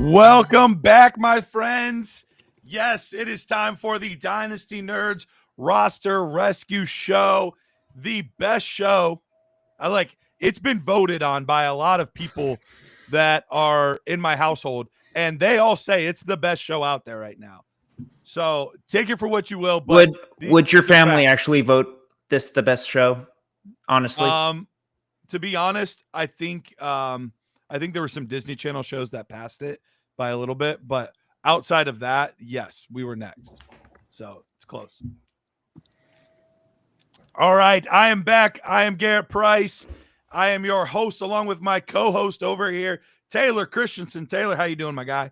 Welcome back, my friends. Yes, it is time for the Dynasty Nerds Roster Rescue Show, the best show. It's been voted on by a lot of people that are in my household, and they all say it's the best show out there right now. So take it for what you will. But would your family actually vote this the best show? Honestly, to be honest, I think there were some Disney Channel shows that passed it by a little bit, but outside of that, yes, we were next. So it's close. All right, I am back. I am Garrett Price. I am your host, along with my co-host over here, Taylor Christensen. Taylor, how you doing, my guy?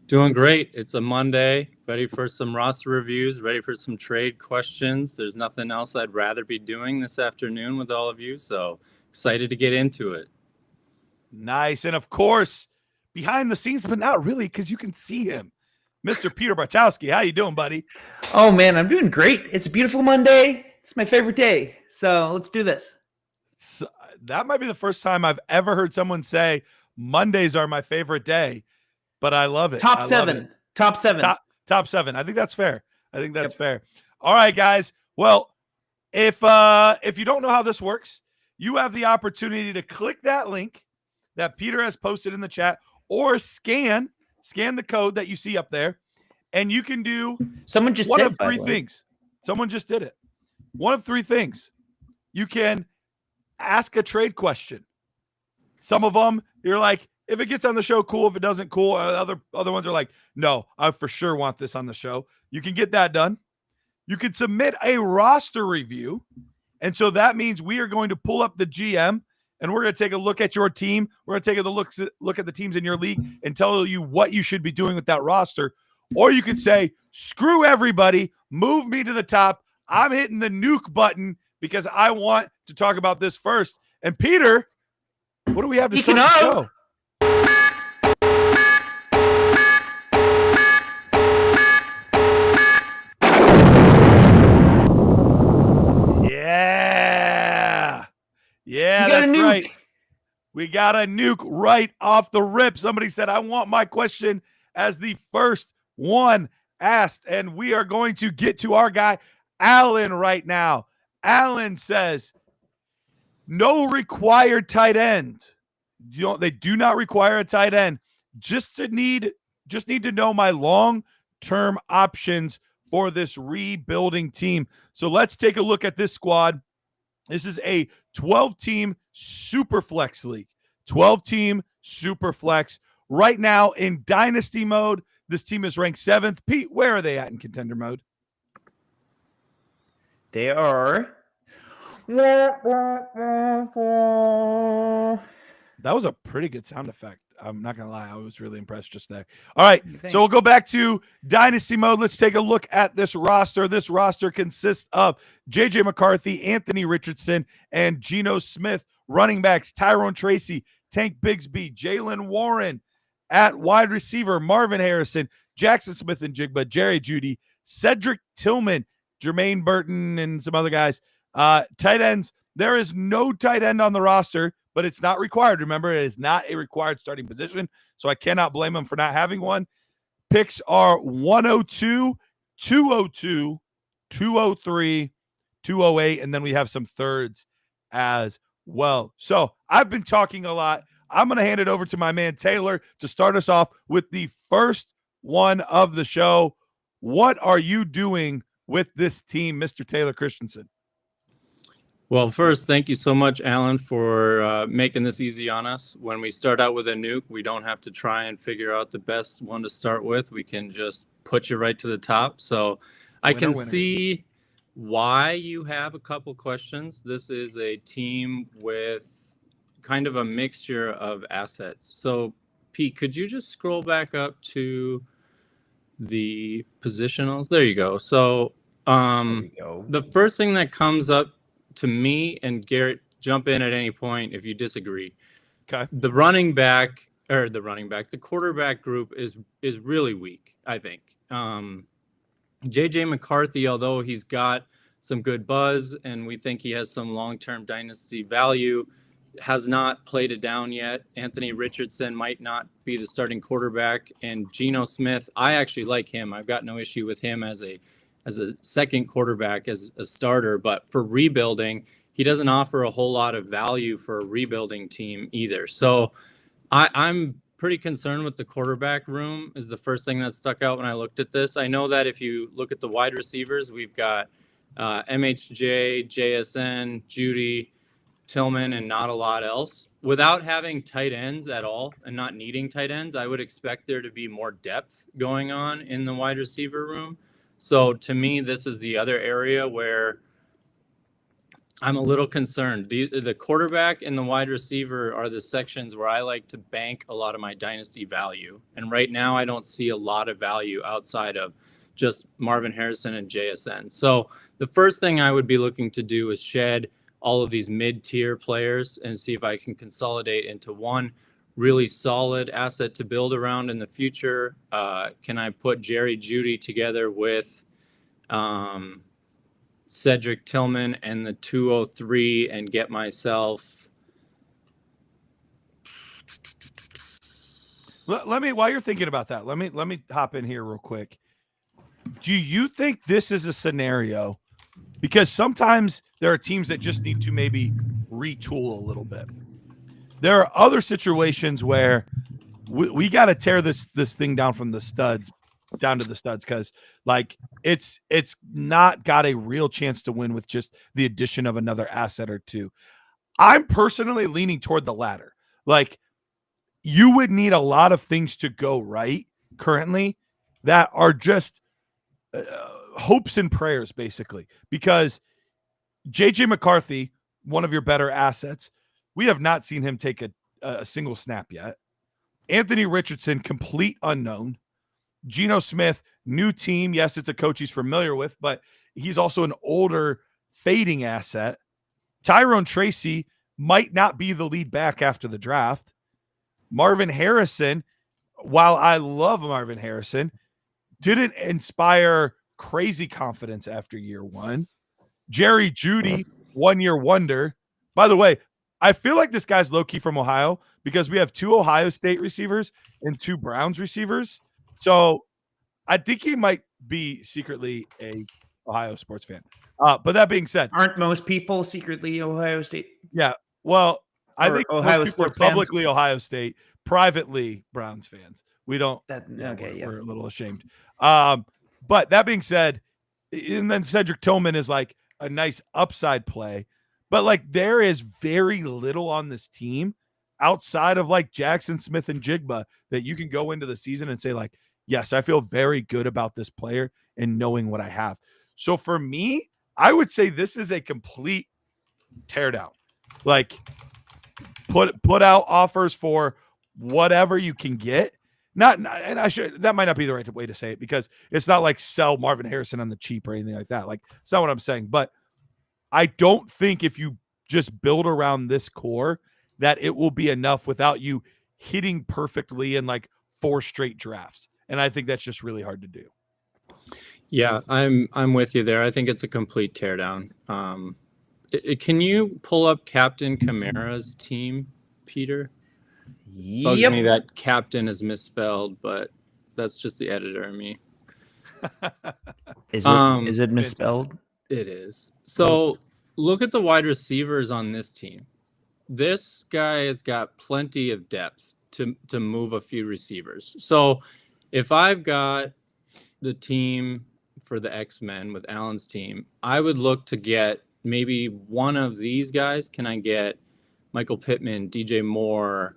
Doing great. It's a Monday, ready for some roster reviews, ready for some trade questions. There's nothing else I'd rather be doing this afternoon with all of you, so excited to get into it. Nice. And of course, behind the scenes, but not really, because you can see him, Mr. Peter Bartowski. How you doing, buddy? Oh, man, I'm doing great. It's a beautiful Monday. It's my favorite day, so let's do this. So, that might be the first time I've ever heard someone say Mondays are my favorite day. But I love it. Top seven. Top seven. I think that's fair. Fair. All right, guys. Well, if you don't know how this works, you have the opportunity to click that link that Peter has posted in the chat, or scan the code that you see up there, and you can do one of three things. Someone just did it. One of three things. You can ask a trade question. Some of them, you're like, if it gets on the show, cool. If it doesn't, cool. Other ones are like, no, I for sure want this on the show. You can get that done. You can submit a roster review. And so that means we are going to pull up the GM, and we're going to take a look at your team. We're going to take a look at the teams in your league and tell you what you should be doing with that roster. Or you could say, screw everybody, move me to the top. I'm hitting the nuke button because I want to talk about this first. And Peter, what do we have to start the show? Yeah, that's right. We got a nuke right off the rip. Somebody said, I want my question as the first one asked. And we are going to get to our guy, Alan, right now. Alan says, no required tight end. They do not require a tight end. Just need to know my long-term options for this rebuilding team. So let's take a look at this squad. This is a 12-team super flex league. 12-team super flex. Right now in Dynasty mode, this team is ranked 7th. Pete, where are they at in contender mode? They are. That was a pretty good sound effect. I'm not going to lie. I was really impressed just there. All right. So we'll go back to Dynasty mode. Let's take a look at this roster. This roster consists of JJ McCarthy, Anthony Richardson, and Geno Smith. Running backs, Tyrone Tracy, Tank Bigsby, Jalen Warren. At wide receiver, Marvin Harrison, Jackson Smith and Jigba, Jerry Jeudy, Cedric Tillman, Jermaine Burton, and some other guys. Tight ends, there is no tight end on the roster, but it's not required. Remember, it is not a required starting position, so I cannot blame them for not having one. Picks are 102, 202, 203, 208, and then we have some thirds as well. So I've been talking a lot. I'm going to hand it over to my man Taylor to start us off with the first one of the show. What are you doing with this team, Mr. Taylor Christensen? Well, first, thank you so much, Alan, for making this easy on us. When we start out with a nuke, we don't have to try and figure out the best one to start with. We can just put you right to the top. So I can see why you have a couple questions. This is a team with kind of a mixture of assets. So, Pete, could you just scroll back up to the positionals? There you go. So the first thing that comes up to me, and Garrett, jump in at any point if you disagree. Okay. The quarterback group is really weak, I think. JJ McCarthy, although he's got some good buzz and we think he has some long-term dynasty value, has not played it down yet. Anthony Richardson might not be the starting quarterback, and Geno Smith, I actually like him. I've got no issue with him as a second quarterback, as a starter, but for rebuilding, he doesn't offer a whole lot of value for a rebuilding team either. So I'm pretty concerned with the quarterback room is the first thing that stuck out when I looked at this. I know that if you look at the wide receivers, we've got MHJ, JSN, Judy, Tillman, and not a lot else. Without having tight ends at all and not needing tight ends, I would expect there to be more depth going on in the wide receiver room. So to me, this is the other area where I'm a little concerned. The quarterback and the wide receiver are the sections where I like to bank a lot of my dynasty value. And right now, I don't see a lot of value outside of just Marvin Harrison and JSN. So the first thing I would be looking to do is shed all of these mid-tier players and see if I can consolidate into one really solid asset to build around in the future. Can I put Jerry Jeudy together with Cedric Tillman and the 203 and get myself? Let me, while you're thinking about that, let me hop in here real quick. Do you think this is a scenario? Because sometimes there are teams that just need to maybe retool a little bit. There are other situations where we got to tear this thing down from the studs down to the studs, because like it's not got a real chance to win with just the addition of another asset or two. I'm personally leaning toward the latter. Like, you would need a lot of things to go right currently that are just hopes and prayers, basically, because JJ McCarthy, one of your better assets, we have not seen him take a single snap yet. Anthony Richardson, complete unknown. Geno Smith, new team. Yes, it's a coach he's familiar with, but he's also an older, fading asset. Tyrone Tracy might not be the lead back after the draft. Marvin Harrison, while I love Marvin Harrison, didn't inspire crazy confidence after year one. Jerry Jeudy, 1 year wonder. By the way, I feel like this guy's low-key from Ohio because we have 2 Ohio State receivers and 2 Browns receivers. So I think he might be secretly a Ohio sports fan. But that being said, aren't most people secretly Ohio State? Yeah. Well, I think Ohio most people are publicly Ohio State, privately Browns fans. We don't. We're a little ashamed. But that being said, and then Cedric Tillman is like a nice upside play, but like there is very little on this team outside of like Jackson Smith and Jigba that you can go into the season and say like, yes, I feel very good about this player and knowing what I have. So for me, I would say this is a complete teardown. Like put out offers for whatever you can get. And that might not be the right way to say it, because it's not like sell Marvin Harrison on the cheap or anything like that. Like, it's not what I'm saying. But I don't think if you just build around this core that it will be enough without you hitting perfectly in like 4 straight drafts. And I think that's just really hard to do. Yeah, I'm with you there. I think it's a complete teardown. Can you pull up Captain Kamara's team, Peter? Bugs me that captain is misspelled, but that's just the editor in me. Is it misspelled? It is. So look at the wide receivers on this team. This guy has got plenty of depth to move a few receivers. So if I've got the team for the X-Men with Allen's team, I would look to get maybe one of these guys. Can I get Michael Pittman, DJ Moore?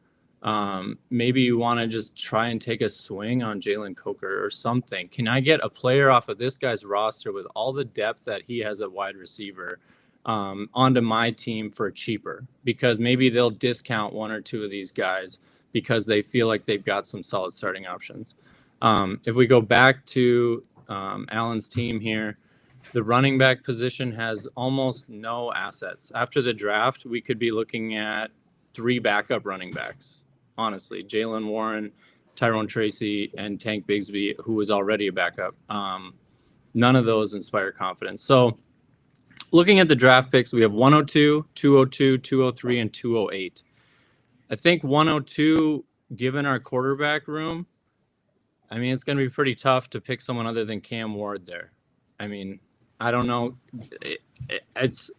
Maybe you want to just try and take a swing on Jalen Coker or something. Can I get a player off of this guy's roster with all the depth that he has at wide receiver onto my team for cheaper? Because maybe they'll discount 1 or 2 of these guys because they feel like they've got some solid starting options. If we go back to Allen's team here, the running back position has almost no assets. After the draft, we could be looking at 3 backup running backs. Honestly, Jalen Warren, Tyrone Tracy, and Tank Bigsby, who was already a backup. None of those inspire confidence. So looking at the draft picks, we have 102, 202, 203, and 208. I think 102, given our quarterback room, I mean, it's going to be pretty tough to pick someone other than Cam Ward there. I mean, I don't know. It's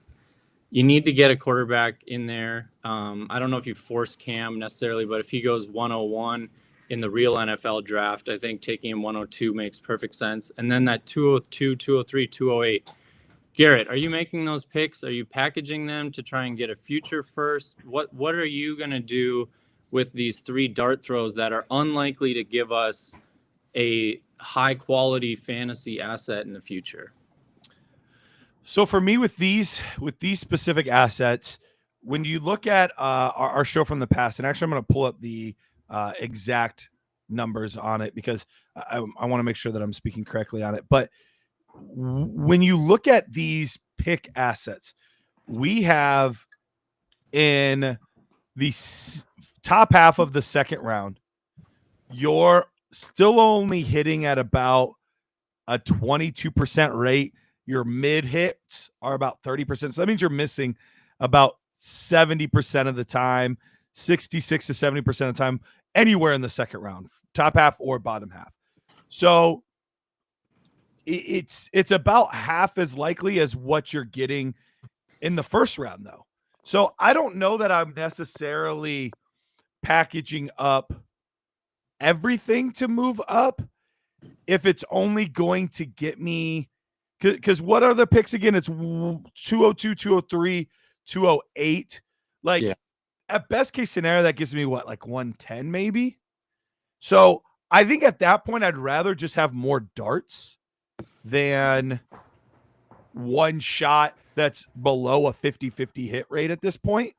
you need to get a quarterback in there. I don't know if you force Cam necessarily, but if he goes 101 in the real NFL draft, I think taking him 102 makes perfect sense. And then that 202, 203, 208. Garrett, are you making those picks? Are you packaging them to try and get a future first? What are you going to do with these 3 dart throws that are unlikely to give us a high quality fantasy asset in the future? So for me, with these specific assets, when you look at our show from the past, and actually I'm going to pull up the exact numbers on it because I want to make sure that I'm speaking correctly on it. But when you look at these pick assets, we have in the top half of the second round, you're still only hitting at about a 22% rate. Your mid hits are about 30%. So that means you're missing about 70% of the time, 66 to 70% of the time, anywhere in the second round, top half or bottom half. So it's about half as likely as what you're getting in the first round, though. So I don't know that I'm necessarily packaging up everything to move up if it's only going to get me, because what are the picks again? It's 202, 203, 208. Like, yeah. At best case scenario, that gives me what, like 110 maybe? So I think at that point, I'd rather just have more darts than one shot that's below a 50-50 hit rate at this point.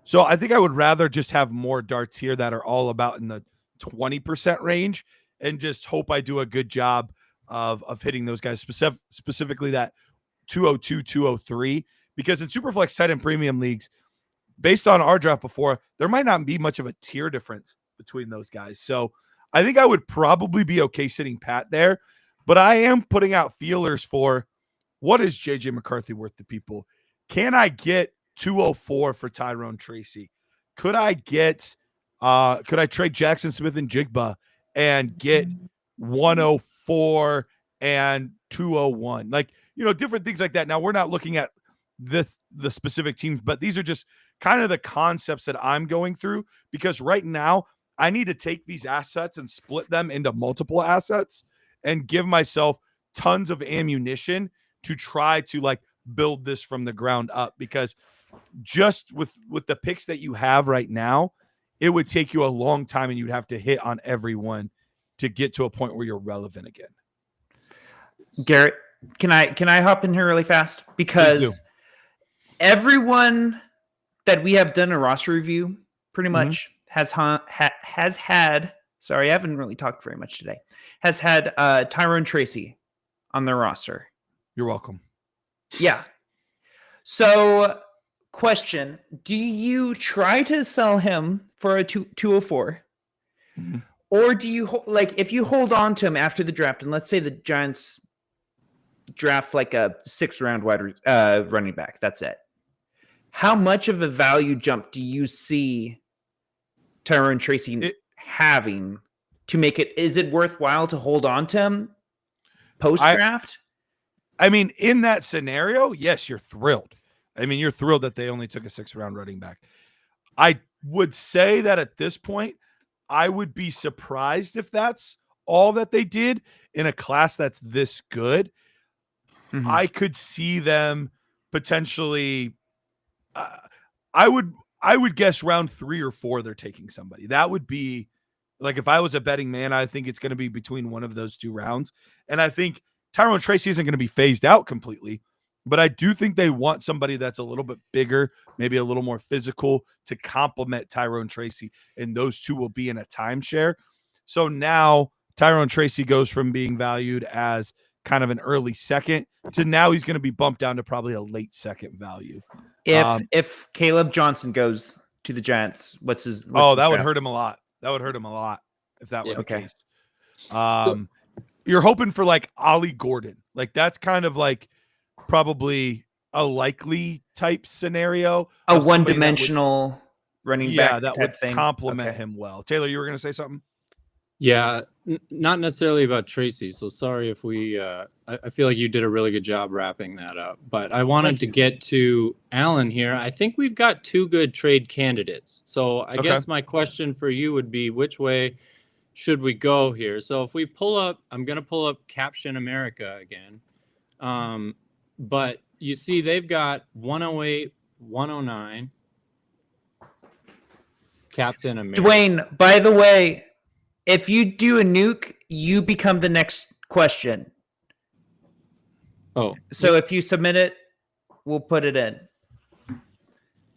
So I think I would rather just have more darts here that are all about in the 20% range and just hope I do a good job of hitting those guys, specifically that 202, 203, because in Superflex tight end premium leagues, based on our draft before, there might not be much of a tier difference between those guys. So I think I would probably be okay sitting pat there, but I am putting out feelers for what is JJ McCarthy worth to people? Can I get 204 for Tyrone Tracy? Could I trade Jackson Smith and Jigba and get 104 and 201? Like, different things like that. Now, we're not looking at the specific teams, but these are just kind of the concepts that I'm going through, because right now I need to take these assets and split them into multiple assets and give myself tons of ammunition to try to build this from the ground up, because just with the picks that you have right now, it would take you a long time and you'd have to hit on every one to get to a point where you're relevant again. Garrett, can I hop in here really fast? Because everyone that we have done a roster review pretty much has had, sorry, I haven't really talked very much today, has had Tyrone Tracy on their roster. You're welcome. Yeah. So, question, do you try to sell him for a 204? Mm-hmm. Or do you, if you hold on to him after the draft, and let's say the Giants draft a 6th round running back, that's it. How much of a value jump do you see Tyrone Tracy having to make it? Is it worthwhile to hold on to him post-draft? I mean, in that scenario, yes, you're thrilled. I mean, you're thrilled that they only took a 6th round running back. I would say that at this point, I would be surprised if that's all that they did in a class that's this good. Mm-hmm. I could see them potentially. I would guess round 3 or 4 they're taking somebody. That would be if I was a betting man, I think it's going to be between one of those 2 rounds. And I think Tyrone Tracy isn't going to be phased out completely, but I do think they want somebody that's a little bit bigger, maybe a little more physical to complement Tyrone Tracy, and those 2 will be in a timeshare. So now Tyrone Tracy goes from being valued as kind of an early 2nd to now he's going to be bumped down to probably a late 2nd value. If Caleb Johnson goes to the Giants, what's his that draft? would hurt him a lot. That would hurt him a lot if that were the case. So, you're hoping for Ollie Gordon. That's kind of probably a likely type scenario. A of somebody that would- one-dimensional running back that type would thing. complement Okay. him well. Taylor, you were going to say something? Yeah, not necessarily about Tracy. So sorry if we. I feel like you did a really good job wrapping that up. But I wanted to get to Alan here. I think we've got 2 good trade candidates. So I guess my question for you would be, which way should we go here? So if we pull up, I'm going to pull up Caption America again. But you see, they've got 108, 109. Captain America. Dwayne, by the way, if you do a nuke, you become the next question. Oh, So if you submit it, we'll put it in.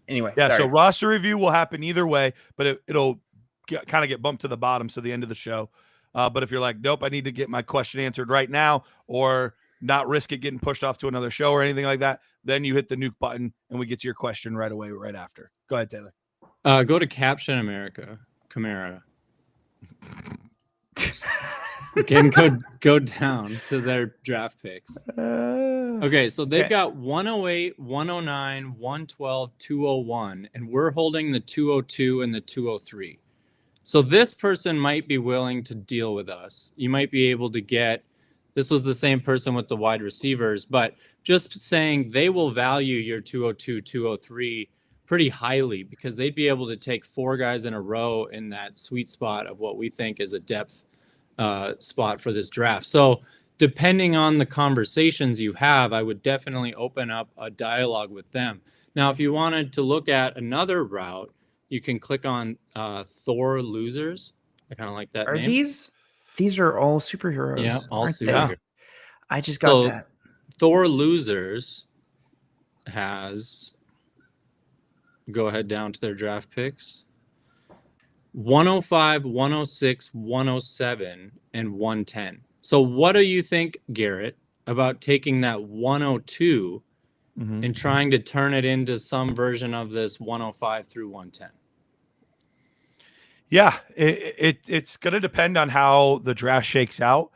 Anyway, Yeah, sorry. so roster review will happen either way, but it'll kind of get bumped to the bottom, so the end of the show. But if you're like, nope, I need to get my question answered right now, or not risk it getting pushed off to another show or anything like that, then you hit the nuke button and we get to your question right away, right after. Go ahead, Taylor. go to Caption America, Camara. Again, go down to their draft picks. Okay, so they've got 108, 109, 112, 201, and we're holding the 202 and the 203. So this person might be willing to deal with us. You might be able to get, this was the same person with the wide receivers, but just saying they will value your 202, 203 pretty highly, because they'd be able to take 4 guys in a row in that sweet spot of what we think is a depth spot for this draft. So depending on the conversations you have, I would definitely open up a dialogue with them. Now, if you wanted to look at another route, you can click on Thor Losers. I kind of like that Are name. these are all superheroes? Yeah, all aren't they? superheroes. I just got that. Thor Losers has, go ahead down to their draft picks, 105, 106, 107, and 110. So what do you think, Garrett, about taking that 102 and trying to turn it into some version of this 105 through 110? Yeah, it's going to depend on how the draft shakes out,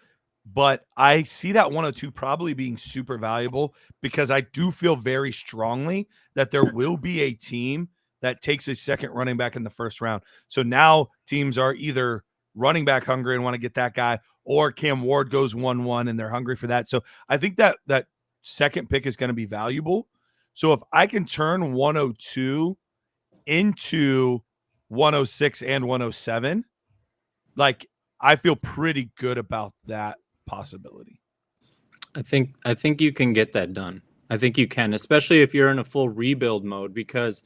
but I see that 102 probably being super valuable, because I do feel very strongly that there will be a team that takes a second running back in the first round. So now teams are either running back hungry and want to get that guy, or Cam Ward goes 1-1 and they're hungry for that. So I think that second pick is going to be valuable. So if I can turn 102 into 106 and 107, like, I feel pretty good about that possibility. I think you can get that done. I think you can, especially if you're in a full rebuild mode, because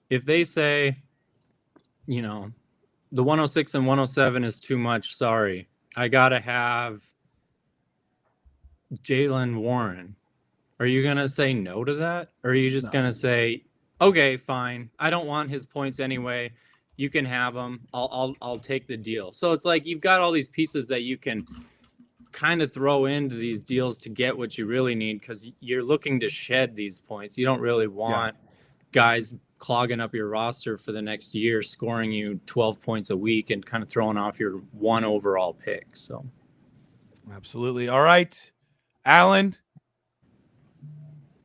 if they say, you know, the 106 and 107 is too much, sorry, I got to have Jaylen Warren, are you going to say no to that? Or are you just going to say, okay, fine, I don't want his points anyway, you can have them, I'll take the deal? So it's like you've got all these pieces that you can kind of throw into these deals to get what you really need, because you're looking to shed these points. You don't really want guys clogging up your roster for the next year, scoring you 12 points a week and kind of throwing off your 1 overall pick. So absolutely. All right, Alan,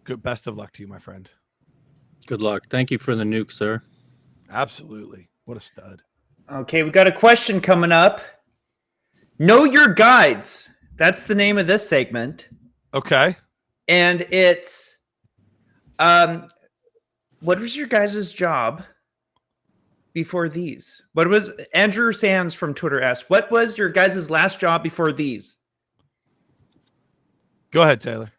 good, best of luck to you, my friend. Good luck. Thank you for the nuke, sir. Absolutely. What a stud. Okay, we got a question coming up. Know Your Guides. That's the name of this segment. Okay. And it's what was your guys' job before these? What was Andrew Sands from Twitter asked, what was your guys' last job before these? Go ahead, Taylor.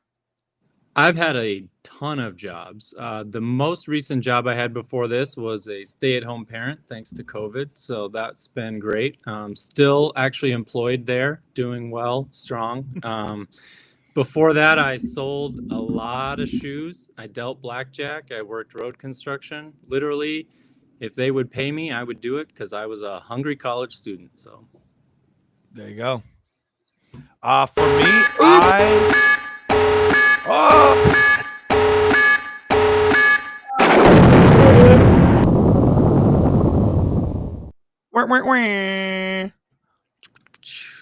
I've had a ton of jobs. The most recent job I had before this was a stay-at-home parent, thanks to COVID. So that's been great. Still actually employed there, doing well, strong. Before that, I sold a lot of shoes. I dealt blackjack. I worked road construction. Literally, if they would pay me, I would do it, because I was a hungry college student. So there you go. For me,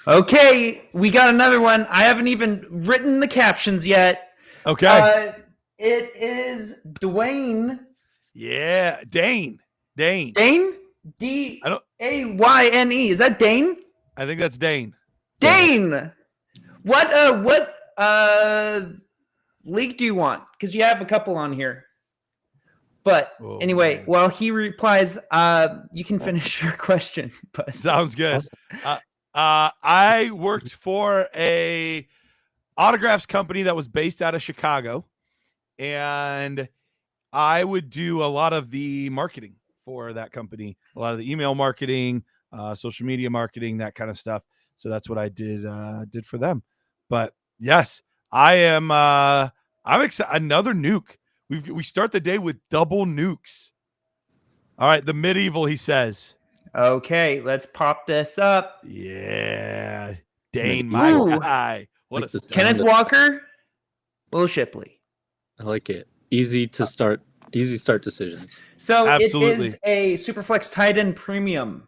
Okay, we got another one. I haven't even written the captions yet. Okay. It is Dwayne. Yeah, Dayne. Dayne? I don't. Dayne. Is that Dayne? I think that's Dayne. Dayne. What league do you want? Because you have a couple on here. But anyway, man. while he replies, you can finish your question. But Sounds good. Awesome. I worked for a autographs company that was based out of Chicago, and I would do a lot of the marketing for that company, a lot of the email marketing, social media marketing, that kind of stuff. So that's what I did for them. But yes, I am. I'm excited. Another nuke. We start the day with double nukes. All right, the medieval. He says. okay, let's pop this up. Yeah, Dayne, my Ooh. guy. What Like a the sound. Kenneth Walker, Will Shipley. I like it. Easy to start. Easy start decisions. So Absolutely. it is a Superflex tight end premium.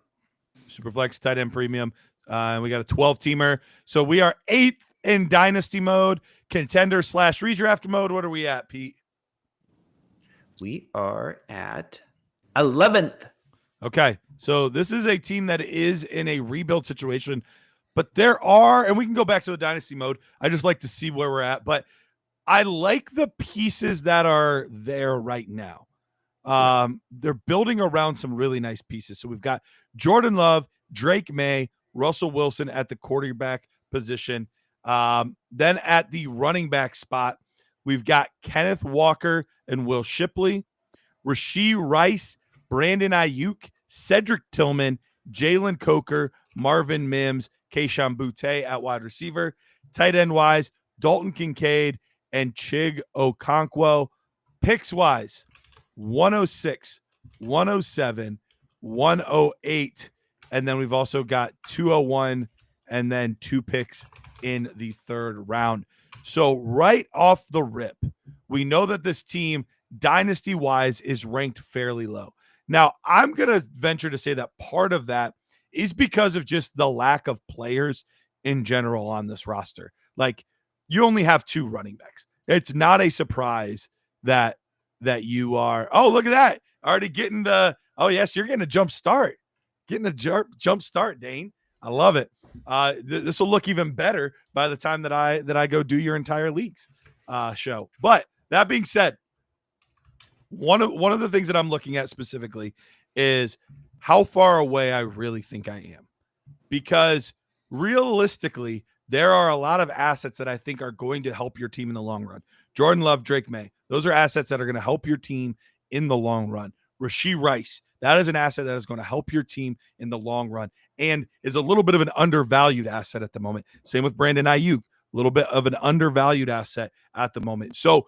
Superflex tight end premium. And we got a 12-teamer. So we are 8th in dynasty mode, contender / redraft mode. What are we at, Pete? We are at 11th. Okay. So this is a team that is in a rebuild situation, but there are, and we can go back to the dynasty mode. I just like to see where we're at, but I like the pieces that are there right now. They're building around some really nice pieces. So we've got Jordan Love, Drake May, Russell Wilson at the quarterback position. Then at the running back spot, we've got Kenneth Walker and Will Shipley, Rashee Rice, Brandon Ayuk, Cedric Tillman, Jalen Coker, Marvin Mims, Keyshawn Butte at wide receiver. Tight end wise, Dalton Kincaid and Chig Okonkwo. Picks wise, 106, 107, 108. And then we've also got 201 and then 2 picks in the 3rd round. So right off the rip, we know that this team, dynasty-wise, is ranked fairly low. Now, I'm going to venture to say that part of that is because of just the lack of players in general on this roster. Like, you only have 2 running backs. It's not a surprise that you are, oh, look at that. Already getting the, oh, yes, you're getting a jump start. Getting a jump start, Dayne. I love it. This will look even better by the time that I go do your entire leagues show. But that being said, one of the things that I'm looking at specifically is how far away I really think I am. Because realistically, there are a lot of assets that I think are going to help your team in the long run. Jordan Love, Drake May. Those are assets that are going to help your team in the long run. Rashee Rice, that is an asset that is going to help your team in the long run and is a little bit of an undervalued asset at the moment. Same with Brandon Ayuk, a little bit of an undervalued asset at the moment. So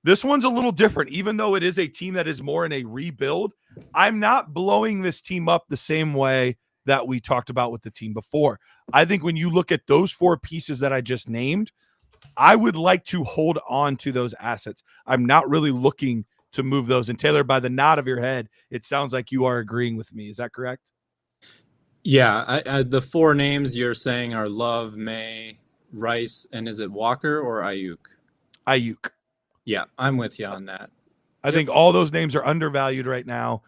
this one's a little different, even though it is a team that is more in a rebuild. I'm not blowing this team up the same way that we talked about with the team before. I think when you look at those 4 pieces that I just named, I would like to hold on to those assets. I'm not really looking to move those. And Taylor, by the nod of your head, it sounds like you are agreeing with me. Is that correct? Yeah, the 4 names you're saying are Love, May, Rice, and is it Walker or Ayuk? Ayuk. Yeah, I'm with you on that. I think all those names are undervalued right now,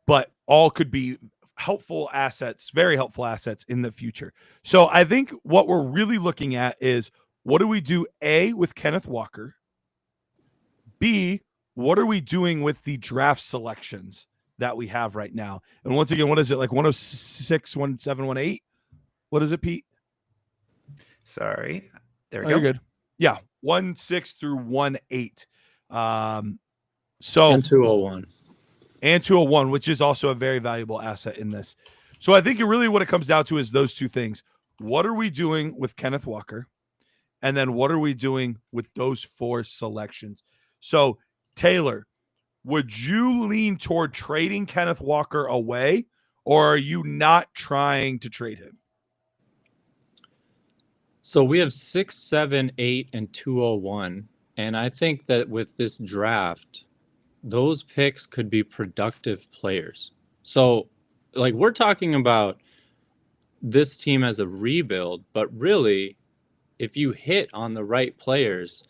but all could be helpful assets, very helpful assets in the future. So I think what we're really looking at is, what do we do, A, with Kenneth Walker? B, what are we doing with the draft selections that we have right now? And once again, what is it, like 106, 17, 18? What is it, Pete? Sorry. There we go. You're good. Yeah, 16 through 18. So And 201. And 201, which is also a very valuable asset in this. So I think really what it comes down to is those 2 things. What are we doing with Kenneth Walker? And then what are we doing with those 4 selections? So, Taylor, would you lean toward trading Kenneth Walker away, or are you not trying to trade him? So we have 6, 7, 8, and 201. And I think that with this draft, those picks could be productive players. So, like, we're talking about this team as a rebuild, but really, if you hit on the right players,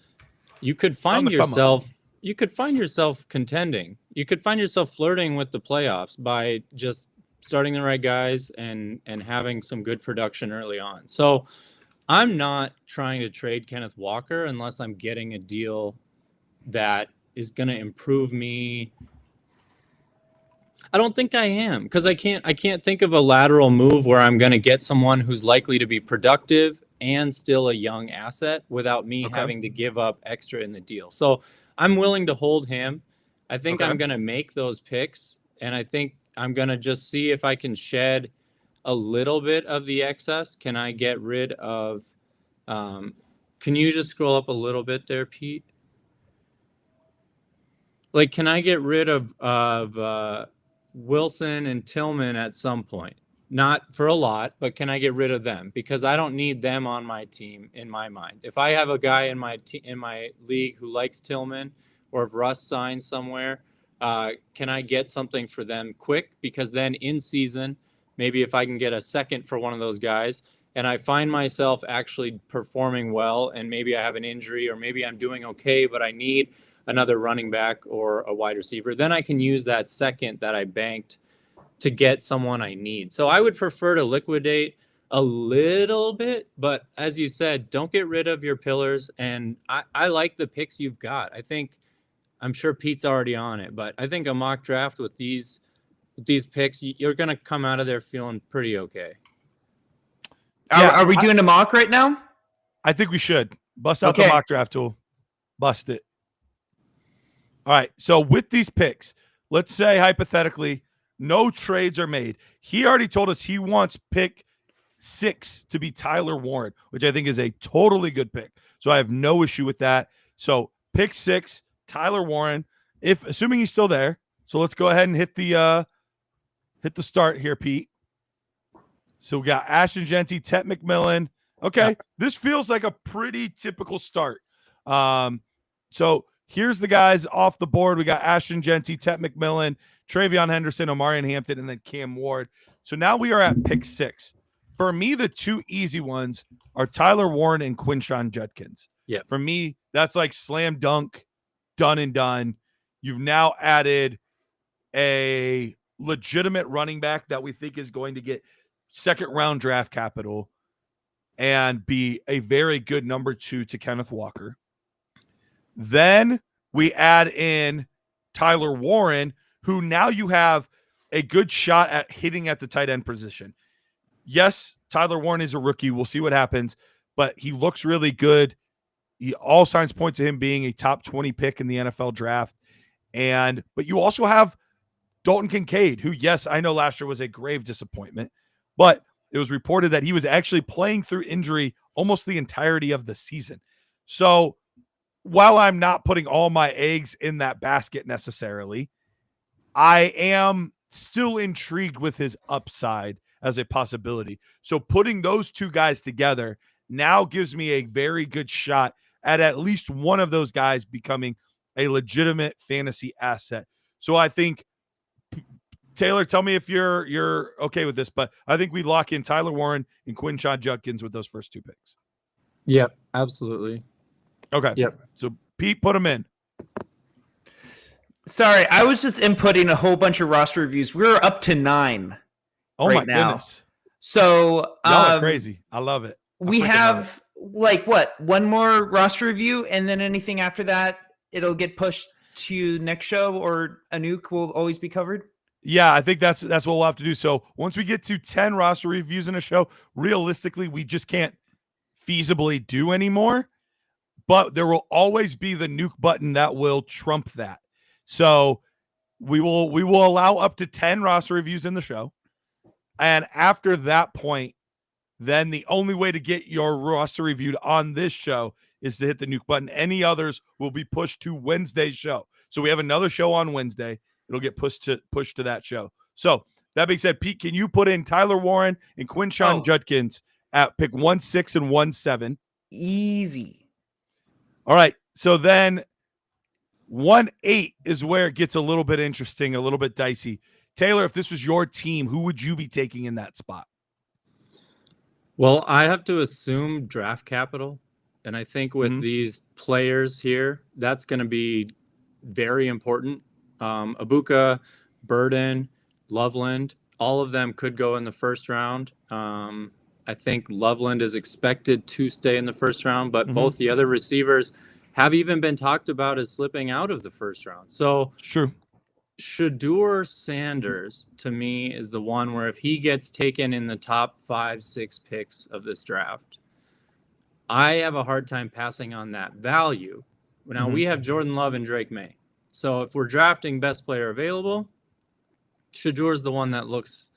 you could find yourself contending. You could find yourself flirting with the playoffs by just starting the right guys and having some good production early on. So I'm not trying to trade Kenneth Walker unless I'm getting a deal that is going to improve me. I don't think I am, because I can't think of a lateral move where I'm going to get someone who's likely to be productive and still a young asset without me having to give up extra in the deal. So I'm willing to hold him. I think I'm going to make those picks, and I think I'm going to just see if I can shed a little bit of the excess. Can I get rid of can you just scroll up a little bit there, Pete? Like, can I get rid of Wilson and Tillman at some point? Not for a lot, but can I get rid of them? Because I don't need them on my team in my mind. If I have a guy in my league who likes Tillman, or if Russ signs somewhere, can I get something for them quick? Because then in season, maybe if I can get a second for one of those guys, and I find myself actually performing well, and maybe I have an injury, or maybe I'm doing okay, but I need another running back or a wide receiver, then I can use that second that I banked to get someone I need. So I would prefer to liquidate a little bit, but as you said, don't get rid of your pillars. And I like the picks you've got. I'm sure Pete's already on it, but I think a mock draft with these picks, you're going to come out of there feeling pretty okay. Are we doing a mock right now? I think we should. Bust out the mock draft tool. Bust it. All right. So with these picks, let's say hypothetically, no trades are made. He already told us he wants pick 6 to be Tyler Warren, which I think is a totally good pick. So I have no issue with that. So pick 6, Tyler Warren, assuming he's still there. So let's go ahead and hit the start here, Pete. So we got Ashton Genty, Tet McMillan. Okay, this feels like a pretty typical start. So here's the guys off the board. We got Ashton Genty, Tet McMillan, Travion Henderson, Omarion Hampton, and then Cam Ward. So now we are at pick 6. For me, the two easy ones are Tyler Warren and Quinshon Judkins. Yeah. For me, that's like slam dunk, done and done. You've now added a legitimate running back that we think is going to get second-round draft capital and be a very good number 2 to Kenneth Walker. Then we add in Tyler Warren, who now you have a good shot at hitting at the tight end position. Yes, Tyler Warren is a rookie. We'll see what happens, but he looks really good. All signs point to him being a top 20 pick in the NFL draft. But you also have Dalton Kincaid, who, yes, I know last year was a grave disappointment, but it was reported that he was actually playing through injury almost the entirety of the season. So while I'm not putting all my eggs in that basket necessarily, I am still intrigued with his upside as a possibility. So putting those two guys together now gives me a very good shot at least one of those guys becoming a legitimate fantasy asset. So I think, Taylor, tell me if you're okay with this, but I think we lock in Tyler Warren and Quinshon Judkins with those first 2 picks. Yep, absolutely. Okay. Yep. So Pete, put them in. Sorry, I was just inputting a whole bunch of roster reviews. We're up to 9. Oh right my now. goodness. So y'all are crazy. I love it. We have one more roster review, and then anything after that, it'll get pushed to next show, or a nuke will always be covered. Yeah, I think that's what we'll have to do. So once we get to 10 roster reviews in a show, realistically, we just can't feasibly do anymore. But there will always be the nuke button that will trump that. So we will allow up to 10 roster reviews in the show. And after that point, then the only way to get your roster reviewed on this show is to hit the nuke button. Any others will be pushed to Wednesday's show. So we have another show on Wednesday. It'll get pushed to that show. So that being said, Pete, can you put in Tyler Warren and Quinshon Judkins at pick 1, 6, and 1, 7? Easy. All right. So then 1, 8 is where it gets a little bit interesting, a little bit dicey. Taylor, if this was your team, who would you be taking in that spot? Well, I have to assume draft capital. And I think with Mhm. these players here, that's going to be very important. Ibuka, Burden, Loveland, all of them could go in the first round. I think Loveland is expected to stay in the first round, but Mhm. both the other receivers have even been talked about as slipping out of the first round. So It's true. Shedeur Sanders, to me, is the one where if he gets taken in the top 5-6 picks of this draft, I have a hard time passing on that value. Now, we have Jordan Love and Drake May. So if we're drafting best player available, Shadeur's the one that looks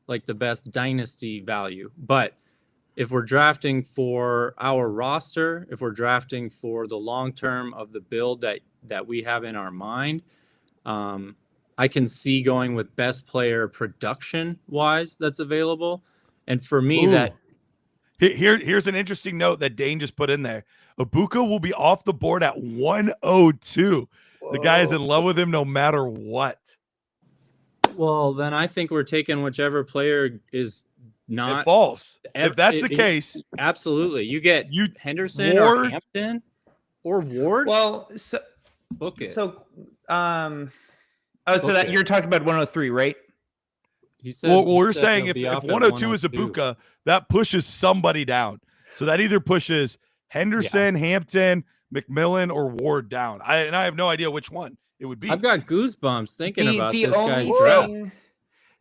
like the best dynasty value. But if we're drafting for our roster, if we're drafting for the long term of the build that we have in our mind, I can see going with best player production wise that's available. And for me, that here's an interesting note that Dayne just put in there. Ibuka will be off the board at 102. The guy is in love with him no matter what. Well, then I think we're taking whichever player is not It falls. If that's the case, absolutely. You get Henderson Ward, or Hampton or Ward. Well, so book it. So, so that you're talking about 103, right? He said. Well, we're saying if 102 is Ibuka, that pushes somebody down. So that either pushes Henderson, Hampton, McMillan, or Ward down. I have no idea which one it would be. I've got goosebumps thinking about the this only guy's draft.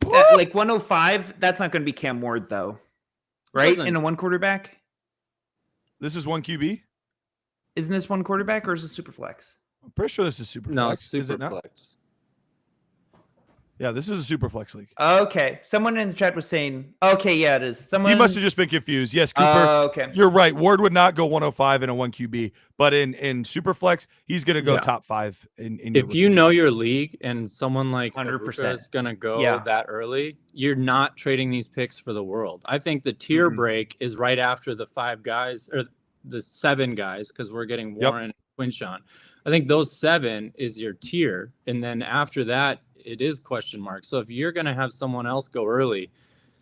thing that, like 105, that's not going to be Cam Ward though, right? In a one quarterback. This is one QB. Isn't this one quarterback or is it super flex? I'm pretty sure this is super no, flex. super flex. Yeah, this is a super flex league. Okay. Someone in the chat was saying, okay, yeah, it is. Someone. He must have just been confused. Yes, Cooper. Okay. You're right. Ward would not go 105 in a 1 QB, but in super flex, he's going to go top 5 in if you know your league and someone like 100% is going to go that early, you're not trading these picks for the world. I think the tier break is right after the 5 guys or the 7 guys because we're getting Warren and Quinshon. I think those 7 is your tier, and then after that, it is question mark. So if you're going to have someone else go early,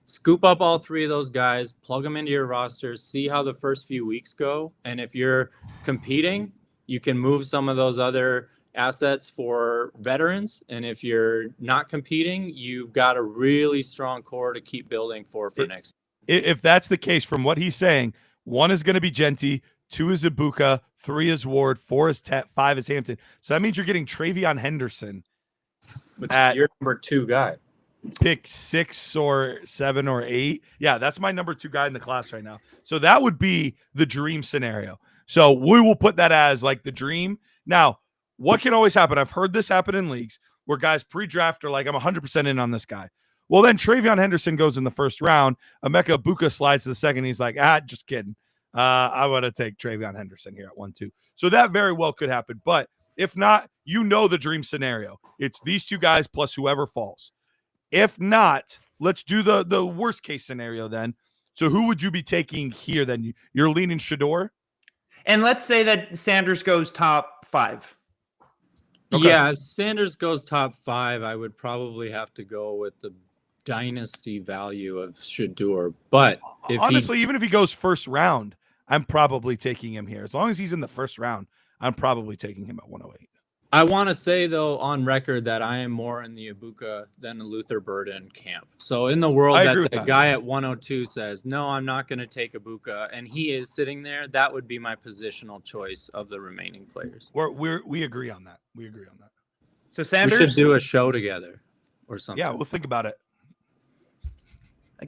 scoop up all 3 of those guys, plug them into your roster, see how the first few weeks go. And if you're competing, you can move some of those other assets for veterans. And if you're not competing, you've got a really strong core to keep building for next. If that's the case, from what he's saying, 1 is going to be Genty, 2 is Ibuka, 3 is Ward, 4 is 5 is Hampton. So that means you're getting Travion Henderson. Which is your number 2 guy. Pick 6 or 7 or 8. Yeah, that's my number 2 guy in the class right now. So that would be the dream scenario. So we will put that as like the dream. Now, what can always happen? I've heard this happen in leagues where guys pre-draft are like, I'm 100% in on this guy. Well, then Travion Henderson goes in the first round. Emeka Ibuka slides to the second. He's like, just kidding. I want to take Travion Henderson here at 1-2. So that very well could happen. But if not, you know the dream scenario. It's these 2 guys plus whoever falls. If not, let's do the worst case scenario then. So who would you be taking here then? You're leaning Shedeur? And let's say that Sanders goes top 5. Okay. Yeah, if Sanders goes top 5, I would probably have to go with the dynasty value of Shedeur. But if honestly, even if he goes first round, I'm probably taking him here. As long as he's in the first round, I'm probably taking him at 108. I want to say, though, on record that I am more in the Ibuka than the Luther Burden camp. So in the world that the guy at 102 says, no, I'm not going to take Ibuka, and he is sitting there, that would be my positional choice of the remaining players. We agree on that. We agree on that. So Sanders? We should do a show together or something. Yeah, we'll think about it.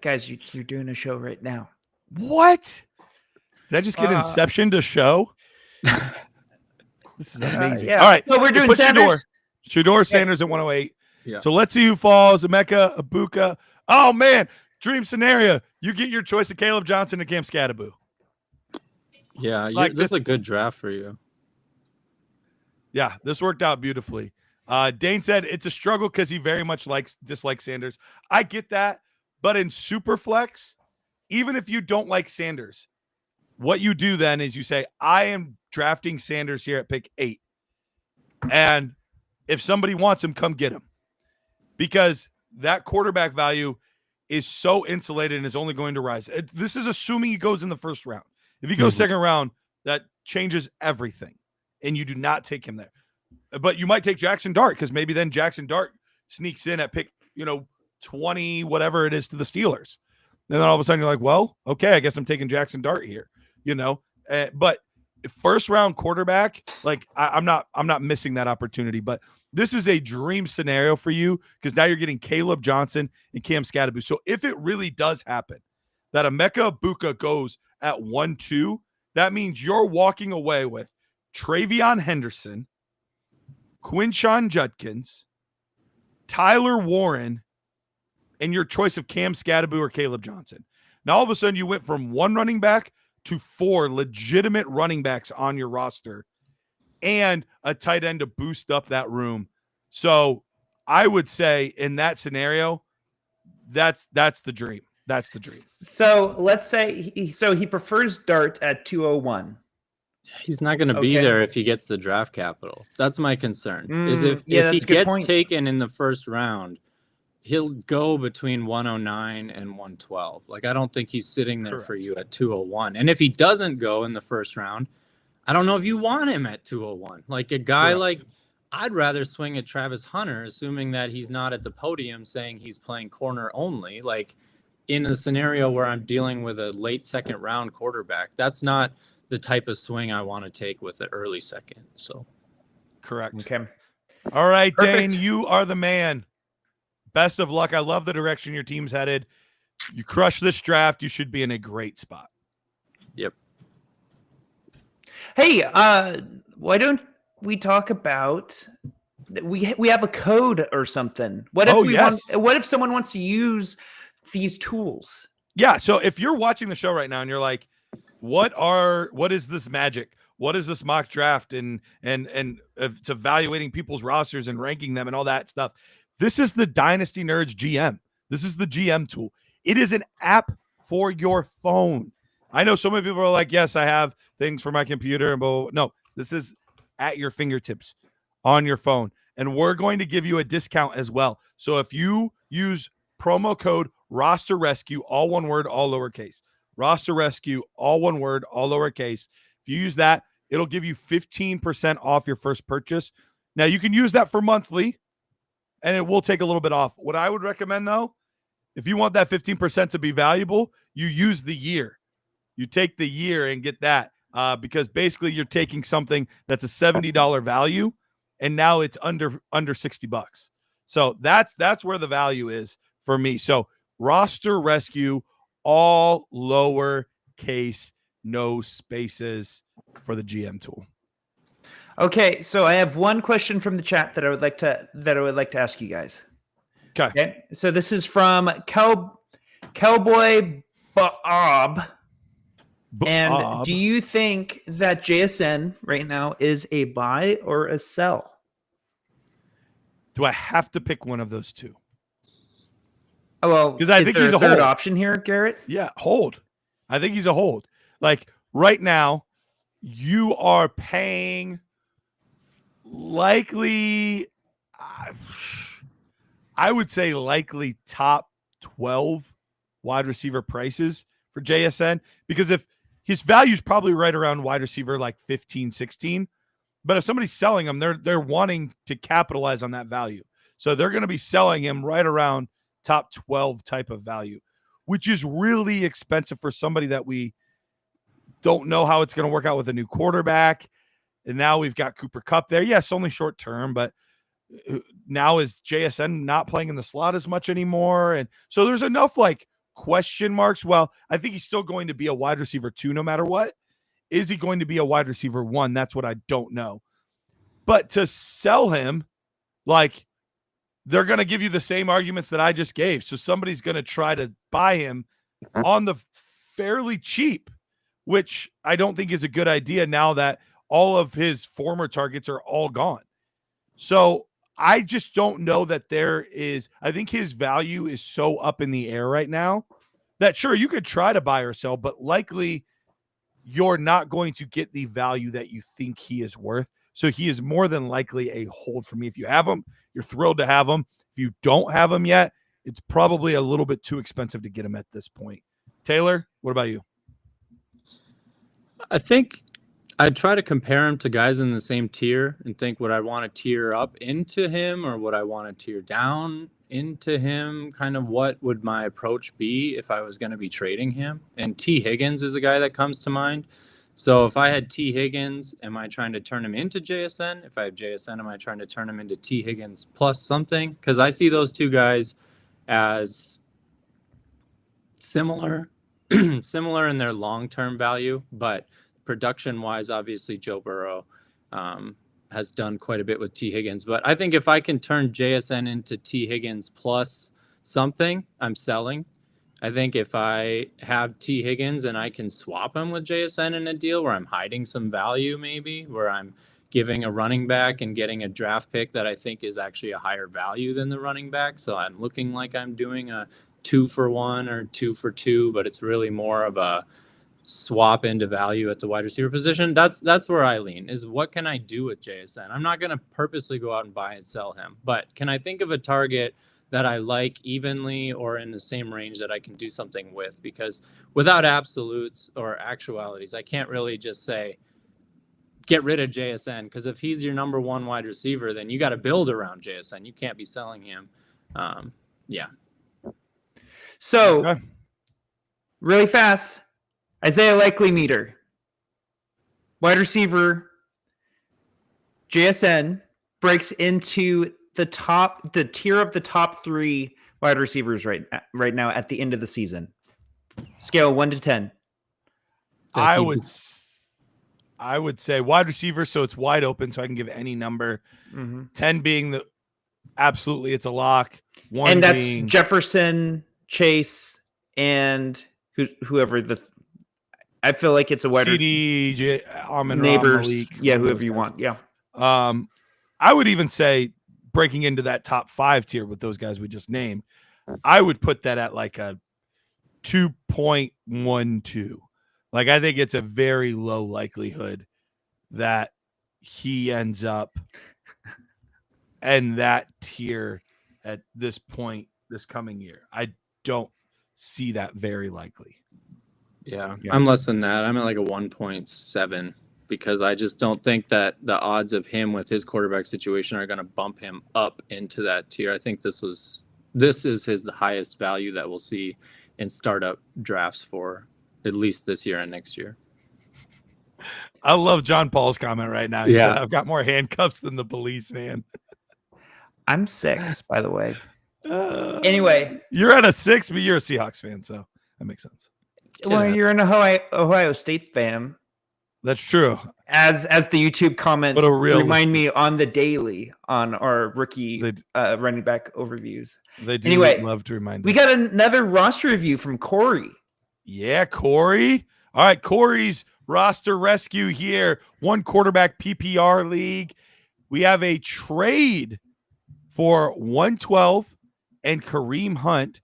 Guys, you're doing a show right now. What? Did I just get Inception to show? This is amazing. Yeah. All right. So we're doing Sanders. Shedeur Sanders at 108. Yeah. So let's see who falls. Emeka Ibuka. Oh, man. Dream scenario. You get your choice of Caleb Johnson and Cam Scadaboo. Yeah. Like this is a good draft for you. Yeah. This worked out beautifully. Dayne said it's a struggle because he very much dislikes Sanders. I get that. But in Superflex, even if you don't like Sanders, what you do then is you say, I am drafting Sanders here at pick 8. And if somebody wants him, come get him. Because that quarterback value is so insulated and is only going to rise. This is assuming he goes in the first round. If he goes second round, that changes everything, and you do not take him there. But you might take Jackson Dart, because maybe then Jackson Dart sneaks in at pick, 20, whatever it is, to the Steelers. And then all of a sudden you're like, well, okay, I guess I'm taking Jackson Dart here, but first round quarterback, like I'm not missing that opportunity. But this is a dream scenario for you, because now you're getting Caleb Johnson and Cam Scadaboo. So if it really does happen that Emeka Egbuka goes at 1-2, that means you're walking away with Travion Henderson, Quinshon Judkins, Tyler Warren, and your choice of Cam Scadaboo or Caleb Johnson. Now, all of a sudden, you went from 1 running back to 4 legitimate running backs on your roster and a tight end to boost up that room. So I would say in that scenario, that's the dream. That's the dream. So let's say he prefers Dart at 201. He's not going to be there if he gets the draft capital. That's my concern. Is if he gets taken in the first round, he'll go between 109 and 112. Like, I don't think he's sitting there for you at 201. And if he doesn't go in the first round, I don't know if you want him at 201. Like a guy like, I'd rather swing at Travis Hunter, assuming that he's not at the podium saying he's playing corner only. Like, in a scenario where I'm dealing with a late second round quarterback, that's not the type of swing I want to take with the early second. So, correct. Okay. All right, Dayne, you are the man. Best of luck. I love the direction your team's headed. You crush this draft, you should be in a great spot. Yep. Hey, why don't we talk about we have a code or something? What if someone wants to use these tools? Yeah, so if you're watching the show right now and you're like, what is this magic? What is this mock draft and it's evaluating people's rosters and ranking them and all that stuff? This is the Dynasty Nerds GM. This is the GM tool. It is an app for your phone. I know so many people are like, yes, I have things for my computer. And no, this is at your fingertips on your phone. And we're going to give you a discount as well. So if you use promo code Roster Rescue, all one word, all lowercase, Roster Rescue, all one word, all lowercase. If you use that, it'll give you 15% off your first purchase. Now, you can use that for monthly, and it will take a little bit off. What I would recommend, though, if you want that 15% to be valuable, you use the year. You take the year and get that because basically you're taking something that's a $70 value, and now it's under $60. So that's where the value is for me. So Roster Rescue, all lower case, no spaces for the GM tool. Okay, so I have one question from the chat that I would like to ask you guys. Okay. So this is from Cowboy Bob. And do you think that JSN right now is a buy or a sell? Do I have to pick one of those two? Oh, well, because I think he's a third hold option here, Garrett. Yeah, hold. I think he's a hold. Like right now, you are paying likely, I would say likely top 12 wide receiver prices for JSN, because if his value is probably right around wide receiver like 15, 16, but if somebody's selling him, they're wanting to capitalize on that value. So they're going to be selling him right around top 12 type of value, which is really expensive for somebody that we don't know how it's going to work out with a new quarterback. And now we've got Cooper Kupp there. Yes, only short term, but now is JSN not playing in the slot as much anymore? And so there's enough like question marks. Well, I think he's still going to be a wide receiver 2 no matter what. Is he going to be a wide receiver 1? That's what I don't know. But to sell him, like, they're going to give you the same arguments that I just gave. So somebody's going to try to buy him on the fairly cheap, which I don't think is a good idea now that all of his former targets are all gone. So I just don't know that I think his value is so up in the air right now that sure, you could try to buy or sell, but likely you're not going to get the value that you think he is worth. So he is more than likely a hold for me. If you have him, you're thrilled to have him. If you don't have him yet, it's probably a little bit too expensive to get him at this point. Taylor, what about you? I think I try to compare him to guys in the same tier and think, would I want to tier up into him or would I want to tier down into him? Kind of what would my approach be if I was going to be trading him? And T. Higgins is a guy that comes to mind. So if I had T. Higgins, am I trying to turn him into JSN? If I have JSN, am I trying to turn him into T. Higgins plus something? Because I see those two guys as similar in their long-term value, but production-wise, obviously Joe Burrow has done quite a bit with T. Higgins. But I think if I can turn JSN into T. Higgins plus something, I'm selling. I think if I have T. Higgins and I can swap him with JSN in a deal where I'm hiding some value, maybe where I'm giving a running back and getting a draft pick that I think is actually a higher value than the running back. So I'm looking like I'm doing a 2-for-1 or 2-for-2, but it's really more of a swap into value at the wide receiver position. That's where I lean, is what can I do with JSN? I'm not going to purposely go out and buy and sell him, but can I think of a target that I like evenly or in the same range that I can do something with? Because without absolutes or actualities, I can't really just say, get rid of JSN, because if he's your number one wide receiver, then you got to build around JSN. You can't be selling him. Yeah. So, Okay. really fast, Isaiah Likely meter. Wide receiver, JSN breaks into the tier of the top 3 wide receivers right now at the end of the season. Scale 1 to 10. I would say wide receiver, so it's wide open, so I can give any number. 10 being the absolutely it's a lock. 1 and that's being Jefferson, Chase, and whoever I feel like it's a wide CD, neighbors, Malik, whoever you want. Yeah. I would even say breaking into that top 5 tier with those guys we just named, I would put that at like a 2.12. Like, I think it's a very low likelihood that he ends up in that tier at this point this coming year. I don't see that very likely. Yeah, I'm less than that. I'm at like a 1.7 because I just don't think that the odds of him with his quarterback situation are going to bump him up into that tier. I think this is the highest value that we'll see in startup drafts for at least this year and next year. I love John Paul's comment right now. He said, I've got more handcuffs than the police, man. I'm 6, by the way. Anyway. You're at a 6, but you're a Seahawks fan, so that makes sense. Well, you're an Ohio State fan. That's true. As the YouTube comments remind me on the daily on our rookie running back overviews. They do love to remind we got another roster review from Cory. Yeah, Cory. All right, Cory's roster rescue here. 1 quarterback PPR league. We have a trade for 112 and Kareem Hunt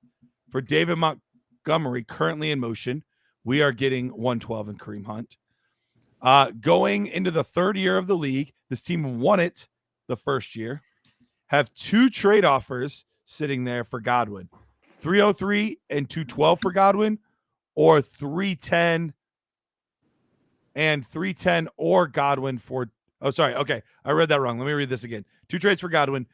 for David Montgomery currently in motion. We are getting 112 and Kareem Hunt. Going into the 3rd year of the league, this team won it the first year. Have 2 trade offers sitting there for Godwin. 303 and 212 for Godwin, or 310 and 310 or Godwin for okay. I read that wrong. Let me read this again. 2 trades for Godwin.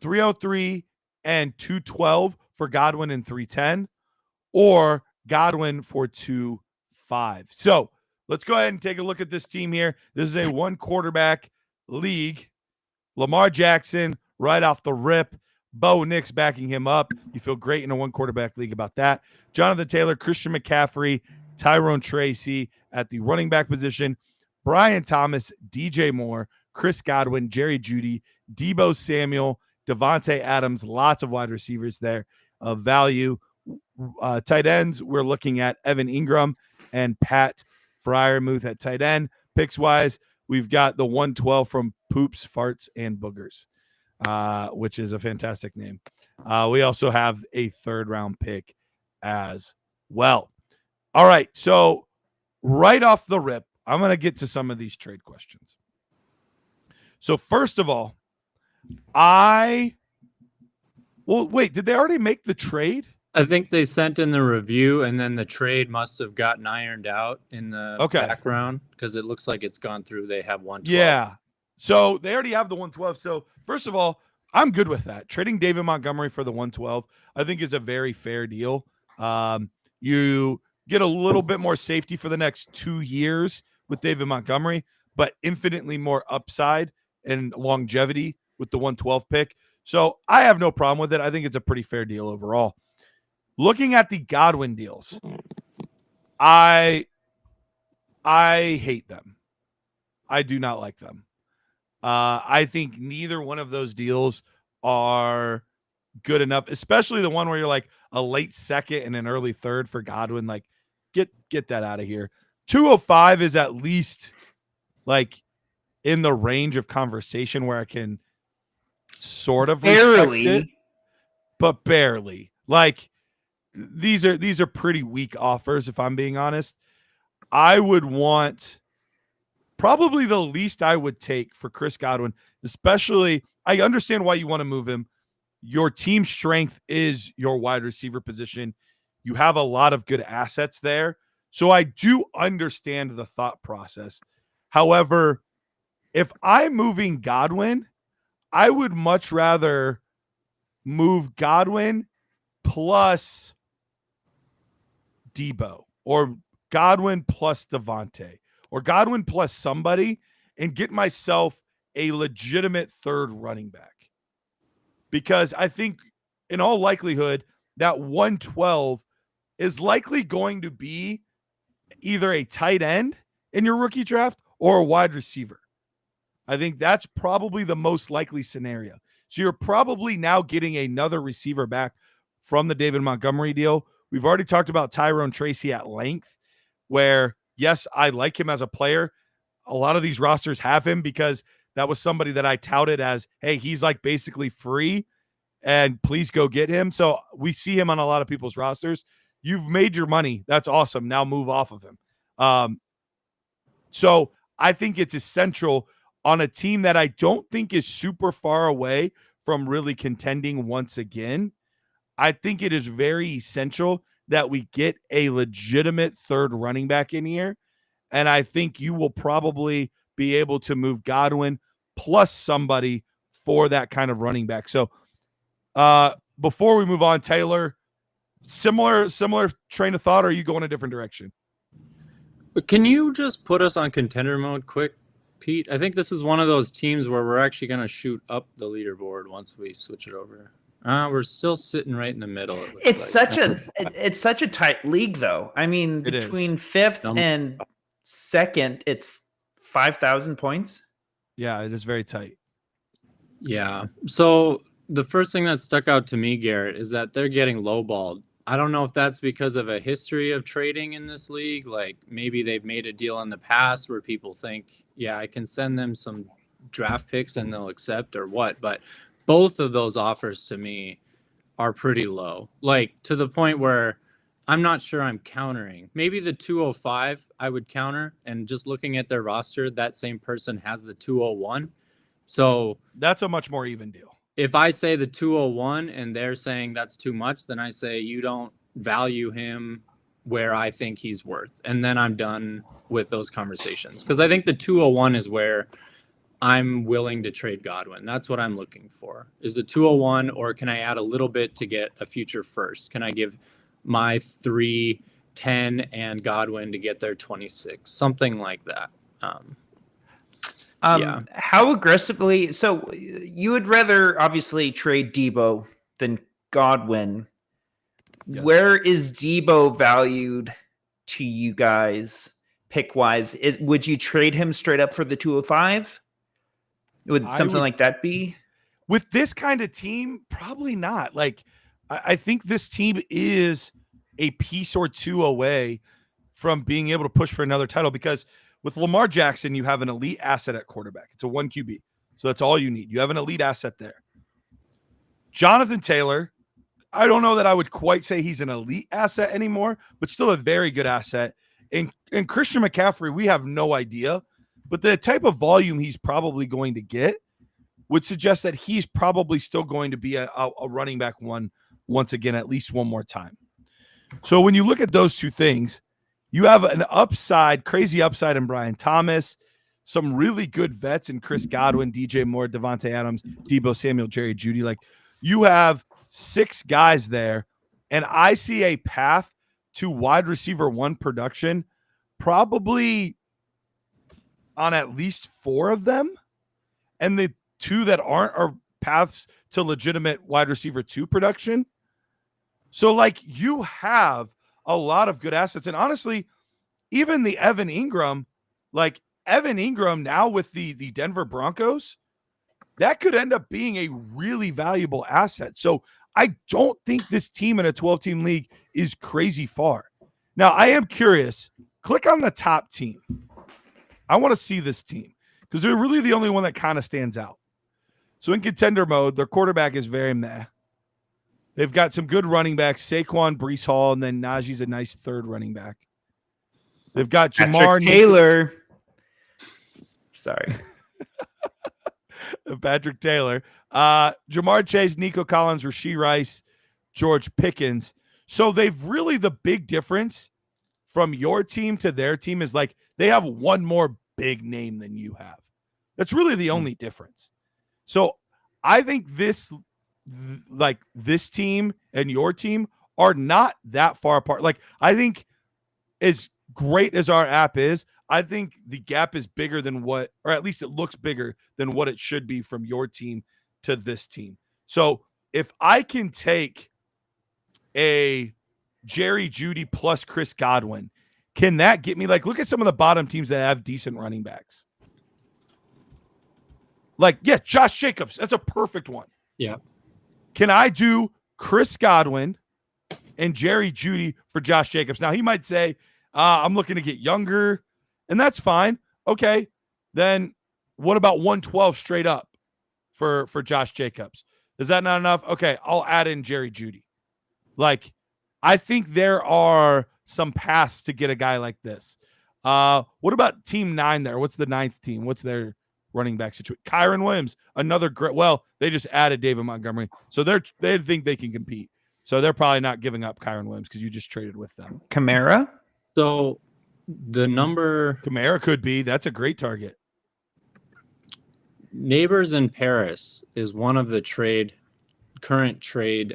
303 and 212 for Godwin and 310, or Godwin for 2.5. So let's go ahead and take a look at this team here. This is a 1 quarterback league. Lamar Jackson right off the rip. Bo Nix backing him up. You feel great in a 1 quarterback league about that. Jonathan Taylor, Christian McCaffrey, Tyrone Tracy at the running back position. Brian Thomas, DJ Moore, Chris Godwin, Jerry Jeudy, Deebo Samuel, Devontae Adams. Lots of wide receivers there of value. Tight ends, we're looking at Evan Ingram and Pat Freiermuth at tight end. Picks-wise, we've got the 112 from Poops, Farts, and Boogers, which is a fantastic name. We also have a 3rd-round pick as well. All right, so right off the rip, I'm going to get to some of these trade questions. So first of all, wait, did they already make the trade? I think they sent in the review, and then the trade must have gotten ironed out in the background because it looks like it's gone through. They have 112. Yeah. So they already have the 112. So first of all, I'm good with that. Trading David Montgomery for the 112, I think, is a very fair deal. You get a little bit more safety for the next 2 years with David Montgomery, but infinitely more upside and longevity with the 112 pick. So I have no problem with it. I think it's a pretty fair deal overall. Looking at the Godwin deals, I hate them. I do not like them. I think neither one of those deals are good enough, especially the one where you're like a late second and an early third for Godwin. Like, get that out of here. 205 is at least like in the range of conversation where I can sort of barely, it, but barely. Like, these are pretty weak offers, if I'm being honest. I would want probably the least I would take for Chris Godwin, especially I understand why you want to move him. Your team strength is your wide receiver position. You have a lot of good assets there. So I do understand the thought process. However, if I'm moving Godwin, I would much rather move Godwin plus Debo, or Godwin plus Devontae, or Godwin plus somebody, and get myself a legitimate third running back. Because I think in all likelihood that 112 is likely going to be either a tight end in your rookie draft or a wide receiver. I think that's probably the most likely scenario. So you're probably now getting another receiver back from the David Montgomery deal. We've already talked about Tyrone Tracy at length, where, yes, I like him as a player. A lot of these rosters have him because that was somebody that I touted as, hey, he's like basically free and please go get him. So we see him on a lot of people's rosters. You've made your money. That's awesome. Now move off of him. So I think it's essential on a team that I don't think is super far away from really contending once again. I think it is very essential that we get a legitimate third running back in here. And I think you will probably be able to move Godwin plus somebody for that kind of running back. So before we move on, Taylor, similar train of thought, or are you going a different direction? But can you just put us on contender mode quick, Pete? I think this is one of those teams where we're actually going to shoot up the leaderboard once we switch it over. We're still sitting right in the middle. It's such a tight league, though. I mean, between fifth and second, it's 5,000 points. Yeah, it is very tight. Yeah. So the first thing that stuck out to me, Garrett, is that they're getting lowballed. I don't know if that's because of a history of trading in this league. Like maybe they've made a deal in the past where people think, yeah, I can send them some draft picks and they'll accept, or what. But both of those offers to me are pretty low, like to the point where I'm not sure I'm countering. Maybe the 205 I would counter, and just looking at their roster, that same person has the 201. So that's a much more even deal. If I say the 201 and they're saying that's too much, then I say you don't value him where I think he's worth. And then I'm done with those conversations. Because I think the 201 is where I'm willing to trade Godwin. That's what I'm looking for. Is the 201, or can I add a little bit to get a future first? Can I give my 310 and Godwin to get their 26? Something like that. Yeah. How aggressively? So you would rather obviously trade Debo than Godwin. Yes. Where is Debo valued to you guys pick wise? Would you trade him straight up for the 205? Would something like that be? With this kind of team, probably not. Like, I think this team is a piece or two away from being able to push for another title, because with Lamar Jackson, you have an elite asset at quarterback. It's a 1 QB. So that's all you need. You have an elite asset there. Jonathan Taylor, I don't know that I would quite say he's an elite asset anymore, but still a very good asset. And Christian McCaffrey, we have no idea. But the type of volume he's probably going to get would suggest that he's probably still going to be a running back one once again, at least one more time. So when you look at those two things, you have an upside, crazy upside in Brian Thomas, some really good vets in Chris Godwin, DJ Moore, Devontae Adams, Debo Samuel, Jerry Jeudy. Like, you have 6 guys there, and I see a path to wide receiver 1 production probably on at least 4 of them. And the 2 that aren't are paths to legitimate wide receiver 2 production. So, like, you have a lot of good assets. And honestly, even the Evan Ingram, like Evan Ingram now with the Denver Broncos, that could end up being a really valuable asset. So I don't think this team in a 12-team league is crazy far. Now, I am curious. Click on the top team. I want to see this team because they're really the only one that kind of stands out. So in contender mode, their quarterback is very meh. They've got some good running backs, Saquon, Breece Hall, and then Najee's a nice third running back. They've got Jamar Taylor. Sorry. Patrick Taylor. Jamar Chase, Nico Collins, Rashee Rice, George Pickens. So they've really, the big difference from your team to their team is like they have one more big name than you have. That's really the only difference. So I think this team and your team are not that far apart. Like, I think as great as our app is, I think the gap is bigger than what, or at least it looks bigger than what it should be from your team to this team. So if I can take a Jerry Jeudy plus Chris Godwin, can that get me, like, look at some of the bottom teams that have decent running backs. Like, yeah, Josh Jacobs. That's a perfect one. Yeah. Can I do Chris Godwin and Jerry Jeudy for Josh Jacobs? Now, he might say, I'm looking to get younger, and that's fine. Okay, then what about 112 straight up for Josh Jacobs? Is that not enough? Okay, I'll add in Jerry Jeudy. Like, I think there are some paths to get a guy like this. What about Team 9 there? What's the 9th team? What's their running back situation? Kyron Williams, another great. Well, they just added David Montgomery, so they think they can compete. So they're probably not giving up Kyron Williams because you just traded with them. Kamara? So the number Kamara could be. That's a great target. Neighbors in Paris is one of the current trade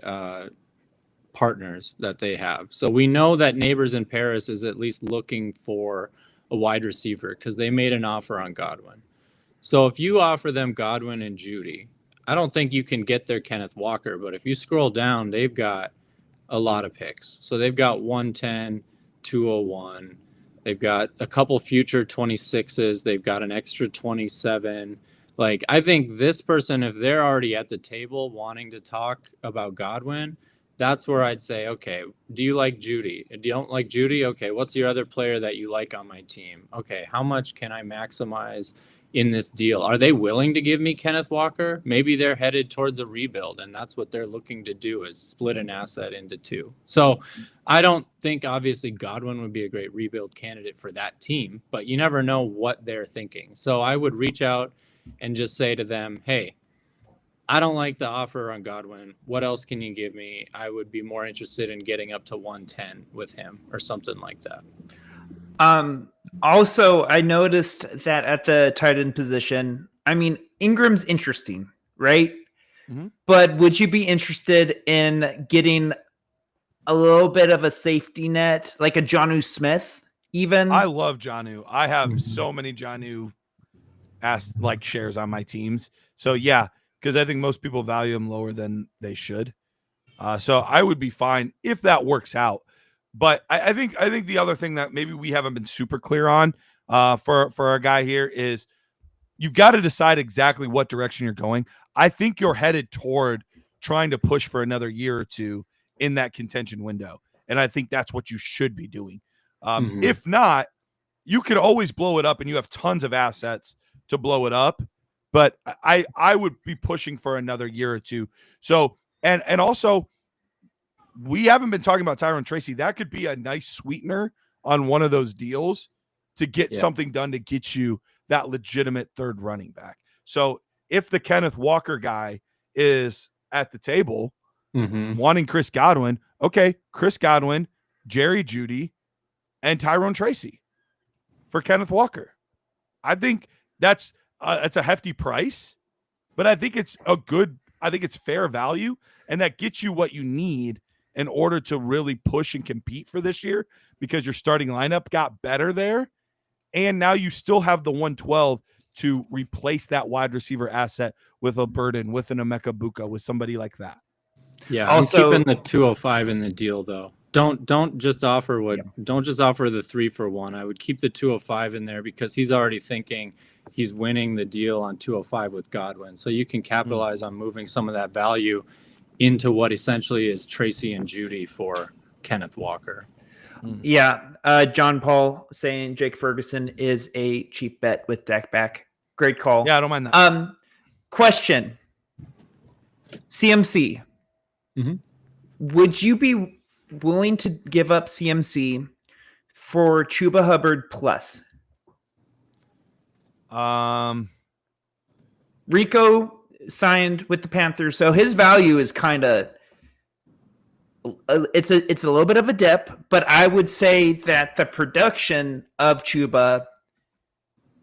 partners that they have. So we know that Neighbors in Paris is at least looking for a wide receiver because they made an offer on Godwin. So if you offer them Godwin and Jeudy, I don't think you can get their Kenneth Walker, but if you scroll down, they've got a lot of picks. So they've got 110, 201. They've got a couple future 26s. They've got an extra 27. Like, I think this person, if they're already at the table wanting to talk about Godwin, that's where I'd say, okay, do you like Jeudy? If you don't like Jeudy, okay, what's your other player that you like on my team? Okay, how much can I maximize in this deal? Are they willing to give me Kenneth Walker? Maybe they're headed towards a rebuild, and that's what they're looking to do, is split an asset into 2. So I don't think, obviously, Godwin would be a great rebuild candidate for that team, but you never know what they're thinking. So I would reach out and just say to them, hey, I don't like the offer on Godwin. What else can you give me? I would be more interested in getting up to 110 with him or something like that. Also, I noticed that at the tight end position, I mean, Ingram's interesting, right? Mm-hmm. But would you be interested in getting a little bit of a safety net, like a Jonnu Smith, even? I love Jonnu. I have so many Jonnu shares on my teams. So yeah, because I think most people value him lower than they should. So I would be fine if that works out. But I think the other thing that maybe we haven't been super clear on for our guy here is you've got to decide exactly what direction you're going. I think you're headed toward trying to push for another year or two in that contention window. And I think that's what you should be doing. If not, you could always blow it up, and you have tons of assets to blow it up. But I would be pushing for another year or two. So, and also, we haven't been talking about Tyrone Tracy. That could be a nice sweetener on one of those deals to get something done to get you that legitimate third running back. So if the Kenneth Walker guy is at the table, wanting Chris Godwin. Okay, Chris Godwin, Jerry Jeudy, and Tyrone Tracy for Kenneth Walker. I think that's a hefty price, but I think it's fair value, and that gets you what you need in order to really push and compete for this year, because your starting lineup got better there, and now you still have the 112 to replace that wide receiver asset with a Burden, with an Emeka Buka, with somebody like that. Yeah, also I'm keeping the 205 in the deal though. Don't just offer don't just offer the 3-for-1. I would keep the 205 in there because he's already thinking he's winning the deal on 205 with Godwin. So you can capitalize on moving some of that value into what essentially is Tracy and Jeudy for Kenneth Walker. Yeah, John Paul saying Jake Ferguson is a cheap bet with Dak back. Great call. Yeah, I don't mind that. Question. CMC. Would you be willing to give up CMC for Chuba Hubbard plus? Rico signed with the Panthers, so his value is kind of it's a little bit of a dip, but I would say that the production of Chuba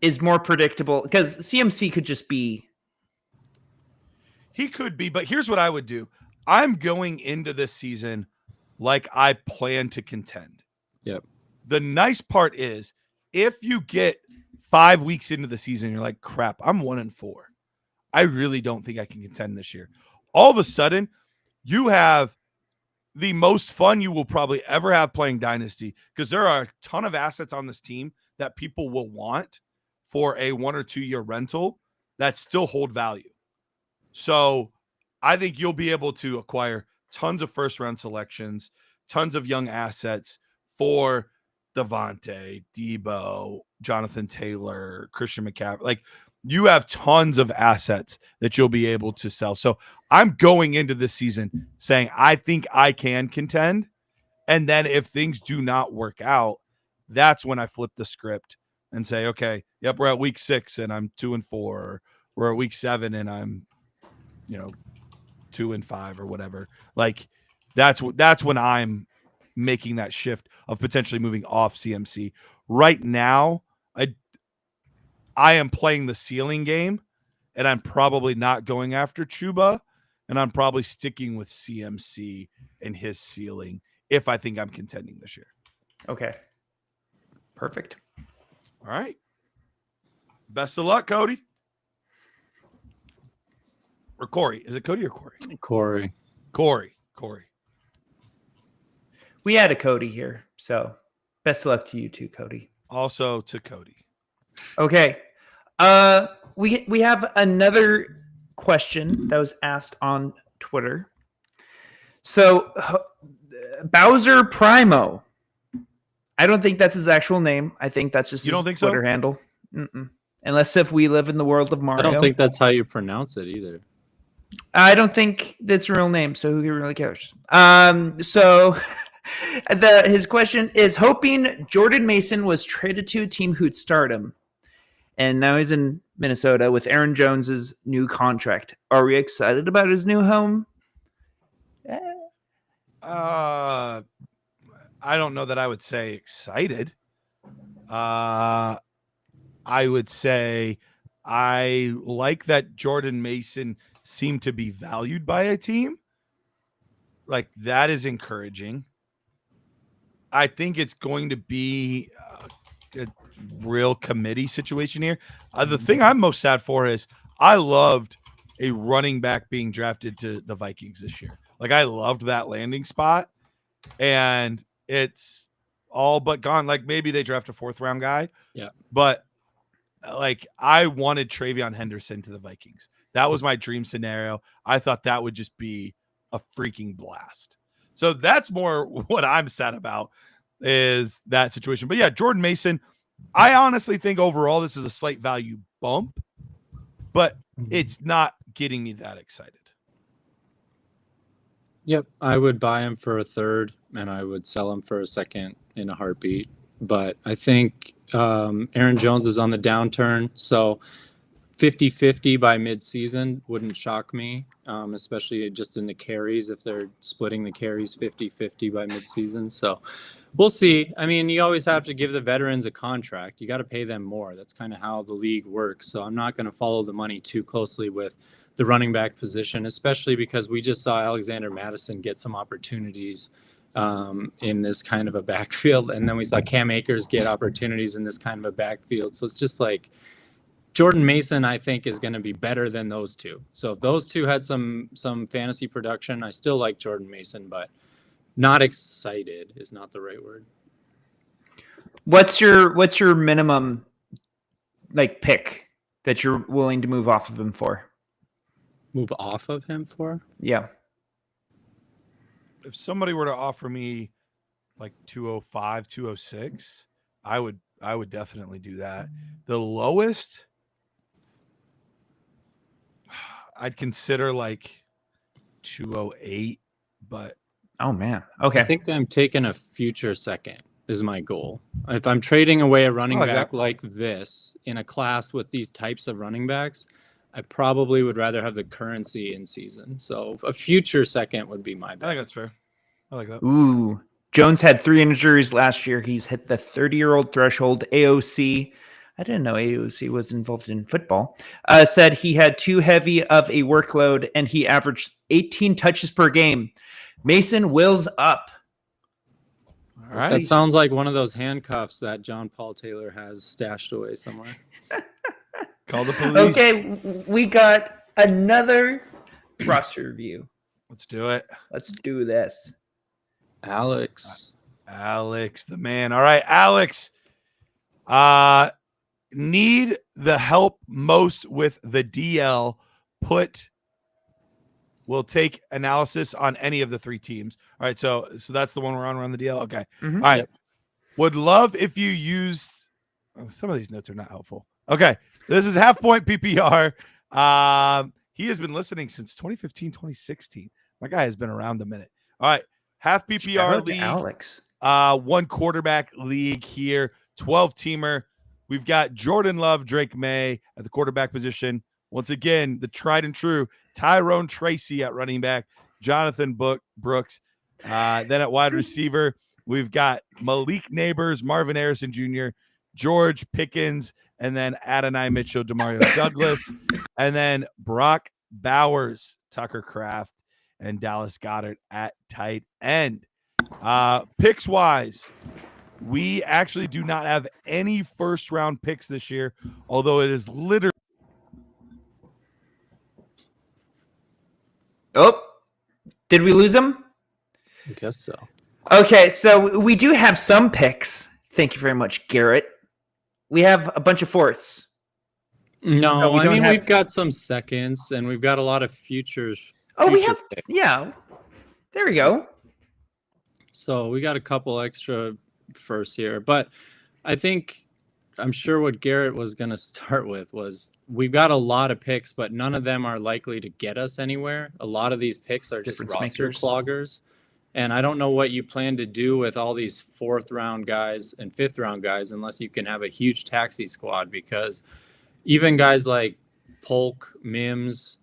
is more predictable because CMC could just be. He could be, but here's what I would do. I'm going into this season like I plan to contend. Yep. The nice part is if you get 5 weeks into the season, you're like, crap, I'm 1-4. I really don't think I can contend this year. All of a sudden, you have the most fun you will probably ever have playing Dynasty, because there are a ton of assets on this team that people will want for a 1 or 2 year rental that still hold value. So I think you'll be able to acquire tons of first round selections, tons of young assets for Devontae, Debo, Jonathan Taylor, Christian McCaffrey. Like, you have tons of assets that you'll be able to sell. So I'm going into this season saying I think I can contend. And then if things do not work out, that's when I flip the script and say, okay, yep, we're at week 6 and I'm 2-4. Or we're at week 7 and I'm, 2-5 or whatever. Like, that's when I'm making that shift of potentially moving off CMC. Right now, I am playing the ceiling game, and I'm probably not going after Chuba, and I'm probably sticking with CMC and his ceiling if I think I'm contending this year. Okay. Perfect. All right. Best of luck, Cody. Or Cory. Is it Cody or Cory? Cory. We had a Cody here, so best of luck to you too, Cody. Also to Cody. Okay. We have another question that was asked on Twitter. So Bowser Primo. I don't think that's his actual name. I think that's just his Twitter handle. Unless if we live in the world of Mario. I don't think that's how you pronounce it either. I don't think that's a real name, so who really cares? So his question is, hoping Jordan Mason was traded to a team who'd start him, and now he's in Minnesota with Aaron Jones's new contract. Are we excited about his new home? I don't know that I would say excited. I would say I like that Jordan Mason seemed to be valued by a team. Like, that is encouraging. I think it's going to be a real committee situation here. The thing I'm most sad for is I loved a running back being drafted to the Vikings this year. Like, I loved that landing spot, and it's all but gone. Like, maybe they draft a 4th round guy. Yeah. But like, I wanted Travion Henderson to the Vikings. That was my dream scenario. I thought that would just be a freaking blast. So that's more what I'm sad about, is that situation. But yeah, Jordan Mason, I honestly think overall this is a slight value bump, but it's not getting me that excited. Yep, I would buy him for a 3rd, and I would sell him for a 2nd in a heartbeat. But I think Aaron Jones is on the downturn, so 50-50 by mid-season wouldn't shock me, especially just in the carries if they're splitting the carries 50-50 by mid-season. So we'll see. I mean, you always have to give the veterans a contract. You got to pay them more. That's kind of how the league works. So I'm not going to follow the money too closely with the running back position, especially because we just saw Alexander Mattison get some opportunities in this kind of a backfield. And then we saw Cam Akers get opportunities in this kind of a backfield. So it's just like, Jordan Mason, I think, is going to be better than those two. So if those two had some fantasy production, I still like Jordan Mason, but not excited is not the right word. What's your minimum like pick that you're willing to move off of him for? Move off of him for? Yeah. If somebody were to offer me like 205, 206, I would definitely do that. The lowest I'd consider like 208, but oh man. Okay. I think I'm taking a future second is my goal. If I'm trading away a running back like this in a class with these types of running backs, I probably would rather have the currency in season. So a future second would be my bet. I think that's fair. I like that. Ooh. Jones had 3 injuries last year. He's hit the 30-year-old threshold. AOC, I didn't know AOC was involved in football, said he had too heavy of a workload and he averaged 18 touches per game. Mason wills up. All right. That sounds like one of those handcuffs that John Paul Taylor has stashed away somewhere. Call the police. Okay, we got another roster review. Let's do it. Let's do this. Alex, the man. All right, Alex. Need the help most with the DL. We'll take analysis on any of the 3 teams. All right, so that's the one we're on the DL. Okay. Mm-hmm. All right. Yep. Would love if you used some of these notes are not helpful. Okay. This is half point PPR. He has been listening since 2015, 2016. My guy has been around a minute. All right. Half PPR league. Alex. 1 quarterback league here. 12-teamer. We've got Jordan Love, Drake May at the quarterback position. Once again, the tried and true Tyrone Tracy at running back, Jonathan Brooks. Then at wide receiver, we've got Malik Neighbors, Marvin Harrison Jr., George Pickens, and then Adonai Mitchell, Demario Douglas, and then Brock Bowers, Tucker Kraft, and Dallas Goedert at tight end. Picks wise, we actually do not have any first round picks this year, although it is literally. Oh, did we lose him? I guess so. Okay, so we do have some picks. Thank you very much, Garrett. We have a bunch of fourths. No, I mean, we've got some seconds and we've got a lot of futures. Oh, we have, picks. Yeah. There we go. So we got a couple extra firsts here, but I'm sure what Garrett was going to start with was we've got a lot of picks, but none of them are likely to get us anywhere. A lot of these picks are just roster cloggers. And I don't know what you plan to do with all these 4th round guys and 5th round guys unless you can have a huge taxi squad, because even guys like Polk, Mims,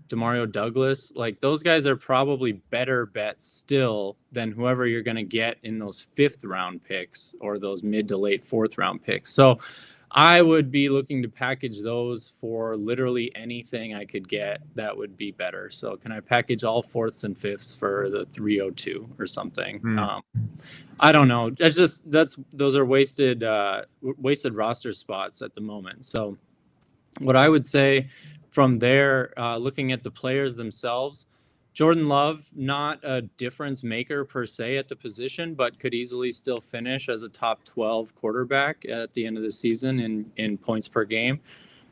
Demario Douglas, like those guys are probably better bets still than whoever you're going to get in those 5th round picks or those mid to late 4th round picks. So I would be looking to package those for literally anything I could get that would be better. So can I package all 4ths and 5ths for the 302 or something? I don't know. Those are wasted roster spots at the moment. So what I would say from there, looking at the players themselves, Jordan Love, not a difference maker per se at the position, but could easily still finish as a top 12 quarterback at the end of the season in points per game.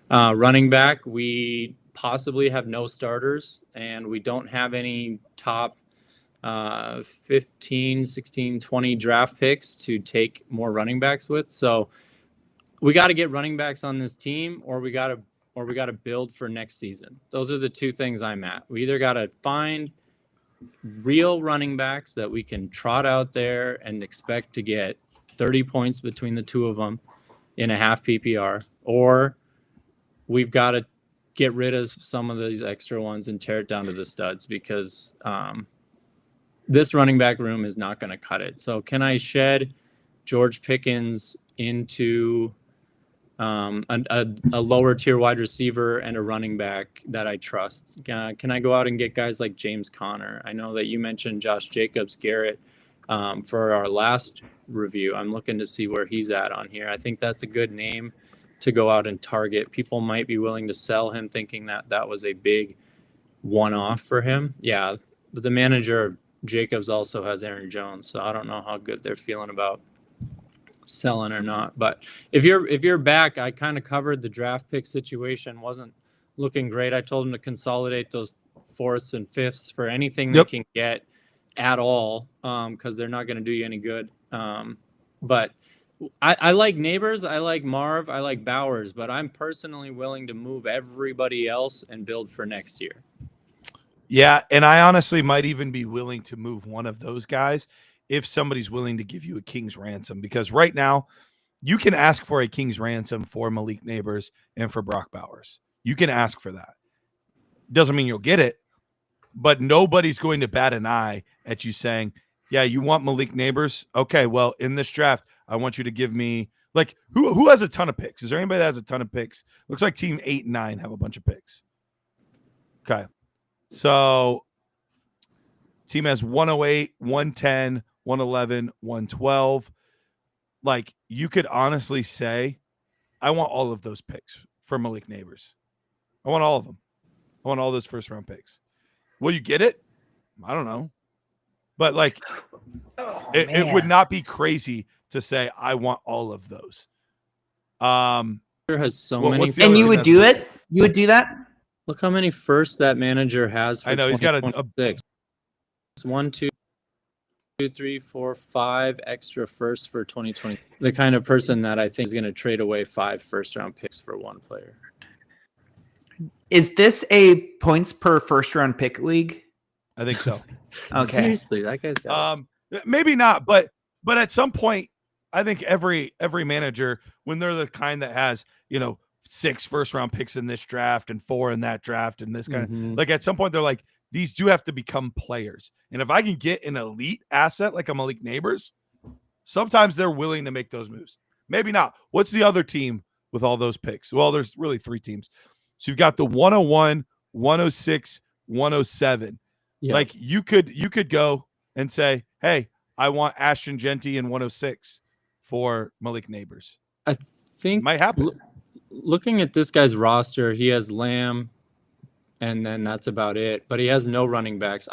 Running back, we possibly have no starters, and we don't have any top 15, 16, 20 draft picks to take more running backs with. So we got to get running backs on this team, or we got to build for next season. Those are the 2 things I'm at. We either got to find real running backs that we can trot out there and expect to get 30 points between the 2 of them in a half PPR, or we've got to get rid of some of these extra ones and tear it down to the studs, because this running back room is not going to cut it. So can I shed George Pickens into a lower tier wide receiver and a running back that I trust? Can I go out and get guys like James Conner? I know that you mentioned Josh Jacobs, Garrett, for our last review. I'm looking to see where he's at on here. I think that's a good name to go out and target. People might be willing to sell him thinking that that was a big one-off for him. Yeah, the manager, Jacobs, also has Aaron Jones, so I don't know how good they're feeling about selling or not. But if you're back, I kind of covered the draft pick situation. Wasn't looking great. I told them to consolidate those fourths and fifths for anything they can get at all, because they're not going to do you any good. But I like Neighbors, I like Marv, I like Bowers, but I'm personally willing to move everybody else and build for next year. Yeah, and I honestly might even be willing to move one of those guys if somebody's willing to give you a king's ransom, because right now you can ask for a king's ransom for Malik Neighbors and for Brock Bowers. You can ask for that. Doesn't mean you'll get it, but nobody's going to bat an eye at you saying, yeah, you want Malik Neighbors? Okay, well, in this draft, I want you to give me, like, who has a ton of picks? Is there anybody that has a ton of picks? Looks like team 8 and 9 have a bunch of picks. Okay. So team has 108, 110, 111, 112. Like, you could honestly say, I want all of those picks for Malik Neighbors. I want all of them. I want all those first round picks. Will you get it? I don't know. But like, it would not be crazy to say, I want all of those. There has so many. And you would do it? You would do that? Look how many firsts that manager has for I know he's got a 1, 2, 3, 4, 5 extra firsts for 2020. The kind of person that I think is going to trade away 5 first round picks for one player. Is this a points per first round pick league? I think so. Okay. Seriously, that guy's got maybe not, but at some point, I think every manager, when they're the kind that has, 6 first round picks in this draft and 4 in that draft and this kind of, like, at some point they're like, these do have to become players. And if I can get an elite asset like a Malik Neighbors, sometimes they're willing to make those moves. Maybe not. What's the other team with all those picks? Well, there's really 3 teams. So you've got the 101, 106, 107. Yeah. Like, you could go and say, hey, I want Ashton Genty in 106 for Malik Neighbors. I think might happen. Looking at this guy's roster, he has Lamb, and then that's about it. But he has no running backs.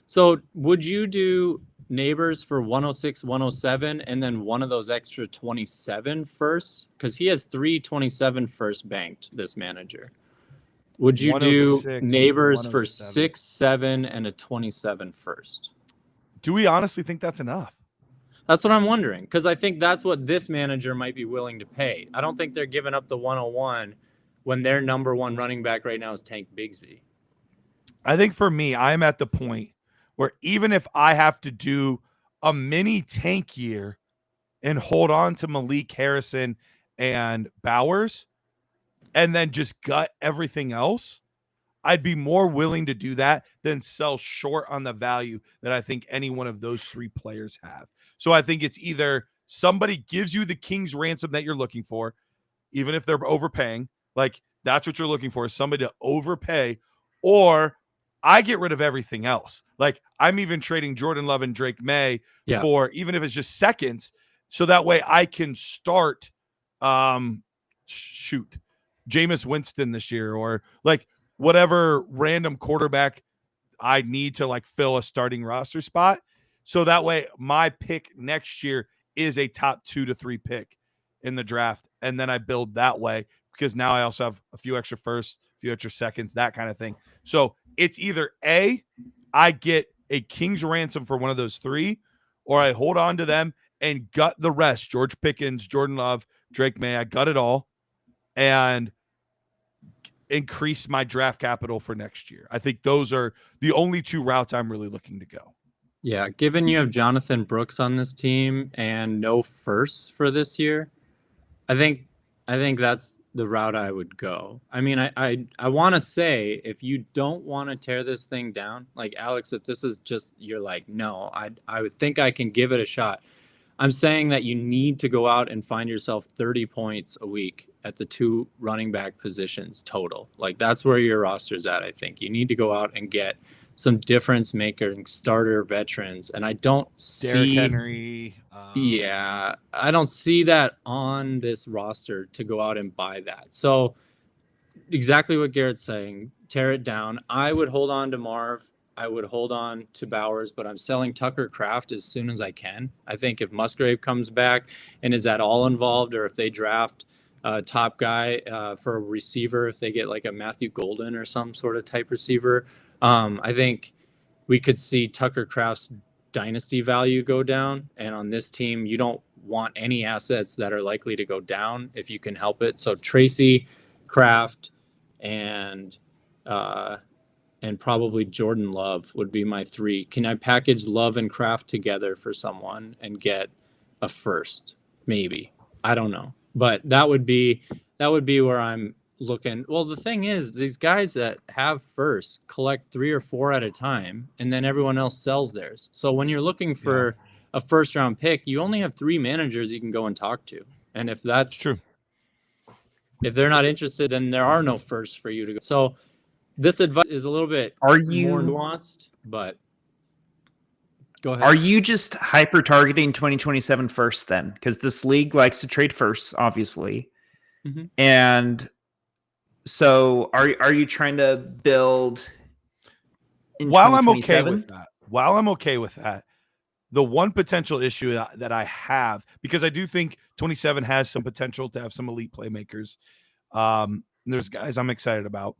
So would you do Neighbors for 106, 107, and then one of those extra 27 firsts? Because he has 3 27 first banked, this manager. Would you do Neighbors for 6, 7, and a 27 first? Do we honestly think that's enough? That's what I'm wondering, because I think that's what this manager might be willing to pay. I don't think they're giving up the 101 when their number 1 running back right now is Tank Bigsby. I think for me, I'm at the point where even if I have to do a mini tank year and hold on to Malik Harrison and Bowers and then just gut everything else, I'd be more willing to do that than sell short on the value that I think any one of those 3 players have. So I think it's either somebody gives you the king's ransom that you're looking for, even if they're overpaying, like that's what you're looking for, is somebody to overpay, or I get rid of everything else. Like, I'm even trading Jordan Love and Drake May for, even if it's just seconds, so that way I can start Jameis Winston this year, or like whatever random quarterback I need to like fill a starting roster spot. So that way my pick next year is a top 2 to 3 pick in the draft. And then I build that way, because now I also have a few extra firsts, a few extra seconds, that kind of thing. So it's either A, I get a king's ransom for one of those 3, or I hold on to them and gut the rest. George Pickens, Jordan Love, Drake May, I gut it all and increase my draft capital for next year. I think those are the only 2 routes I'm really looking to go. Yeah, given you have Jonathan Brooks on this team and no firsts for this year, I think that's the route I would go. I mean, I want to say, if you don't want to tear this thing down, like Alex, if this is just, you're like, no, I would think I can give it a shot. I'm saying that you need to go out and find yourself 30 points a week at the 2 running back positions total. Like, that's where your roster's at. I think you need to go out and get some difference making starter veterans. And I don't Derrick see Henry. yeah, I don't see that on this roster to go out and buy that. So exactly what Garrett's saying, tear it down. I would hold on to Marv. I would hold on to Bowers, but I'm selling Tucker Kraft as soon as I can. I think if Musgrave comes back and is at all involved, or if they draft a top guy for a receiver, if they get like a Matthew Golden or some sort of type receiver, I think we could see Tucker Kraft's dynasty value go down. And on this team, you don't want any assets that are likely to go down if you can help it. So Tracy, Kraft, and probably Jordan Love would be my 3. Can I package Love and Kraft together for someone and get a first? Maybe. I don't know. But that would be where I'm looking. Well, the thing is, these guys that have first collect 3 or 4 at a time, and then everyone else sells theirs. So when you're looking for a first round pick, you only have 3 managers you can go and talk to. And if that's true, if they're not interested, then there are no firsts for you to go. So this advice is a little bit more nuanced, but go ahead. Are you just hyper targeting 2027 first then? Because this league likes to trade first, obviously. Mm-hmm. And so are you trying to build in while I'm okay with that, the one potential issue that I have, because I do think 27 has some potential to have some elite playmakers. There's guys I'm excited about.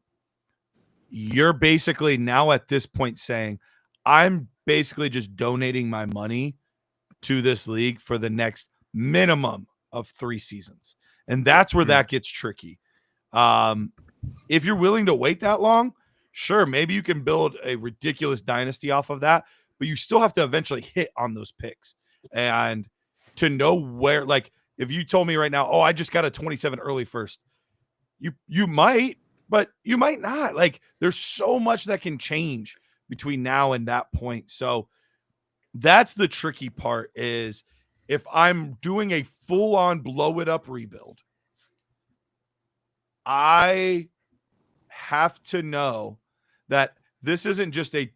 You're basically now at this point saying, I'm basically just donating my money to this league for the next minimum of 3 seasons. And that's where that gets tricky. If you're willing to wait that long, sure, maybe you can build a ridiculous dynasty off of that, but you still have to eventually hit on those picks. And to know where, like, if you told me right now, oh, I just got a 27 early first, you might, but you might not. Like, there's so much that can change between now and that point. So that's the tricky part, is if I'm doing a full-on blow it up rebuild, I have to know that this isn't just a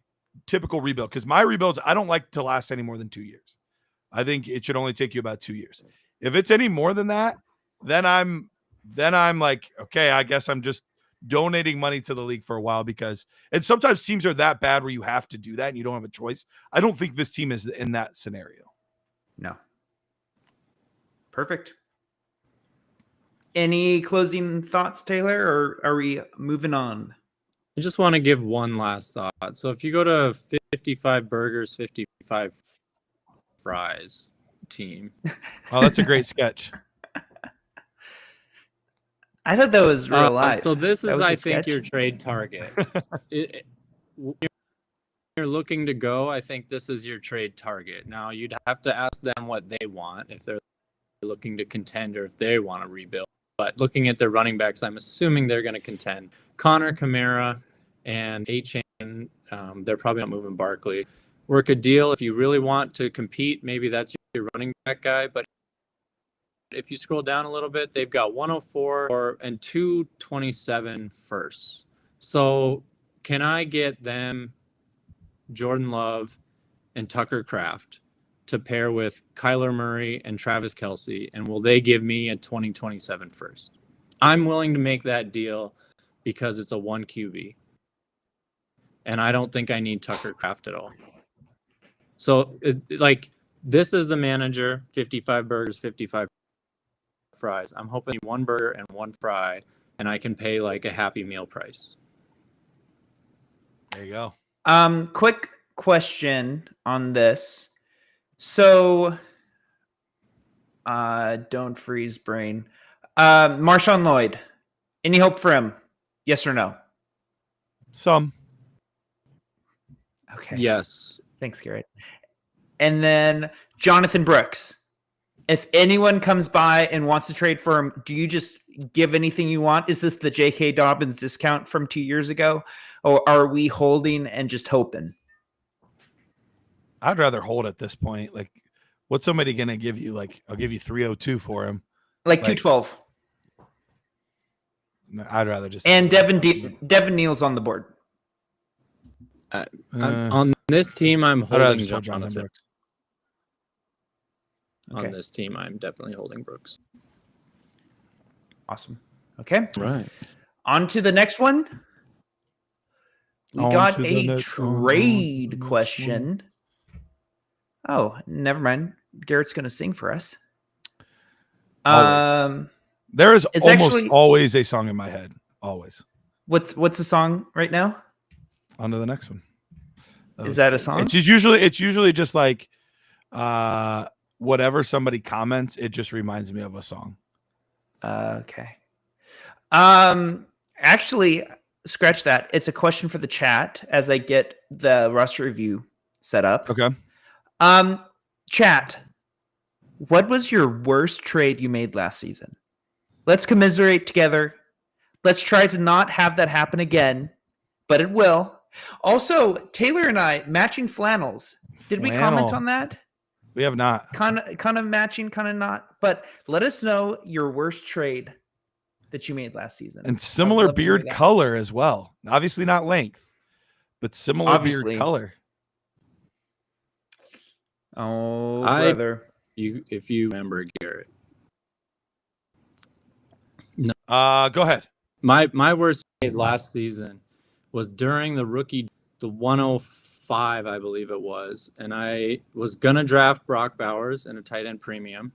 typical rebuild, because my rebuilds, I don't like to last any more than 2 years. I think it should only take you about 2 years. If it's any more than that, then I'm like, okay, I guess I'm just donating money to the league for a while, because, and sometimes teams are that bad where you have to do that and you don't have a choice. I don't think this team is in that scenario. No. Perfect. Any closing thoughts, Taylor, or are we moving on? I just want to give one last thought. So if you go to 55 burgers, 55 fries team. Oh, that's a great sketch. I thought that was real life. So this is, I think, sketch. your trade target. You're looking to go, I think this is your trade target. Now, you'd have to ask them what they want, if they're looking to contend or if they want to rebuild. But looking at their running backs, I'm assuming they're going to contend. Connor, Kamara, and A-Chain, they're probably not moving Barkley. Work a deal. If you really want to compete, maybe that's your running back guy. But if you scroll down a little bit, they've got 104 and 227 firsts. So can I get them Jordan Love and Tucker Kraft to pair with Kyler Murray and Travis Kelce, and will they give me a 2027 first? I'm willing to make that deal because it's a 1 QB. And I don't think I need Tucker Kraft at all. So, this is the manager, 55 burgers, 55 fries. I'm hoping 1 burger and 1 fry, and I can pay like a Happy Meal price. There you go. Quick question on this. So, don't freeze brain. Marshawn Lloyd, any hope for him? Yes or no? Some. Okay. Yes. Thanks, Garrett. And then Jonathan Brooks. If anyone comes by and wants to trade for him, do you just give anything you want? Is this the J.K. Dobbins discount from 2 years ago? Or are we holding and just hoping? I'd rather hold at this point. Like, what's somebody going to give you? Like, I'll give you 302 for him. Like 212. I'd rather just. And Devin Neal's on the board. On this team, I'm holding Jonathan Brooks. Brooks. Okay. On this team, I'm definitely holding Brooks. Awesome. Okay. Right. On to the next one. We got a trade question. Oh, never mind. Garrett's going to sing for us. There is always a song in my head. Always. What's the song right now? On to the next one. Is that a song? It's usually just like whatever somebody comments, it just reminds me of a song. Okay. Actually, scratch that. It's a question for the chat as I get the roster review set up. Okay. Chat, what was your worst trade you made last season? Let's commiserate together. Let's try to not have that happen again, but it will. Also, Taylor and I matching flannels. Did we comment on that? We have not. Kind of matching, kind of not. But let us know your worst trade that you made last season. And similar beard color as well. Obviously not length, but similar beard color. Oh, brother. If you remember, Garrett. No. Go ahead. My worst trade last season was during the 105, I believe it was, and I was gonna draft Brock Bowers in a tight end premium,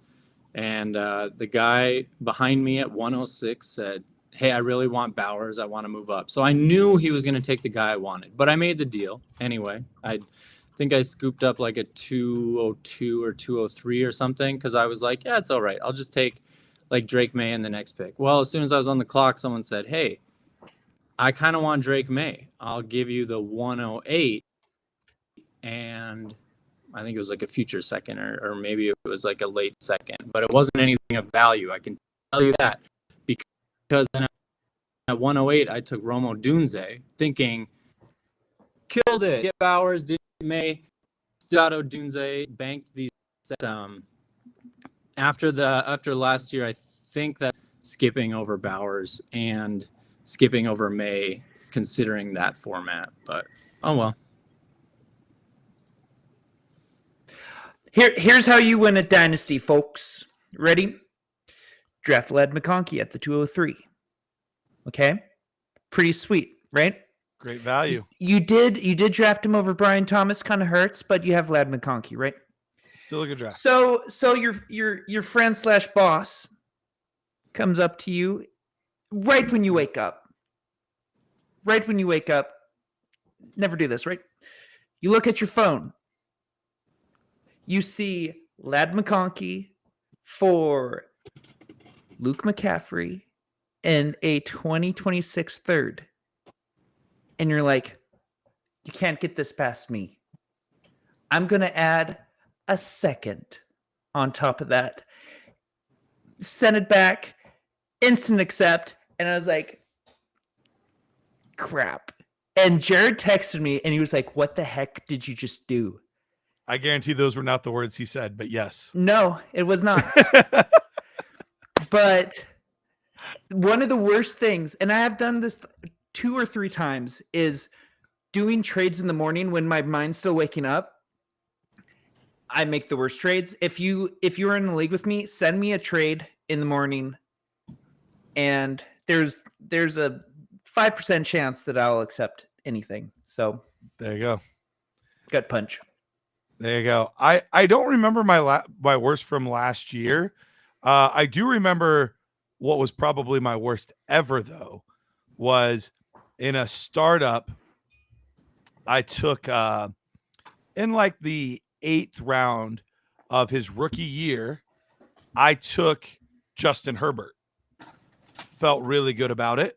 and the guy behind me at 106 said, "Hey, I really want Bowers. I want to move up." So I knew he was gonna take the guy I wanted, but I made the deal anyway. I think I scooped up like a 202 or 203 or something because I was like, yeah, it's all right. I'll just take like Drake May in the next pick. Well, as soon as I was on the clock, someone said, "Hey, I kind of want Drake May. I'll give you the 108." And I think it was like a future second or maybe it was like a late second, but it wasn't anything of value. I can tell you that because then at 108, I took Romo Dunze thinking, killed it. Get Bowers, did May, Stato Dunze, banked these. After last year, I think that skipping over Bowers and skipping over May, considering that format, but oh well. Here's how you win a dynasty, folks. Ready? Draft Ladd McConkey at the 203. Okay, pretty sweet, right? Great value. You did draft him over Brian Thomas, kind of hurts, but you have Ladd McConkey, right? Still a good draft. So your friend / boss comes up to you right when you wake up. Right when you wake up. Never do this, right? You look at your phone. You see Ladd McConkey for Luke McCaffrey and a 2026 third. And you're like, you can't get this past me. I'm going to add a second on top of that. Send it back, instant accept. And I was like, crap. And Jared texted me and he was like, what the heck did you just do? I guarantee those were not the words he said, but yes. No, it was not. But one of the worst things, and I have done this 2 or 3 times, is doing trades in the morning when my mind's still waking up. I make the worst trades. If you're in the league with me, send me a trade in the morning, and there's a 5% chance that I'll accept anything. So there you go. Gut punch. There you go. I don't remember my worst from last year. I do remember what was probably my worst ever, though, was in a startup. I took in like the 8th round of his rookie year, I took Justin Herbert. Felt really good about it.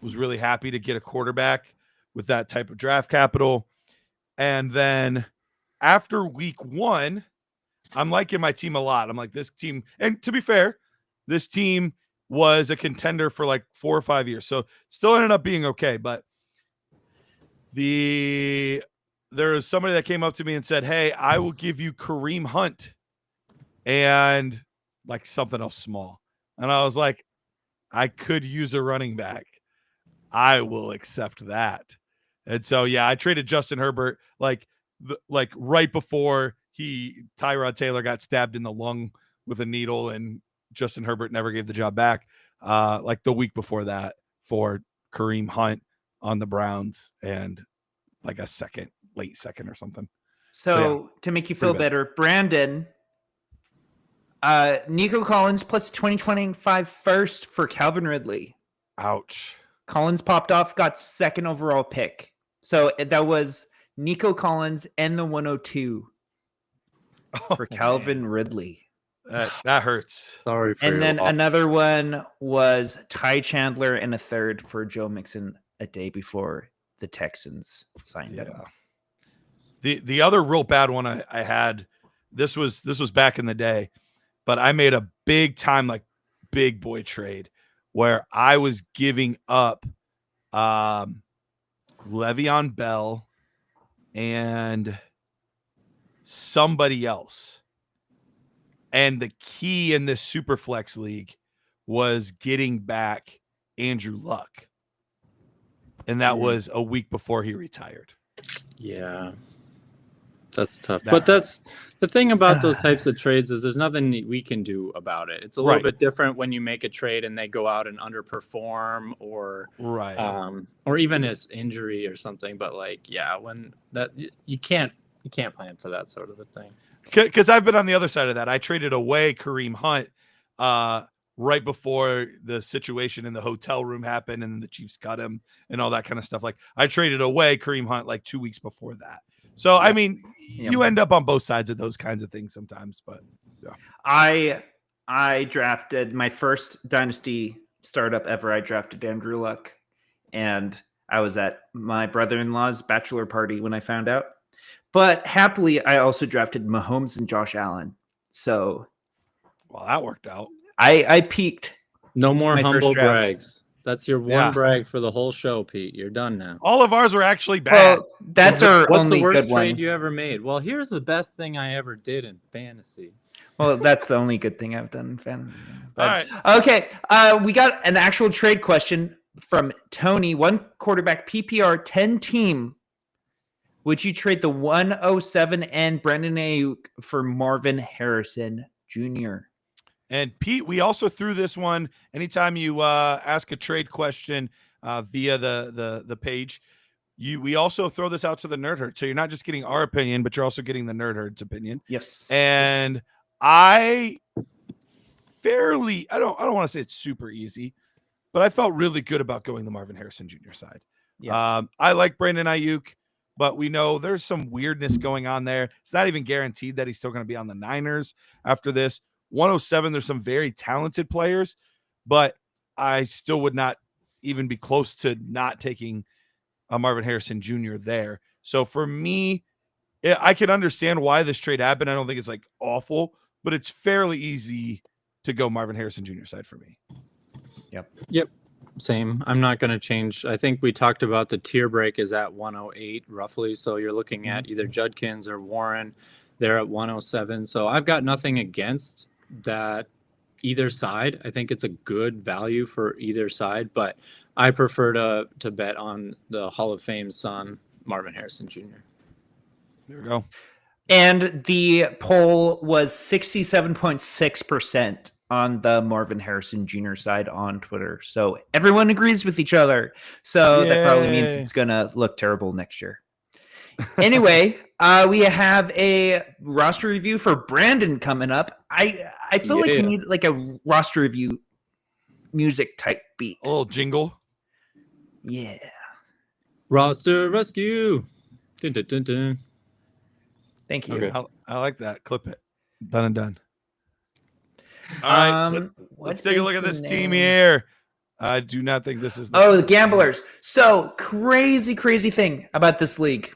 Was really happy to get a quarterback with that type of draft capital. And then after week 1, I'm liking my team a lot. I'm like, this team, and to be fair, this team was a contender for like 4 or 5 years. So still ended up being okay. But there was somebody that came up to me and said, "Hey, I will give you Kareem Hunt and like something else small." And I was like, I could use a running back. I will accept that. And so, yeah, I traded Justin Herbert like right before Tyrod Taylor got stabbed in the lung with a needle, and Justin Herbert never gave the job back. Like the week before that for Kareem Hunt on the Browns and like a late second or something. So yeah, to make you feel better, Brandon, Nico Collins plus 2025 first for Calvin Ridley. Ouch. Collins popped off, got second overall pick. So that was Nico Collins and the 102 for Calvin Ridley. That hurts. Sorry for And then loss. Another one was Ty Chandler and a third for Joe Mixon a day before the Texans signed him. The other real bad one I had, this was back in the day, but I made a big time like big boy trade where I was giving up Le'Veon Bell and somebody else. And the key in this super flex league was getting back Andrew Luck. And that was a week before he retired. Yeah. That's tough. But that's the thing about those types of trades is there's nothing we can do about it. It's a little bit different when you make a trade and they go out and underperform or even as injury or something. But like, yeah, when that you can't plan for that sort of a thing. Because I've been on the other side of that. I traded away Kareem Hunt right before the situation in the hotel room happened and the Chiefs cut him and all that kind of stuff. Like I traded away Kareem Hunt like 2 weeks before that. So, I mean, you end up on both sides of those kinds of things sometimes, but yeah. I drafted my first Dynasty startup ever. I drafted Andrew Luck, and I was at my brother-in-law's bachelor party when I found out. But happily, I also drafted Mahomes and Josh Allen. So, well, that worked out. I peaked. No more humble brags. That's your one brag for the whole show, Pete. You're done now. All of ours were actually bad. Well, that's our What's only the worst good one. trade you ever made? Well, here's the best thing I ever did in fantasy. Well, that's the only good thing I've done in fantasy. All right. Okay. We got an actual trade question from Tony. One quarterback PPR 10 team. Would you trade the 107 and Brandon Ayuk for Marvin Harrison Jr.? And Pete, we also threw this one. Anytime you ask a trade question via the page, we also throw this out to the Nerd Herd. So you're not just getting our opinion, but you're also getting the Nerd Herd's opinion. Yes. And I don't want to say it's super easy, but I felt really good about going the Marvin Harrison Jr. side. Yeah. I like Brandon Ayuk, but we know there's some weirdness going on there. It's not even guaranteed that he's still going to be on the Niners after this. 107, there's some very talented players, but I still would not even be close to not taking a Marvin Harrison Jr. there. So for me, I can understand why this trade happened. I don't think it's like awful, but it's fairly easy to go Marvin Harrison Jr. side for me. Yep. Same. I'm not going to change. I think we talked about the tier break is at 108 roughly. So you're looking at either Judkins or Warren. They're at 107. So I've got nothing against that either side. I think it's a good value for either side, but I prefer to bet on the Hall of Fame son, Marvin Harrison Jr. There we go. And the poll was 67.6% on the Marvin Harrison Jr. side on Twitter. So everyone agrees with each other. So that probably means it's going to look terrible next year. Anyway, we have a roster review for Brandon coming up. I feel like we need like a roster review music type beat. A little jingle. Yeah. Roster rescue. Dun, dun, dun, dun. Thank you. Okay. I like that. Clip it. Done and done. All right. Let's take a look at this team here. I do not think this is the Gamblers. So crazy thing about this league.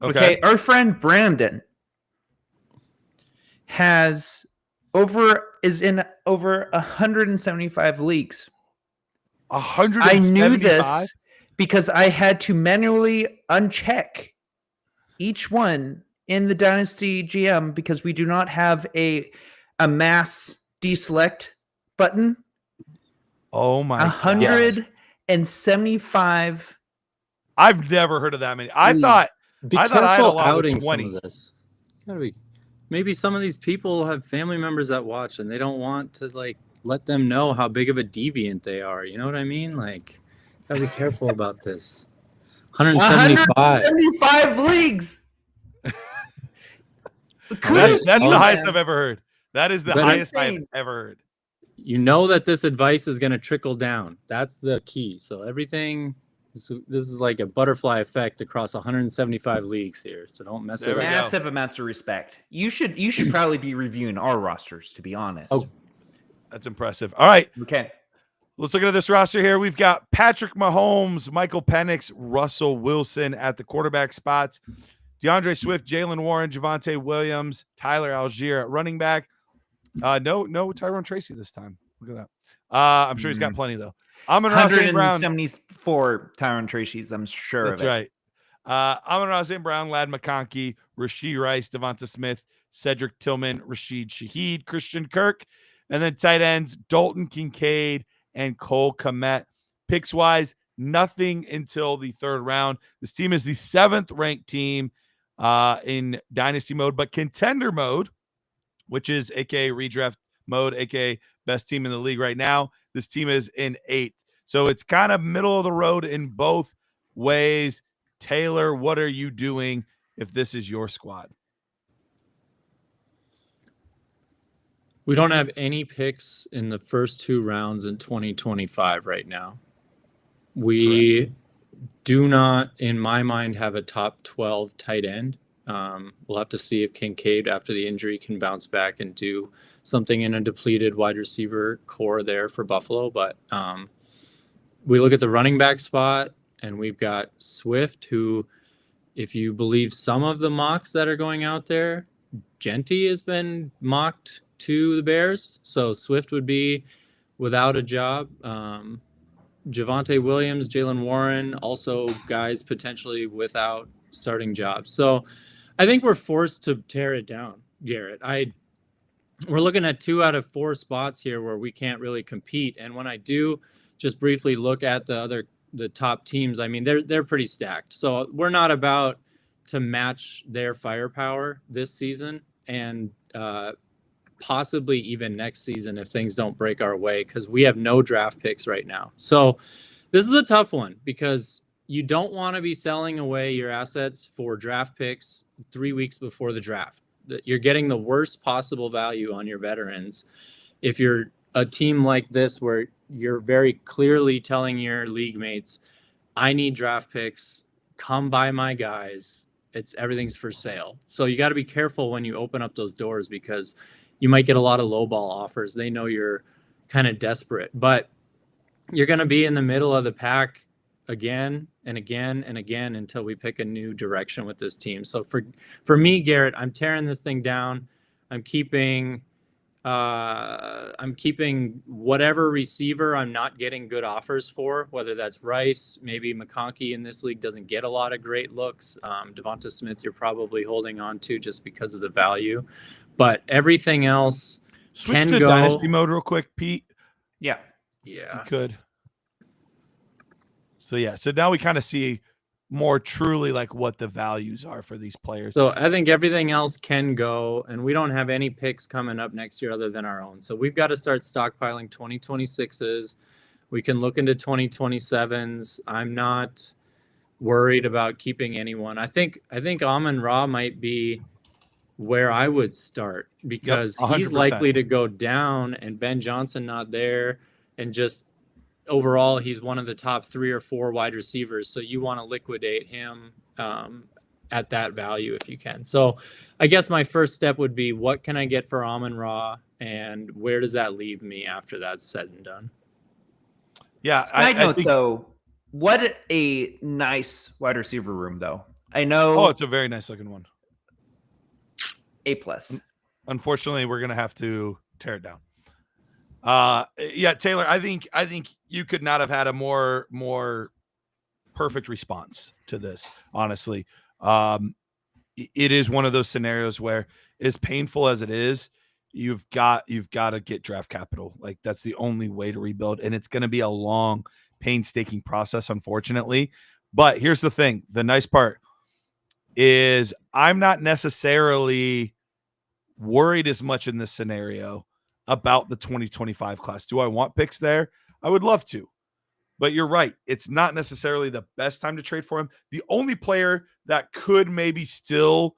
Okay. Our friend Brandon has over is in over 175 leagues. 175? I knew this because I had to manually uncheck each one in the Dynasty GM because we do not have a mass deselect button. Oh my god. 175. I've never heard of that many. I Leagues. thought Be I thought I had a careful lot with outing 20. some of this. Gotta be. Maybe some of these people have family members that watch, and they don't want to like let them know how big of a deviant they are. You know what I mean? Like, gotta be careful about this. 175. 175 leagues. That's the Oh, highest man. I've ever heard. That is the But highest I've insane. ever heard. You know that this advice is going to trickle down. That's the key. So everything, this is like a butterfly effect across 175 leagues here. So don't mess There it we up. go. Massive amounts of respect. You should probably be reviewing our rosters, to be honest. Oh. That's impressive. All right. Okay. Let's look at this roster here. We've got Patrick Mahomes, Michael Penix, Russell Wilson at the quarterback spots, DeAndre Swift, Jalen Warren, Javonte Williams, Tyler Algier at running back. No Tyrone Tracy this time. Look at that. I'm sure he's got plenty though. Amon-Ra St. Brown. 174 Tyron Tracy's, I'm sure That's of it. right. Amon-Ra St. Brown, Lad McConkey, Rashee Rice, Devonta Smith, Cedric Tillman, Rashid Shaheed, Christian Kirk, and then tight ends Dalton Kincaid and Cole Kmet. Picks wise, nothing until the third round. This team is the 7th ranked team in dynasty mode, but contender mode, which is aka redraft mode, aka best team in the league right now. This team is in 8th. So it's kind of middle of the road in both ways. Taylor, what are you doing if this is your squad? We don't have any picks in the first 2 rounds in 2025 right now. We do not, in my mind, have a top 12 tight end. We'll have to see if Kincaid, after the injury, can bounce back and do something in a depleted wide receiver core there for Buffalo. But we look at the running back spot, and we've got Swift, who, if you believe some of the mocks that are going out there, Genty has been mocked to the Bears. So Swift would be without a job. Javonte Williams, Jalen Warren, also guys potentially without starting jobs. So I think we're forced to tear it down, Garrett. We're looking at 2 out of 4 spots here where we can't really compete. And when I do just briefly look at the top teams, I mean, they're pretty stacked. So we're not about to match their firepower this season and possibly even next season if things don't break our way, because we have no draft picks right now. So this is a tough one because you don't want to be selling away your assets for draft picks 3 weeks before the draft. You're getting the worst possible value on your veterans. If you're a team like this where you're very clearly telling your league mates, I need draft picks, come buy my guys, everything's for sale. So you got to be careful when you open up those doors because you might get a lot of lowball offers. They know you're kind of desperate, but you're going to be in the middle of the pack again and again and again until we pick a new direction with this team. So for me, Garrett, I'm tearing this thing down. I'm keeping whatever receiver I'm not getting good offers for, whether that's Rice, maybe McConkey in this league doesn't get a lot of great looks. Devonta Smith, you're probably holding on to just because of the value, but everything else Switch can to go. dynasty mode real quick, Pete. Yeah. You could. So now we kind of see more truly like what the values are for these players. So I think everything else can go, and we don't have any picks coming up next year other than our own. So we've got to start stockpiling 2026s. We can look into 2027s. I'm not worried about keeping anyone. I think Amon-Ra might be where I would start because he's 100%. likely to go down, and Ben Johnson not there, and just overall, he's one of the top 3 or 4 wide receivers. So you want to liquidate him at that value if you can. So I guess my first step would be, what can I get for Amon-Ra, and where does that leave me after that's said and done? Yeah. Side note, though, what a nice wide receiver room, though. I know. Oh, it's a very nice looking one. A+. Unfortunately, we're going to have to tear it down. Yeah, Taylor, I think you could not have had a more perfect response to this, honestly. It is one of those scenarios where, as painful as it is, you've got to get draft capital. Like, that's the only way to rebuild, and it's going to be a long, painstaking process, unfortunately. But here's the thing: the nice part is I'm not necessarily worried as much in this scenario about the 2025 class. Do I want picks there? I would love to. But you're right. It's not necessarily the best time to trade for him. The only player that could maybe still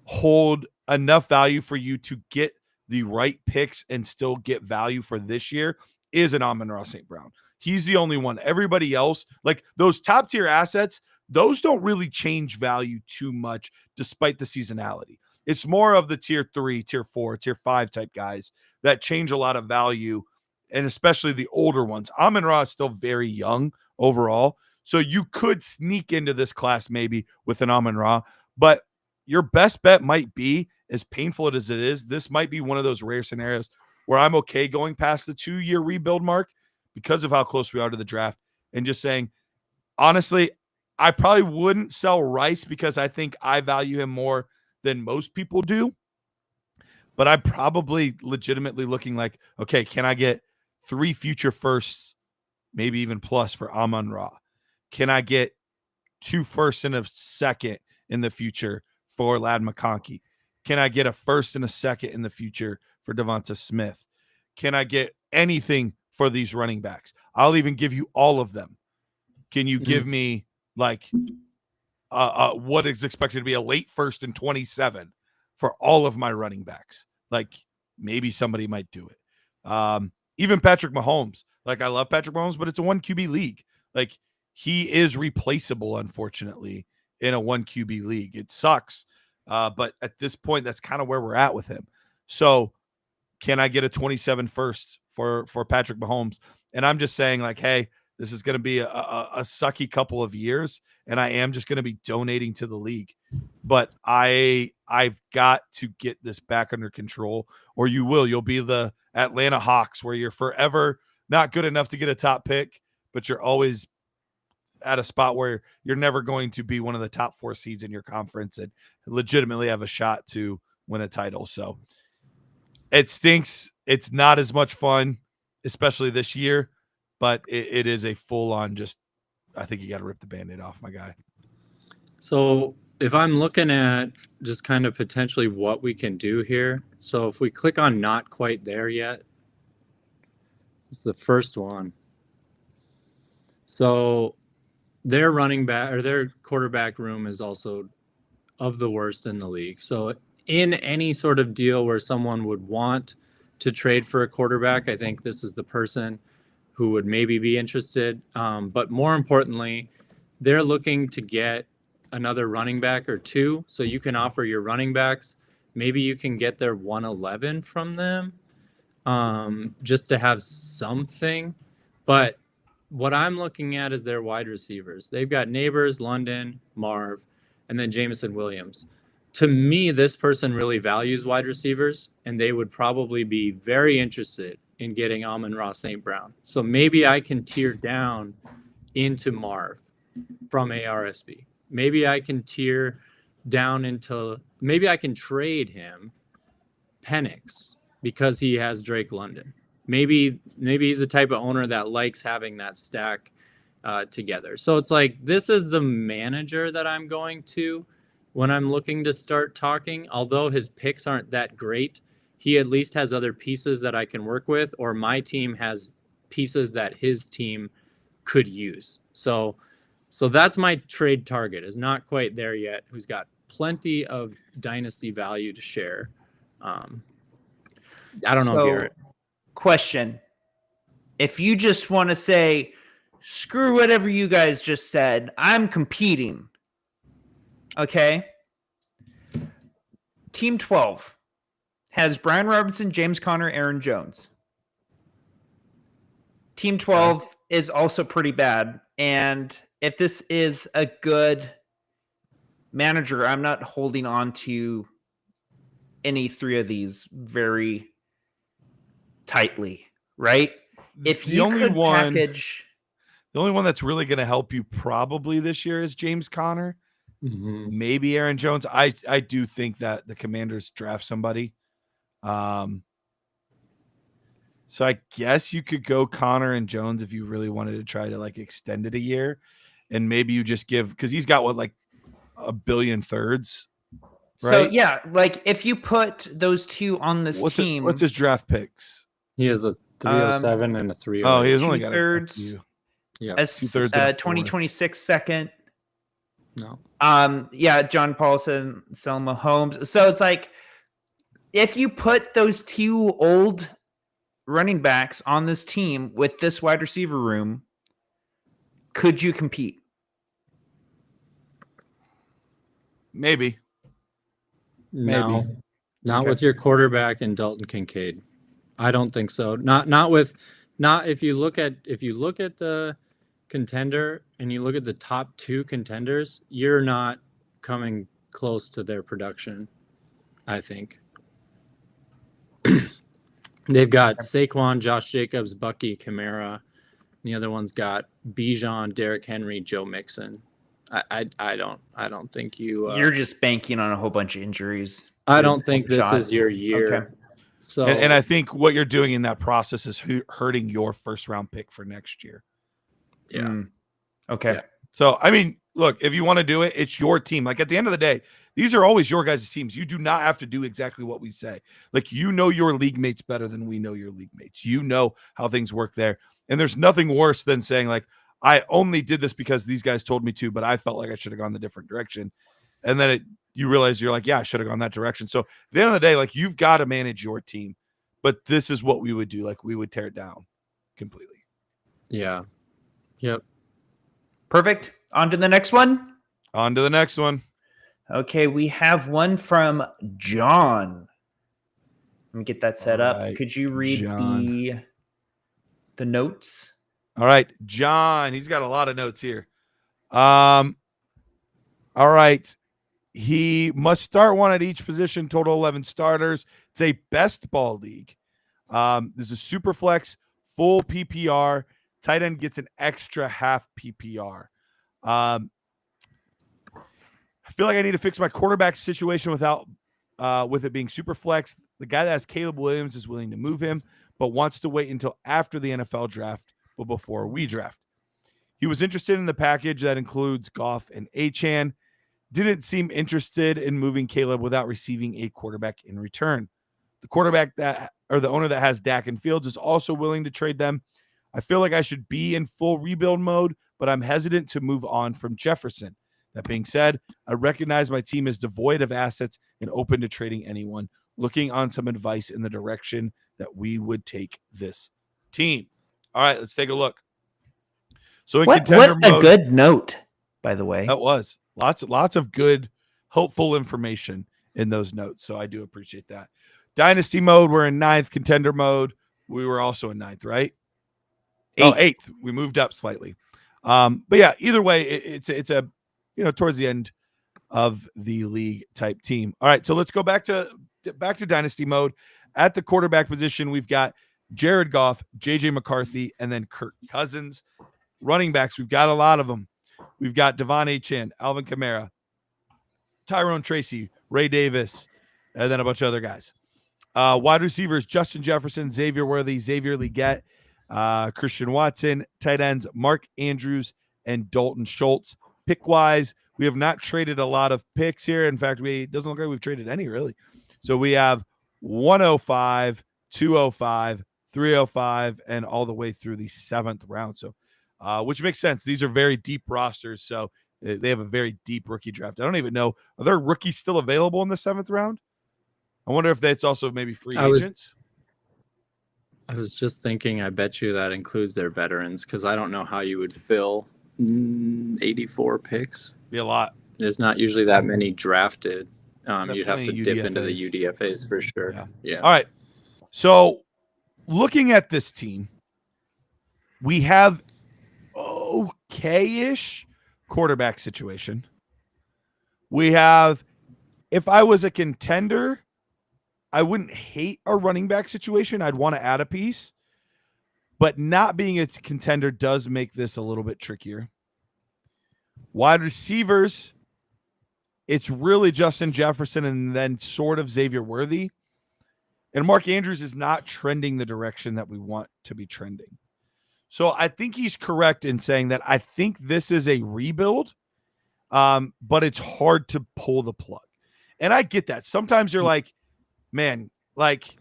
hold enough value for you to get the right picks and still get value for this year is an Amon-Ra St. Brown. He's the only one. Everybody else, like those top tier assets, those don't really change value too much despite the seasonality. It's more of the tier 3, tier 4, tier 5 type guys that change a lot of value, and especially the older ones. Amon-Ra is still very young overall, so you could sneak into this class maybe with an Amon-Ra, but your best bet might be, as painful as it is, this might be one of those rare scenarios where I'm okay going past the 2-year rebuild mark because of how close we are to the draft and just saying, honestly, I probably wouldn't sell Rice because I think I value him more than most people do. But I'm probably legitimately looking like, okay, can I get 3 future firsts, maybe even plus for Amon-Ra? Can I get 2 firsts and a second in the future for Ladd McConkey? Can I get a first and a second in the future for Devonta Smith? Can I get anything for these running backs? I'll even give you all of them. Can you give me like what is expected to be a late first and 27 for all of my running backs? Like, maybe somebody might do it. Even Patrick Mahomes. Like, I love Patrick Mahomes, but it's a 1 QB league. Like, he is replaceable, unfortunately, in a 1 QB league. It sucks. But at this point, that's kind of where we're at with him. So can I get a 27 first for Patrick Mahomes? And I'm just saying, like, hey, this is going to be a sucky couple of years, and I am just going to be donating to the league. But I've got to get this back under control, or you'll be the Atlanta Hawks, where you're forever not good enough to get a top pick, but you're always at a spot where you're never going to be one of the top 4 seeds in your conference and legitimately have a shot to win a title. So it stinks. It's not as much fun, especially this year, but it is a full-on just, I think you got to rip the Band-Aid off, my guy. So if I'm looking at just kind of potentially what we can do here, so if we click on not quite there yet, it's the first one. So their running back or their quarterback room is also of the worst in the league. So in any sort of deal where someone would want to trade for a quarterback, I think this is the person who would maybe be interested. But more importantly, they're looking to get another running back or 2. So you can offer your running backs. Maybe you can get their 111 from them just to have something. But what I'm looking at is their wide receivers. They've got Neighbors, London, Marv, and then Jameson Williams. To me, this person really values wide receivers, and they would probably be very interested in getting Amon-Ra St. Brown. So maybe I can tier down into Marv from ARSB. Maybe I can tier down into, maybe I can trade him Penix because he has Drake London. Maybe he's the type of owner that likes having that stack together. So it's like, this is the manager that I'm going to when I'm looking to start talking. Although his picks aren't that great, he at least has other pieces that I can work with, or my team has pieces that his team could use. So that's my trade target, is not quite there yet, who's got plenty of dynasty value to share. I don't know, Garrett. Question. If you just want to say, screw whatever you guys just said, I'm competing. Okay. Team 12 has Brian Robinson, James Conner, Aaron Jones. Team 12 is also pretty bad. And if this is a good manager, I'm not holding on to any 3 of these very tightly, right? If The you only could one- package, The only one that's really going to help you probably this year is James Conner. Maybe Aaron Jones. I do think that the Commanders draft somebody. So I guess you could go Connor and Jones if you really wanted to try to like extend it a year, and maybe you just give, because he's got what, like $1 billion thirds, right? so yeah, like if you put those two on this team, What's his draft picks? He has a 307 and a 308. Oh, he has only got two-thirds. a few. Yeah. a 2/3 and a fourth. 2026 second. No. Yeah, John Paulson, Selma Holmes. So it's like if you put those two old running backs on this team with this wide receiver room, could you compete? Maybe. No. Not Okay. with your quarterback and Dalton Kincaid. I don't think so. Not if you look at the contender and you look at the top two contenders, you're not coming close to their production, I think. They've got Saquon, Josh Jacobs, Bucky, Kamara. The other one's got Bijan, Derrick Henry, Joe Mixon. I don't think you. You're just banking on a whole bunch of injuries. I don't think this is your year. Okay. So And I think what you're doing in that process is hurting your first round pick for next year. yeah. Okay. Yeah. So, I mean, look, if you want to do it, it's your team. Like at the end of the day, these are always your guys' teams. You do not have to do exactly what we say. Like, you know your league mates better than we know your league mates. You know how things work there. And there's nothing worse than saying, like, I only did this because these guys told me to, but I felt like I should have gone the different direction. And then you realize you're like, yeah, I should have gone that direction. So at the end of the day, like, you've got to manage your team. But this is what we would do. Like, we would tear it down completely. Yeah. Yep. Perfect. On to the next one. On to the next one. Okay, we have one from John. Let me get that set All up. right, Could you read John. the notes? All right, John. He's got a lot of notes here. All right. He must start one at each position, total 11 starters. It's a best ball league. This is a super flex, full PPR. Tight end gets an extra half PPR. I feel like I need to fix my quarterback situation with it being super flex. The guy that has Caleb Williams is willing to move him, but wants to wait until after the NFL draft, but before we draft. He was interested in the package that includes Goff and Achane. Didn't seem interested in moving Caleb without receiving a quarterback in return. The the owner that has Dak and Fields is also willing to trade them. I feel like I should be in full rebuild mode, but I'm hesitant to move on from Jefferson. That being said, I recognize my team is devoid of assets and open to trading anyone, looking on some advice in the direction that we would take this team. All right, let's take a look. So in contender What a mode, good note, by the way. that was lots of good, hopeful information in those notes. So I do appreciate that. Dynasty mode, we're in 9th. Contender mode, we were also in 9th, right? Oh, 8th. We moved up slightly. But yeah, either way, it's a towards the end of the league type team. All right, so let's go back to Dynasty mode. At the quarterback position, we've got Jared Goff, JJ McCarthy, and then Kirk Cousins. Running backs, we've got a lot of them. We've got Devon Achane, Alvin Kamara, Tyrone Tracy, Ray Davis, and then a bunch of other guys. Wide receivers, Justin Jefferson, Xavier Worthy, Xavier Legette, Christian Watson. Tight ends, Mark Andrews and Dalton Schultz. Pick-wise, we have not traded a lot of picks here. In fact, it doesn't look like we've traded any, really. So we have 105, 205, 305, and all the way through the 7th round. So, which makes sense. These are very deep rosters, so they have a very deep rookie draft. I don't even know. Are there rookies still available in the 7th round? I wonder if that's also maybe free agents. I was just thinking, I bet you that includes their veterans, because I don't know how you would fill 84 picks. Be a lot. There's not usually that many drafted. You'd have to Definitely dip into the UDFAs. UDFAs for sure. Yeah. All right. So looking at this team, we have okay-ish quarterback situation. We have, if I was a contender, wouldn't hate a running back situation. I'd want to add a piece, but not being a contender does make this a little bit trickier. Wide receivers, it's really Justin Jefferson and then sort of Xavier Worthy. And Mark Andrews is not trending the direction that we want to be trending. So I think he's correct in saying that I think this is a rebuild, but it's hard to pull the plug. And I get that. Sometimes you're like, man, like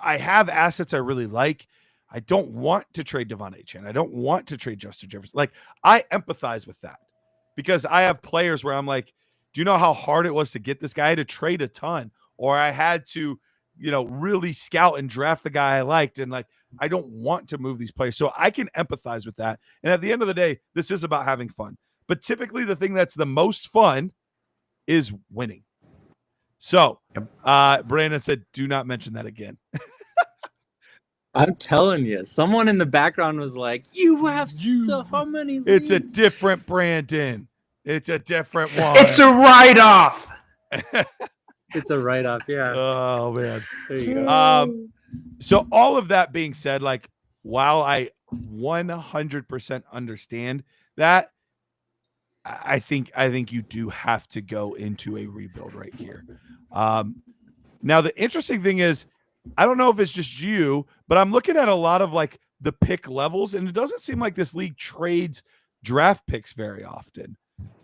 I have assets I really like. I don't want to trade Devon Achane. I don't want to trade Justin Jefferson. Like I empathize with that because I have players where I'm like, do you know how hard it was to get this guy? I had to trade a ton, or I had to, really scout and draft the guy I liked. And like, I don't want to move these players. So I can empathize with that. And at the end of the day, this is about having fun. But typically the thing that's the most fun is winning. So Brandon said, do not mention that again. I'm telling you, someone in the background was like, you have so many leads. It's a different Brandon. It's a different one. It's a write-off. It's a write-off, yeah. Oh, man. There you go. So all of that being said, like, while I 100% understand that, I think you do have to go into a rebuild right here. Now, the interesting thing is, I don't know if it's just you, but I'm looking at a lot of like the pick levels, and it doesn't seem like this league trades draft picks very often.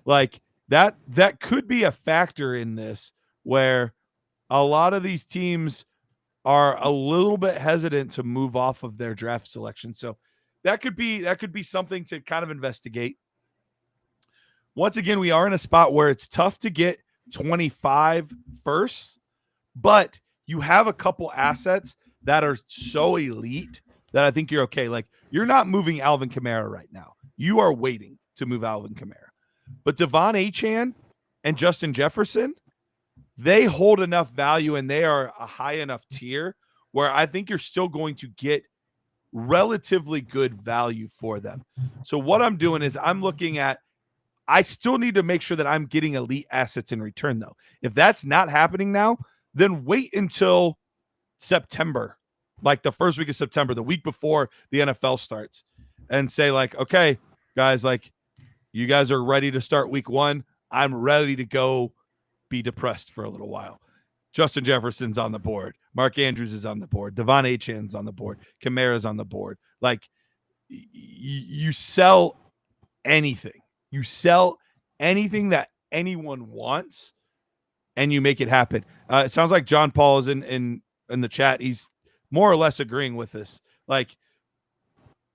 Like that could be a factor in this, where a lot of these teams are a little bit hesitant to move off of their draft selection. So that could be something to kind of investigate. Once again, we are in a spot where it's tough to get 25 firsts, but you have a couple assets that are so elite that I think you're okay. Like, you're not moving Alvin Kamara right now. You are waiting to move Alvin Kamara. But Devon Achane and Justin Jefferson, they hold enough value and they are a high enough tier where I think you're still going to get relatively good value for them. So what I'm doing is I'm looking at, I still need to make sure that I'm getting elite assets in return, though. If that's not happening now, then wait until September, like the first week of September, the week before the NFL starts, and say like, okay, guys, like you guys are ready to start week 1. I'm ready to go be depressed for a little while. Justin Jefferson's on the board. Mark Andrews is on the board. Devon Achane's on the board. Kamara's on the board. Like you sell anything. You sell anything that anyone wants, and you make it happen. It sounds like John Paul is in the chat. He's more or less agreeing with this. Like,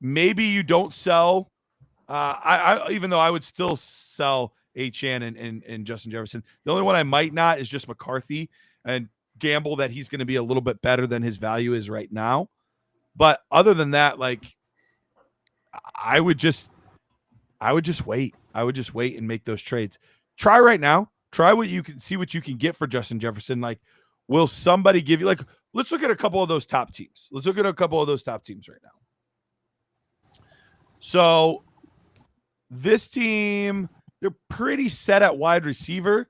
maybe you don't sell. I even though I would still sell Achane and Justin Jefferson. The only one I might not is just McCarthy, and gamble that he's going to be a little bit better than his value is right now. But other than that, like, I would just wait. I would just wait and make those trades. Try right now. Try what you can, see what you can get for Justin Jefferson. Like, will somebody give you, like, let's look at a couple of those top teams. Let's look at a couple of those top teams right now. So this team, they're pretty set at wide receiver,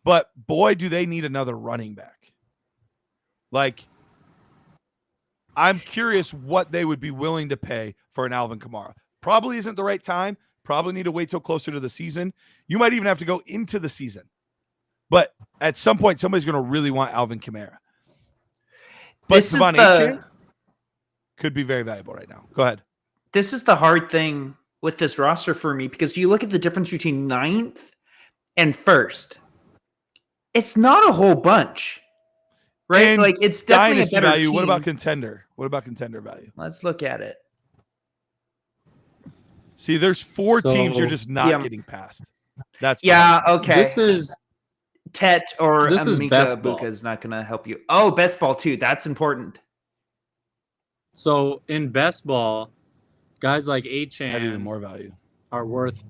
but boy, do they need another running back. Like, I'm curious what they would be willing to pay for an Alvin Kamara. Probably isn't the right time. Probably need to wait till closer to the season. You might even have to go into the season. But at some point, somebody's going to really want Alvin Kamara. But This Devon is Achane could be very valuable right now. Go ahead. This is the hard thing with this roster for me, because you look at the difference between 9th and 1st. It's not a whole bunch, right? And like, it's definitely Dynasty a better value. team. What about contender? What about contender value? Let's look at it. See, there's 4 teams you're just not getting past. That's okay. This is Tet or this is best ball. Buka is not going to help you. Oh, best ball too. That's important. So in best ball, guys like have even Achane more value. are worth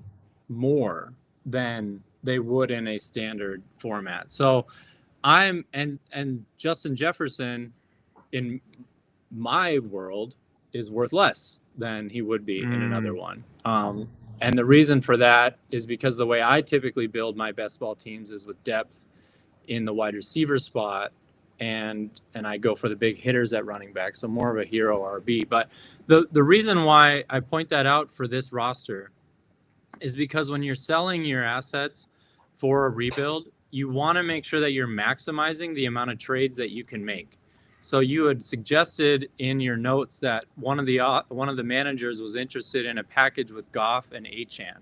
more than they would in a standard format. So and Justin Jefferson in my world is worth less than he would be in another one. And the reason for that is because the way I typically build my best ball teams is with depth in the wide receiver spot and I go for the big hitters at running back, so more of a hero RB. But the reason why I point that out for this roster is because when you're selling your assets for a rebuild, you want to make sure that you're maximizing the amount of trades that you can make. So you had suggested in your notes that one of the managers was interested in a package with Goff and Achane.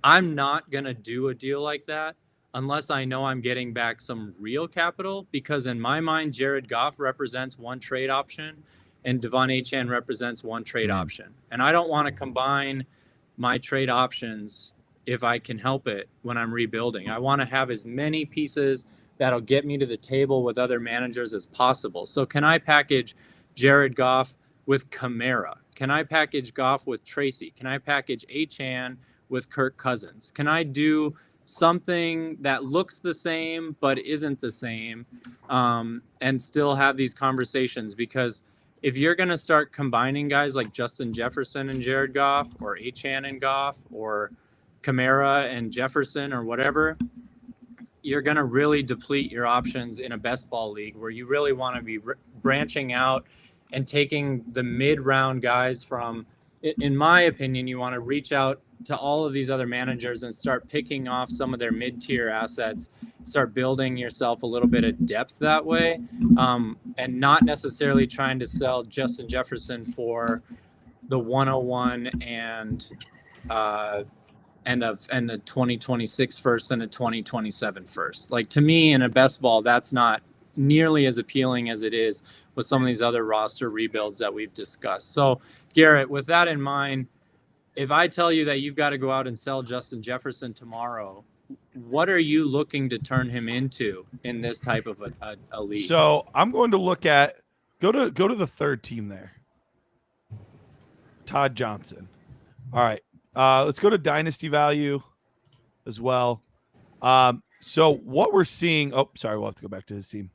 I'm not going to do a deal like that unless I know I'm getting back some real capital, because in my mind, Jared Goff represents one trade option and Devon Achane represents one trade option. And I don't want to combine my trade options if I can help it when I'm rebuilding. I want to have as many pieces that'll get me to the table with other managers as possible. So can I package Jared Goff with Kamara? Can I package Goff with Tracy? Can I package Achane with Kirk Cousins? Can I do something that looks the same but isn't the same, and still have these conversations? Because if you're going to start combining guys like Justin Jefferson and Jared Goff, or Achane and Goff, or Kamara and Jefferson, or whatever, you're going to really deplete your options in a best ball league where you really want to be branching out and taking the mid-round guys from, in my opinion, you want to reach out to all of these other managers and start picking off some of their mid-tier assets, start building yourself a little bit of depth that way, and not necessarily trying to sell Justin Jefferson for the 101 and a 2026 first and a 2027 first. Like, to me, in a best ball, that's not nearly as appealing as it is with some of these other roster rebuilds that we've discussed. So, Garrett, with that in mind, if I tell you that you've got to go out and sell Justin Jefferson tomorrow, what are you looking to turn him into in this type of a league? So I'm going to look at go to the third team there. Todd Johnson. All right. Let's go to Dynasty value as well. So what we're seeing. Oh, sorry, we'll have to go back to his team.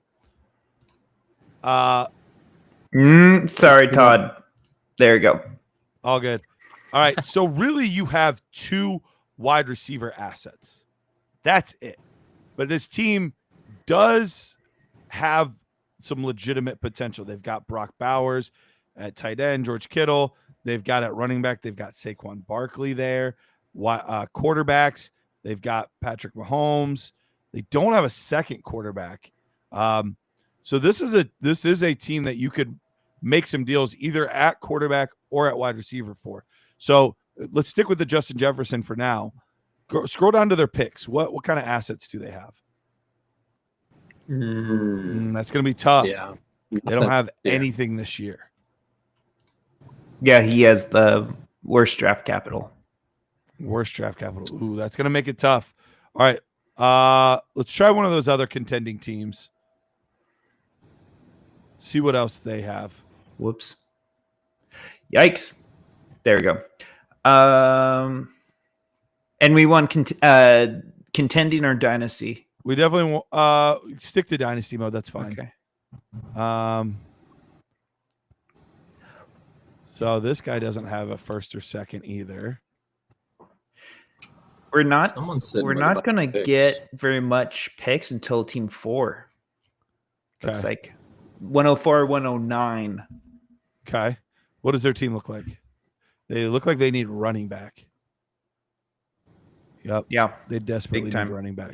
Sorry, Todd. There you go. All good. All right. So really, you have two wide receiver assets. That's it. But this team does have some legitimate potential. They've got Brock Bowers at tight end, George Kittle. They've got at running back, they've got Saquon Barkley there. Quarterbacks, they've got Patrick Mahomes. They don't have a second quarterback. So this is a team that you could make some deals either at quarterback or at wide receiver for. So let's stick with the Justin Jefferson for now. Scroll down to their picks. What kind of assets do they have? That's going to be tough. Yeah. They don't have anything this year. Yeah, he has the worst draft capital. Worst draft capital. Ooh, that's going to make it tough. All right. Let's try one of those other contending teams. See what else they have. Whoops. Yikes. There we go. And we won contending or dynasty. We definitely want stick to dynasty mode. That's fine. Okay. So this guy doesn't have a first or second either. We're not We're not gonna get very much picks until team 4. Okay. It's like 104, 109. Okay. What does their team look like? They look like they need running back. Yep. Yeah. They desperately Big need time. running back.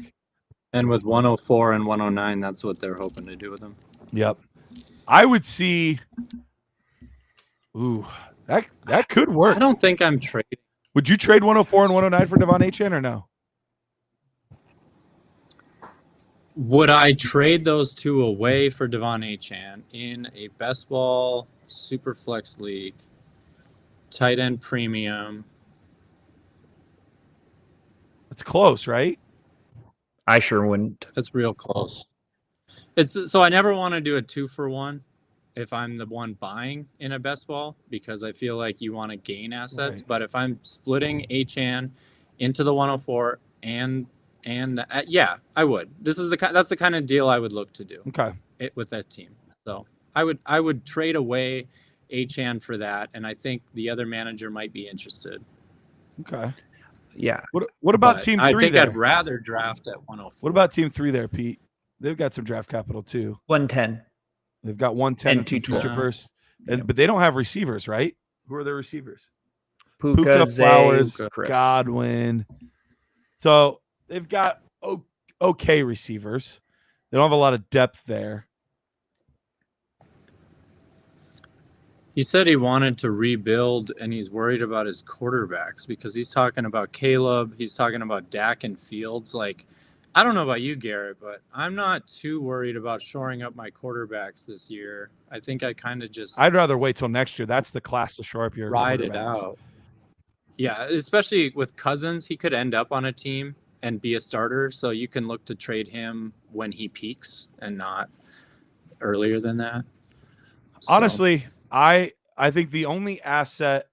And with 104 and 109, that's what they're hoping to do with them. Yep. I would see. Ooh, that could work. I don't think I'm trading. Would you trade 104 and 109 for Devon Achane or no? Would I trade those two away for Devon Achane in a best ball super flex league, tight end premium? It's close, right? I sure wouldn't. It's real close. So I never want to do a 2-for-1 if I'm the one buying in a best ball, because I feel like you want to gain assets. Right. But if I'm splitting Achane into the 104 and yeah, I would. That's the kind of deal I would look to do. Okay. With that team. So I would trade away Achane for that, and I think the other manager might be interested. Okay. Yeah. What about But team 3 I think there? I'd rather draft at 104. What about team 3 there, Pete? they've got some draft capital too. 110. They've got 110 and some future 212. first, Yep. but they don't have receivers, right? Who are their receivers? Puka, Zay, Flowers, Chris. Godwin. So they've got okay receivers. They don't have a lot of depth there. He said he wanted to rebuild and he's worried about his quarterbacks because he's talking about Caleb. He's talking about Dak and Fields. Like, I don't know about you, Garrett, but I'm not too worried about shoring up my quarterbacks this year. I think I kind of just I'd rather wait till next year. That's the class to shore up your ride it quarterbacks. out. Yeah, especially with Cousins, he could end up on a team and be a starter. So you can look to trade him when he peaks and not earlier than that. So, Honestly, I think the only asset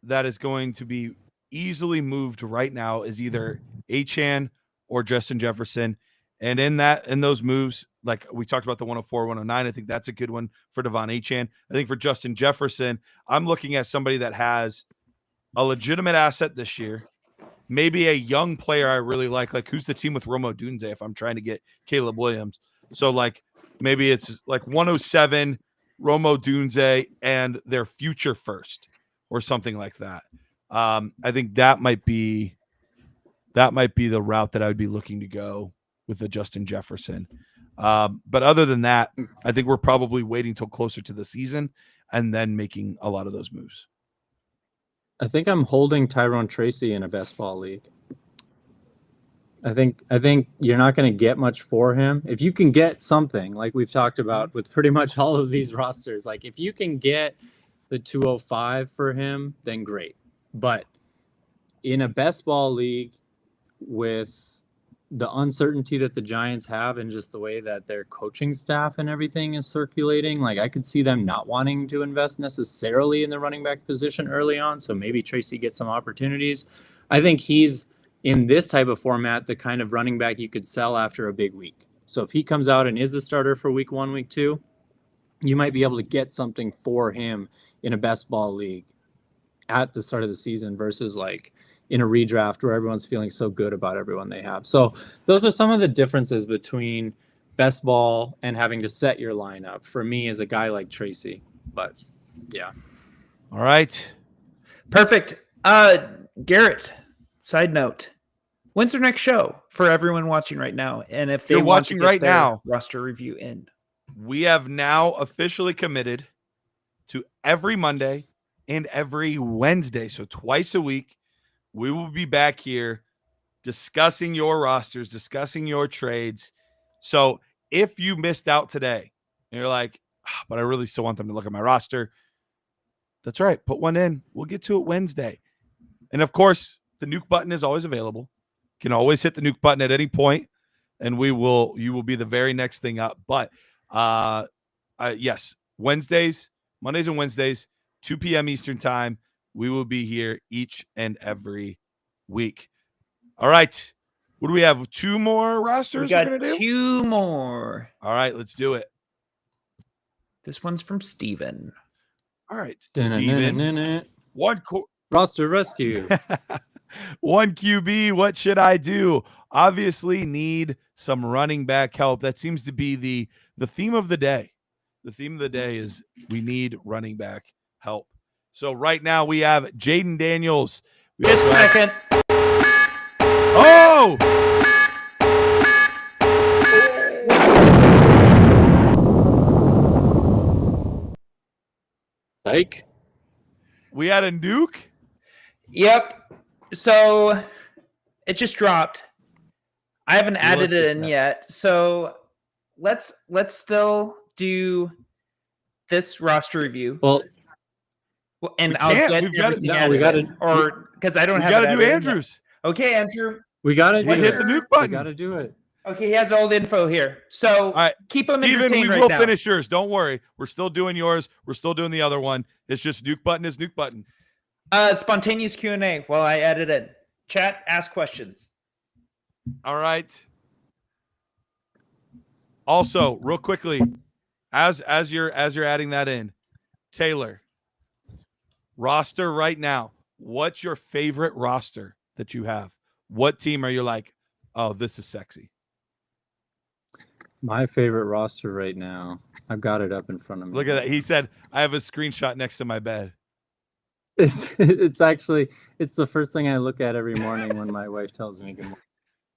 that is going to be easily moved right now is either Achane or Justin Jefferson. And in those moves, like we talked about the 104, 109, I think that's a good one for Devon Achane. I think for Justin Jefferson, I'm looking at somebody that has a legitimate asset this year, maybe a young player I really like who's the team with Romo Dunze if I'm trying to get Caleb Williams. So like maybe it's like 107 Romo Dunze and their future first or something like that. I think that might be the route that I would be looking to go with the Justin Jefferson. But other than that, I think we're probably waiting till closer to the season and then making a lot of those moves. I think I'm holding Tyrone Tracy in a best ball league. I think you're not going to get much for him. If you can get something like we've talked about with pretty much all of these rosters, like if you can get the 205 for him, then great. But in a best ball league with the uncertainty that the Giants have and just the way that their coaching staff and everything is circulating, like I could see them not wanting to invest necessarily in the running back position early on. So maybe Tracy gets some opportunities. I think he's in this type of format, the kind of running back you could sell after a big week. So if he comes out and is the starter for week 1, week 2, you might be able to get something for him in a best ball league at the start of the season versus like in a redraft where everyone's feeling so good about everyone they have. So those are some of the differences between best ball and having to set your lineup for me as a guy like Tracy. But yeah. All right. Perfect. Garrett, side note. When's their next show for everyone watching right now? And if You're want to watching get right their now, roster review in. we have now officially committed to every Monday and every Wednesday. So twice a week, we will be back here discussing your rosters, discussing your trades. So if you missed out today and you're like, but I really still want them to look at my roster, that's right. Put one in. We'll get to it Wednesday. And of course, the nuke button is always available. You can always hit the nuke button at any point, and you will be the very next thing up. But yes, Mondays and Wednesdays, 2 p.m. Eastern time. We will be here each and every week. All right. What do we have? 2 more rosters We got we're gonna do? 2 more. All right, let's do it. This one's from Steven. All right, Steven. Roster rescue. 1 QB, what should I do? Obviously need some running back help. That seems to be the theme of the day. The theme of the day is we need running back help. So right now we have Jaden Daniels. Just a second. Oh! Like We had a nuke? Yep. So it just dropped. I haven't added it in yet. So let's still do this roster review. Well, and I'll get everything added. Or because I don't have. We got to do Andrews. Okay, Andrew. We got to hit the nuke button. We got to do it. Okay, he has all the info here. So all right, keep him Steven, entertained we right will now. finish yours. Don't worry. We're still doing yours. We're still doing the other one. It's just nuke button is nuke button. Spontaneous Q&A while I add it in. Chat, ask questions. All right. Also, real quickly, as you're adding that in, Taylor, roster right now. What's your favorite roster that you have? What team are you like, oh, this is sexy? My favorite roster right now. I've got it up in front of me. Look at that. He said, I have a screenshot next to my bed. It's actually the first thing I look at every morning when my wife tells me good morning.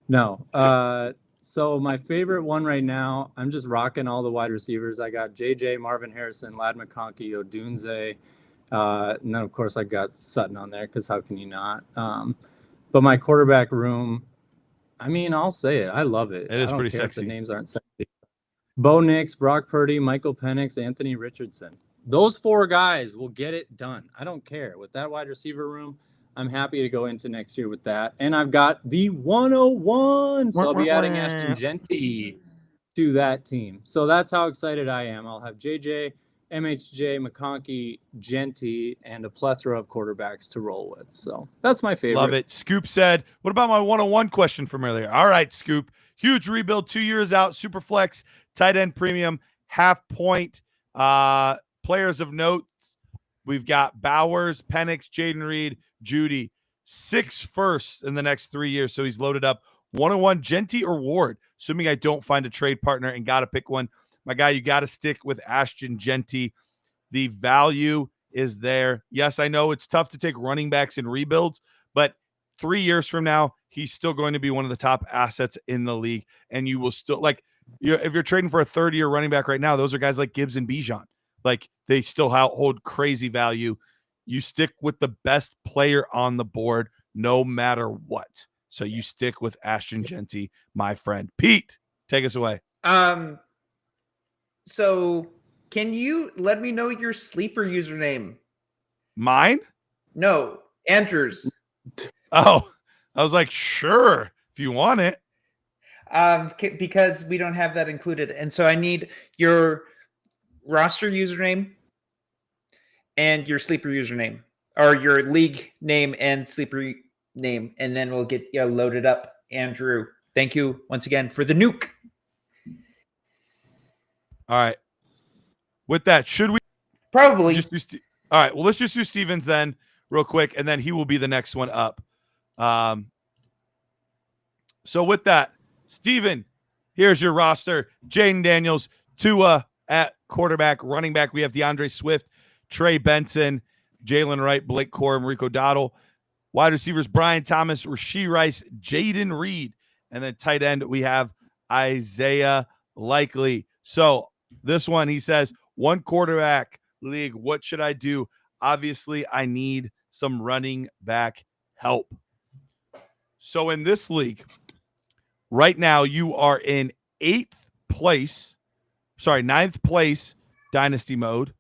No. So my favorite one right now, I'm just rocking all the wide receivers. I got JJ, Marvin Harrison, Lad McConkey, Odunze. And then of course I got Sutton on there because how can you not? But my quarterback room, I mean, I'll say it. I love it. It is I don't pretty care sexy. if the names aren't sexy. Bo Nix, Brock Purdy, Michael Penix, Anthony Richardson. Those 4 guys will get it done. I don't care. With that wide receiver room, I'm happy to go into next year with that. And I've got the 101. So I'll be adding Ashton Genty to that team. So that's how excited I am. I'll have JJ, MHJ, McConkey, Genty, and a plethora of quarterbacks to roll with. So that's my favorite. Love it. Scoop said, what about my 101 question from earlier? All right, Scoop. Huge rebuild, 2 years out, super flex, tight end premium, half point. Players of notes, we've got Bowers, Penix, Jaden Reed, Judy. 6 firsts in the next 3 years. So he's loaded up 101, Genty or Ward, assuming I don't find a trade partner and got to pick one. My guy, you got to stick with Ashton Genty. The value is there. Yes, I know it's tough to take running backs in rebuilds, but 3 years from now, he's still going to be one of the top assets in the league. And you will still, like, if you're trading for a third-year running back right now, those are guys like Gibbs and Bijan. Like, they still hold crazy value. You stick with the best player on the board no matter what. So you stick with Ashton Genty, my friend. Pete, take us away. So can you let me know your sleeper username? Mine? No, Andrew's. Oh, I was like, sure, if you want it. Because we don't have that included. And so I need your roster username and your sleeper username, or your league name and sleeper name, and then we'll get you loaded up. Andrew, thank you once again for the nuke. All right. With that, should we probably just do all right, well, let's just do Stevens then real quick, and then he will be the next one up. So with that, Steven, here's your roster. Jaden Daniels, Tua at quarterback. Running back, we have DeAndre Swift, Trey Benson, Jalen Wright, Blake Corum, Rico Dottle. Wide receivers, Brian Thomas, Rashee Rice, Jaden Reed. And then tight end, we have Isaiah Likely. So this one, he says, 1 quarterback league, what should I do? Obviously, I need some running back help. So in this league, right now, you are in 9th place Dynasty mode.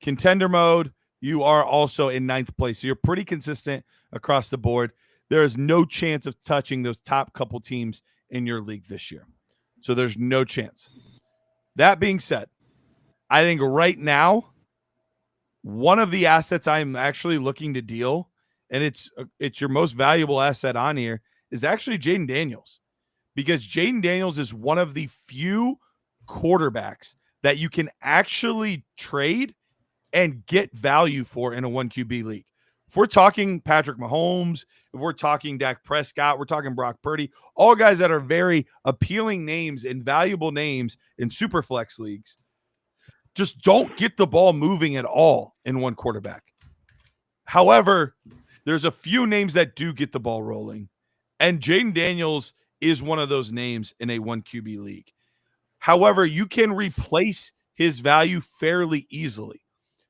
Contender mode, you are also in 9th place. So you're pretty consistent across the board. There is no chance of touching those top couple teams in your league this year. So there's no chance. That being said, I think right now, one of the assets I'm actually looking to deal, and it's your most valuable asset on here, is actually Jaden Daniels. Because Jaden Daniels is one of the few quarterbacks that you can actually trade and get value for in a 1QB league. If we're talking Patrick Mahomes, if we're talking Dak Prescott, we're talking Brock Purdy, all guys that are very appealing names and valuable names in Superflex leagues, just don't get the ball moving at all in one quarterback. However, there's a few names that do get the ball rolling, and Jaden Daniels is one of those names in a 1QB league. However, you can replace his value fairly easily.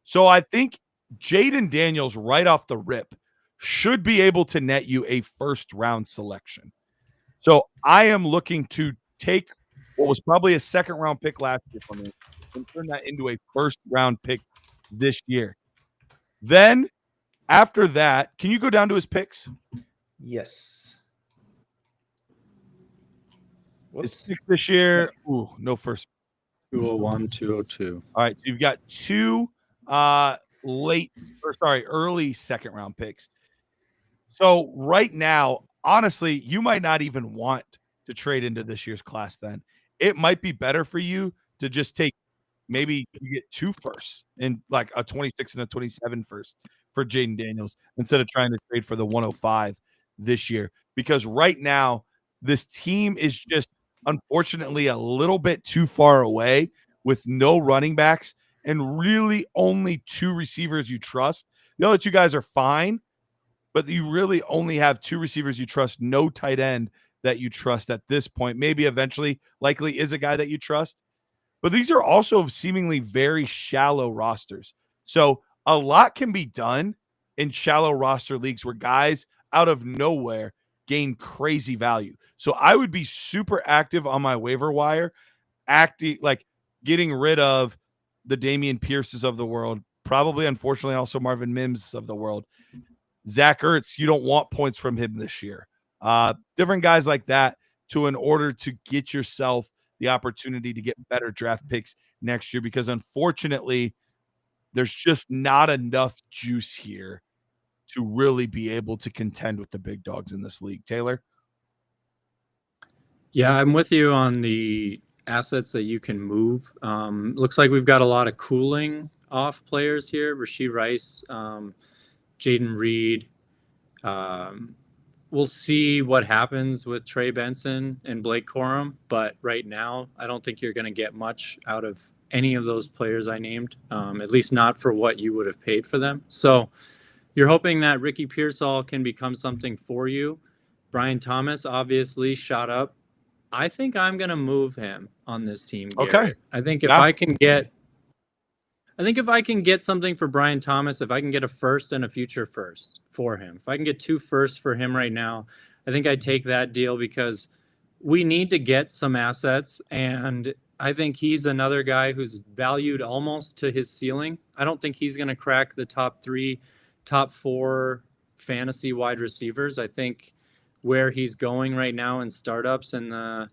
So I think Jaden Daniels right off the rip should be able to net you a first-round selection. So I am looking to take what was probably a second-round pick last year for me and turn that into a first-round pick this year. Then, after that, can you go down to his picks? Yes. His pick this year, ooh, no first. 201, 202. All right, so you've got 2 early second-round picks. So right now, honestly, you might not even want to trade into this year's class then. It might be better for you to just take, maybe you get 2 firsts and like a 26 and a 27 first for Jaden Daniels instead of trying to trade for the 105 this year. Because right now, this team is just unfortunately a little bit too far away with no running backs and really only 2 receivers you trust. The other 2 guys are fine, but you really only have 2 receivers you trust, no tight end that you trust at this point. Maybe eventually likely is a guy that you trust. But these are also seemingly very shallow rosters. So a lot can be done in shallow roster leagues where guys out of nowhere gain crazy value. So I would be super active on my waiver wire, getting rid of the Damian Pierces of the world, probably unfortunately also Marvin Mims of the world. Zach Ertz, you don't want points from him this year. Different guys like that in order to get yourself the opportunity to get better draft picks next year, because unfortunately there's just not enough juice here to really be able to contend with the big dogs in this league. Taylor? Yeah, I'm with you on the assets that you can move. Looks like we've got a lot of cooling off players here. Rashee Rice, Jaden Reed. We'll see what happens with Trey Benson and Blake Corum, but right now I don't think you're going to get much out of any of those players I named, at least not for what you would have paid for them. So you're hoping that Ricky Pearsall can become something for you. Brian Thomas obviously shot up. I think I'm going to move him on this team, Garrett. Okay. I think if I can get something for Brian Thomas, if I can get a first and a future first for him, if I can get 2 firsts for him right now, I think I take that deal, because we need to get some assets. And I think he's another guy who's valued almost to his ceiling. I don't think he's going to crack the top 3, top 4 fantasy wide receivers. I think where he's going right now in startups in the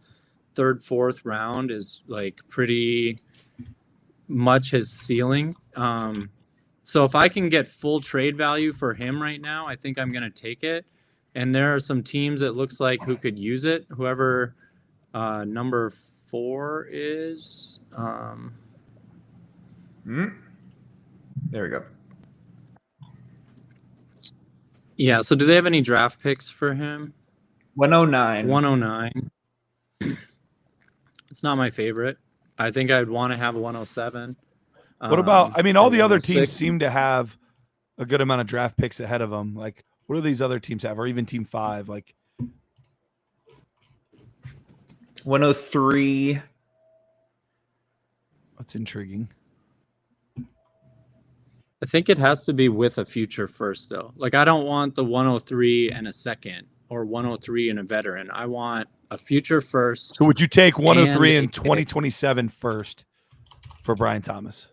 3rd, 4th round is like pretty much his ceiling. So if I can get full trade value for him right now, I think I'm going to take it. And there are some teams that looks like who could use it. Whoever number 4 is. There we go. Yeah, so do they have any draft picks for him? 109. 109. It's not my favorite. I think I'd want to have a 107. What about, I mean, all the other 106. teams seem to have a good amount of draft picks ahead of them. Like, what do these other teams have? Or even Team 5? Like 103. That's intriguing. I think it has to be with a future first, though. Like, I don't want the 103 and a second or 103 and a veteran. I want a future first. So would you take 103 and a 2027 first for Brian Thomas?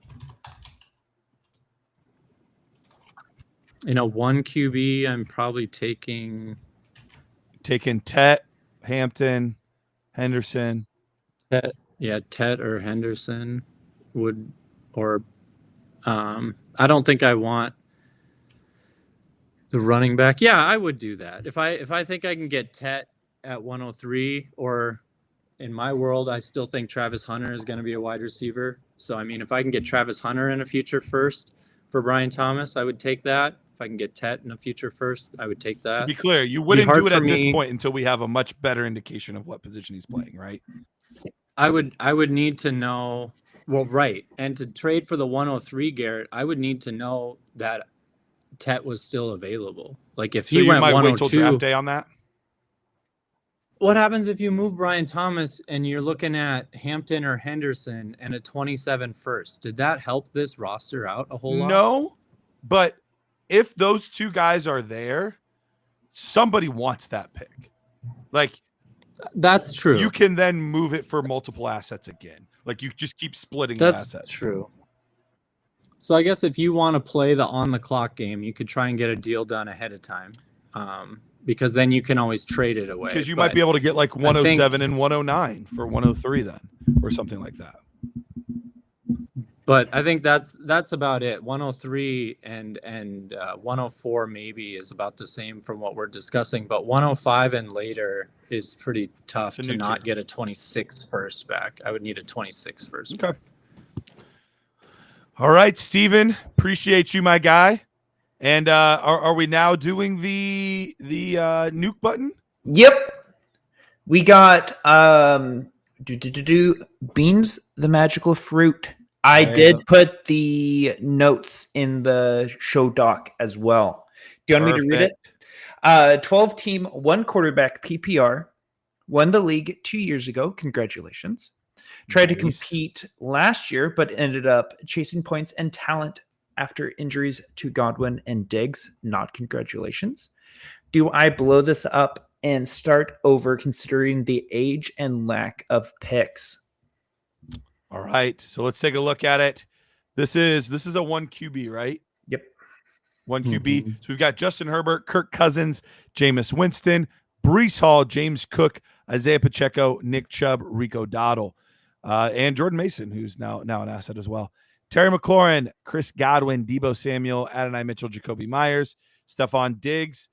In a 1 QB, I'm probably taking Tet, Hampton, Henderson. Tet. Yeah, Tet or Henderson would, or I don't think I want the running back. Yeah, I would do that. If I think I can get Tet at 103, or in my world, I still think Travis Hunter is going to be a wide receiver. So, I mean, if I can get Travis Hunter in a future first for Brian Thomas, I would take that. If I can get Tet in a future first, I would take that. To be clear, you wouldn't do it at this point until we have a much better indication of what position he's playing, right? I would need to know. Well, right. And to trade for the 103, Garrett, I would need to know that Tet was still available. Like, if he went 102, wait till draft day on that. What happens if you move Brian Thomas and you're looking at Hampton or Henderson and a 27 first? Did that help this roster out a whole lot? No, but if those 2 guys are there, somebody wants that pick. Like, that's true. You can then move it for multiple assets again. Like, you just keep splitting the assets. That's true. So I guess if you want to play the on-the-clock game, you could try and get a deal done ahead of time, because then you can always trade it away. Because you might be able to get like 107 and 109 for 103 then, or something like that. But I think that's about it. 103 and 104 maybe is about the same from what we're discussing. But 105 and later is pretty tough to not get a 26 first back. I would need a 26 first. Okay. All right, Steven. Appreciate you, my guy. And are we now doing the NUKE button? Yep. We got beans, the magical fruit. I did put the notes in the show doc as well. Do you want me to read it? 12-team, 1 quarterback PPR. Won the league 2 years ago. Congratulations. Tried to compete last year, but ended up chasing points and talent after injuries to Godwin and Diggs. Not congratulations. Do I blow this up and start over considering the age and lack of picks? All right. So let's take a look at it. This is a 1 QB, right? Yep. 1 QB. So we've got Justin Herbert, Kirk Cousins, Jameis Winston, Breece Hall, James Cook, Isaiah Pacheco, Nick Chubb, Rico Dowdle, and Jordan Mason, who's now an asset as well. Terry McLaurin, Chris Godwin, Deebo Samuel, Adonai Mitchell, Jacoby Myers, Stephon Diggs,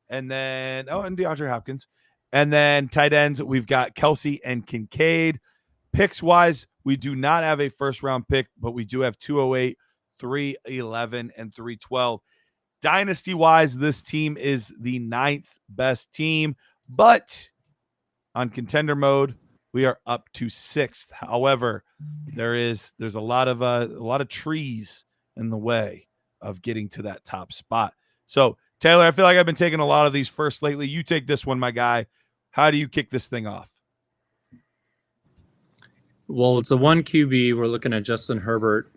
and then and DeAndre Hopkins. And then tight ends, we've got Kelsey and Kincaid. Picks wise, we do not have a first round pick, but we do have 208, 311, and 312. Dynasty wise, this team is the 9th best team, but on contender mode, we are up to 6th. However, there's a lot of trees in the way of getting to that top spot. So Taylor, I feel like I've been taking a lot of these first lately. You take this one, my guy. How do you kick this thing off? Well, it's a 1 QB. We're looking at Justin Herbert.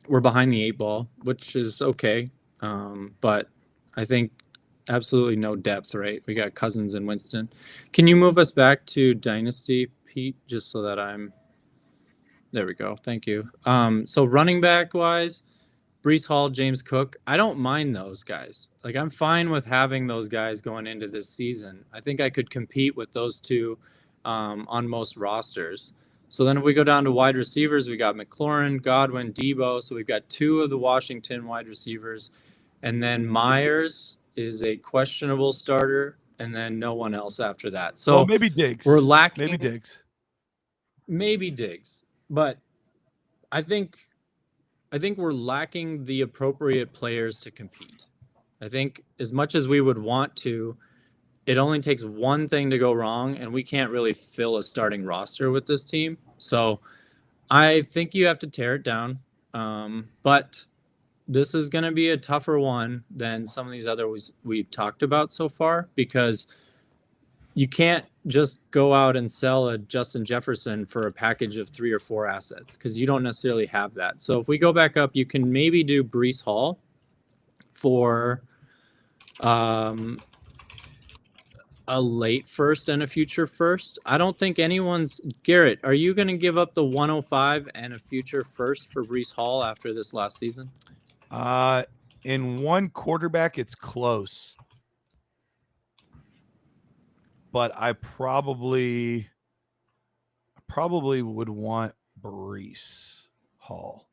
We're behind the 8 ball, which is okay. But I think absolutely no depth, right? We got Cousins and Winston. Can you move us back to Dynasty, Pete, just so that there we go. Thank you. So running back wise, Breece Hall, James Cook, I don't mind those guys. Like, I'm fine with having those guys going into this season. I think I could compete with those two on most rosters. So then if we go down to wide receivers, we got McLaurin, Godwin, Deebo. So we've got 2 of the Washington wide receivers. And then Myers is a questionable starter, and then no one else after that. So maybe Diggs. We're lacking. Maybe Diggs. But I think we're lacking the appropriate players to compete. I think as much as we would want to, it only takes one thing to go wrong, and we can't really fill a starting roster with this team. So I think you have to tear it down. But this is going to be a tougher one than some of these others we've talked about so far, because you can't just go out and sell a Justin Jefferson for a package of 3 or 4 assets, because you don't necessarily have that. So if we go back up, you can maybe do Breece Hall for a late first and a future first. I don't think anyone's... Garrett, are you going to give up the 105 and a future first for Breece Hall after this last season? In one quarterback, it's close. But I probably would want Breece Hall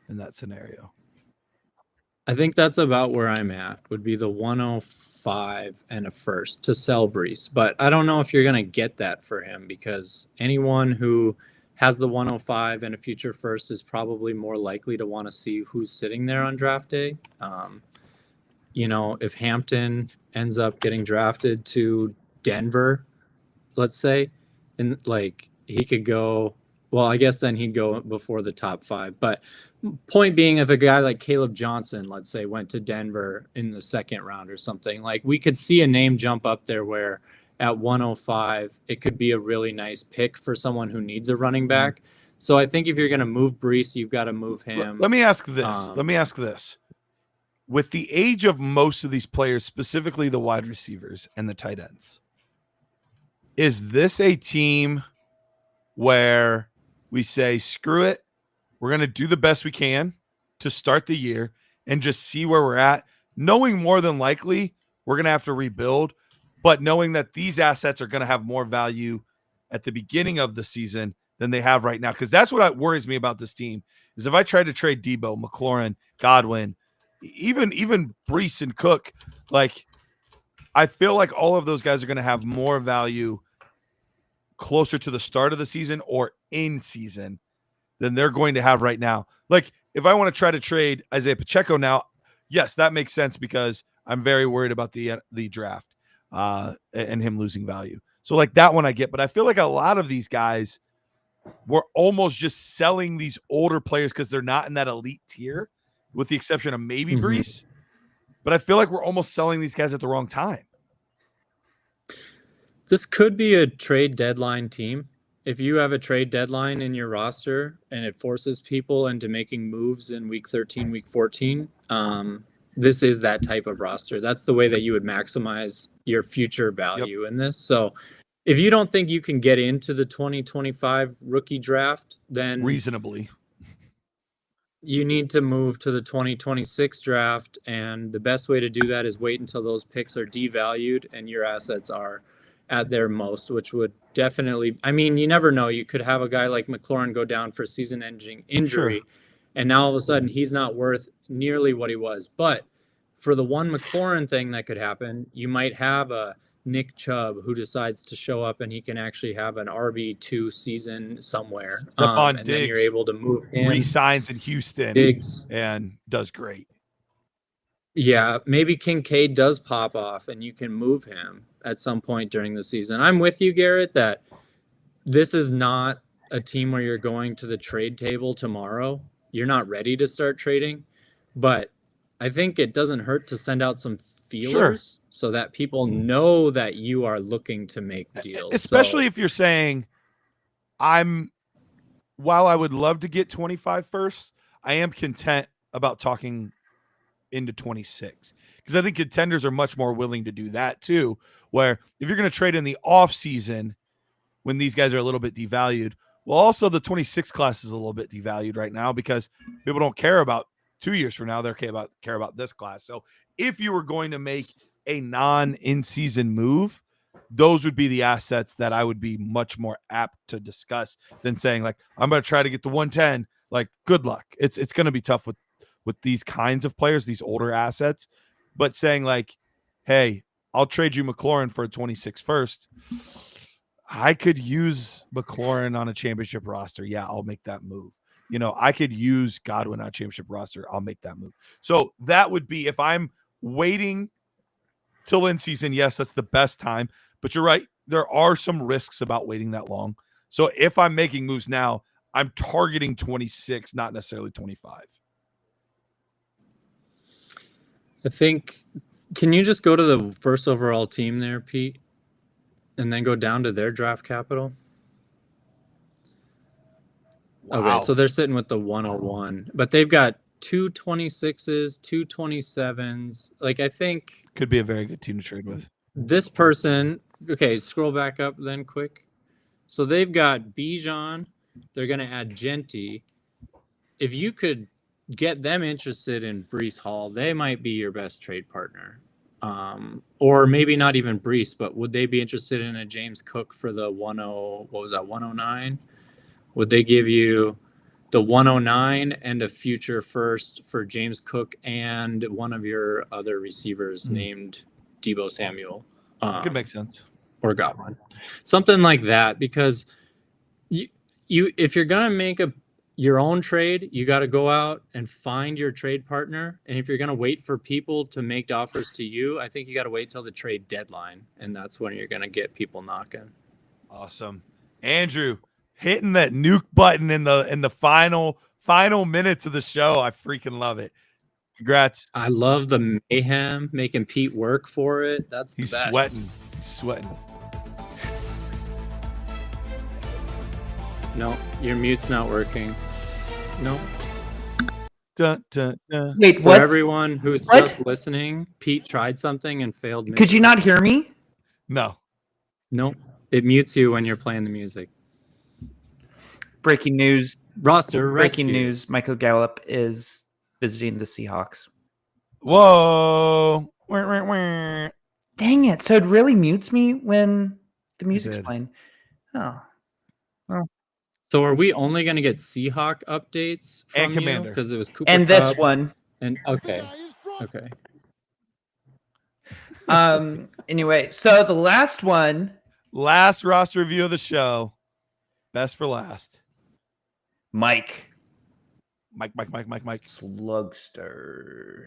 in that scenario. I think that's about where I'm at, would be the 105 and a first to sell Breece. But I don't know if you're going to get that for him, because anyone who has the 105 and a future first is probably more likely to want to see who's sitting there on draft day. If Hampton ends up getting drafted to Denver, let's say, and he could go, well, I guess then he'd go before the top 5. But point being, if a guy like Caleb Johnson, let's say, went to Denver in the 2nd round or something, we could see a name jump up there where at 105, it could be a really nice pick for someone who needs a running back. So I think if you're going to move Breece, you've got to move him. Let me ask this. With the age of most of these players, specifically the wide receivers and the tight ends, is this a team where we say, screw it, we're going to do the best we can to start the year and just see where we're at, knowing more than likely we're going to have to rebuild, but knowing that these assets are going to have more value at the beginning of the season than they have right now? Because that's what worries me about this team, is if I try to trade Deebo, McLaurin, Godwin, even Breece and Cook, I feel like all of those guys are going to have more value closer to the start of the season or in season than they're going to have right now. If I want to try to trade Isaiah Pacheco now, yes, that makes sense, because I'm very worried about the draft and him losing value. So like that one I get, but I feel like a lot of these guys were almost just selling these older players because they're not in that elite tier, with the exception of maybe Brees. But I feel like we're almost selling these guys at the wrong time. This could be a trade deadline team. If you have a trade deadline in your roster and it forces people into making moves in week 13, week 14, this is that type of roster. That's the way that you would maximize your future value in this. So if you don't think you can get into the 2025 rookie draft, then reasonably, you need to move to the 2026 draft. And the best way to do that is wait until those picks are devalued and your assets are at their most, which would definitely, I mean, you never know. You could have a guy like McLaurin go down for season-ending injury, and now all of a sudden he's not worth nearly what he was. But for the one McLaurin thing that could happen, you might have a Nick Chubb who decides to show up and he can actually have an RB2 season somewhere. Stephon and Diggs then you're able to move him. Resigns in Houston Diggs. And does great. Yeah, maybe Kincaid does pop off and you can move him at some point during the season. I'm with you, Garrett, that this is not a team where you're going to the trade table tomorrow. You're not ready to start trading, but I think it doesn't hurt to send out some feelers so that people know that you are looking to make deals. Especially if you're saying, while I would love to get 25 first, I am content about talking into 26, because I think contenders are much more willing to do that too, where if you're going to trade in the off season when these guys are a little bit devalued, well, also the 26 class is a little bit devalued right now because people don't care about 2 years from now. They care about this class. So if you were going to make a non-in-season move, those would be the assets that I would be much more apt to discuss than saying like, I'm going to try to get the 110. Like, good luck. It's going to be tough with these kinds of players, these older assets, but saying like, hey, I'll trade you McLaurin for a 26 first. I could use McLaurin on a championship roster. Yeah, I'll make that move. You know, I could use Godwin on a championship roster. I'll make that move. So that would be, if I'm waiting till in season, yes, that's the best time. But you're right. There are some risks about waiting that long. So if I'm making moves now, I'm targeting 26, not necessarily 25. I think, can you just go to the first overall team there, Pete, and then go down to their draft capital? Wow. Okay, so they're sitting with the 101, but they've got 2 26s, 2 27s. Like, I think could be a very good team to trade with. This person, okay, scroll back up then quick. So they've got Bijan. They're going to add Genty. If you could get them interested in Brees Hall, they might be your best trade partner. Or maybe not even Brees, but would they be interested in a James Cook for the 109? Would they give you the 109 and a future first for James Cook and one of your other receivers named Deebo Samuel? Could make sense. Or Godwin. Something like that, because you if you're going to make your own trade, you got to go out and find your trade partner. And if you're going to wait for people to make offers to you, I think you got to wait till the trade deadline. And that's when you're going to get people knocking. Awesome. Andrew, hitting that nuke button in the final minutes of the show. I freaking love it. Congrats. I love the mayhem, making Pete work for it. That's the best. He's sweating. No, your mute's not working. No. Dun, dun, dun. Wait, For what? everyone who's just listening, Pete tried something and failed. Could you not hear me? No. Nope. It mutes you when you're playing the music. Breaking news. Roster Breaking rescue. news. Michael Gallup is visiting the Seahawks. Whoa. Wah, wah, wah. Dang it. So it really mutes me when the music's did. playing. Oh. So are we only going to get Seahawk updates from And Commander. Because it was Cooper And this Kupp one. And okay. Anyway, so the last one. Last roster review of the show. Best for last. Mike. Mike. Slugster.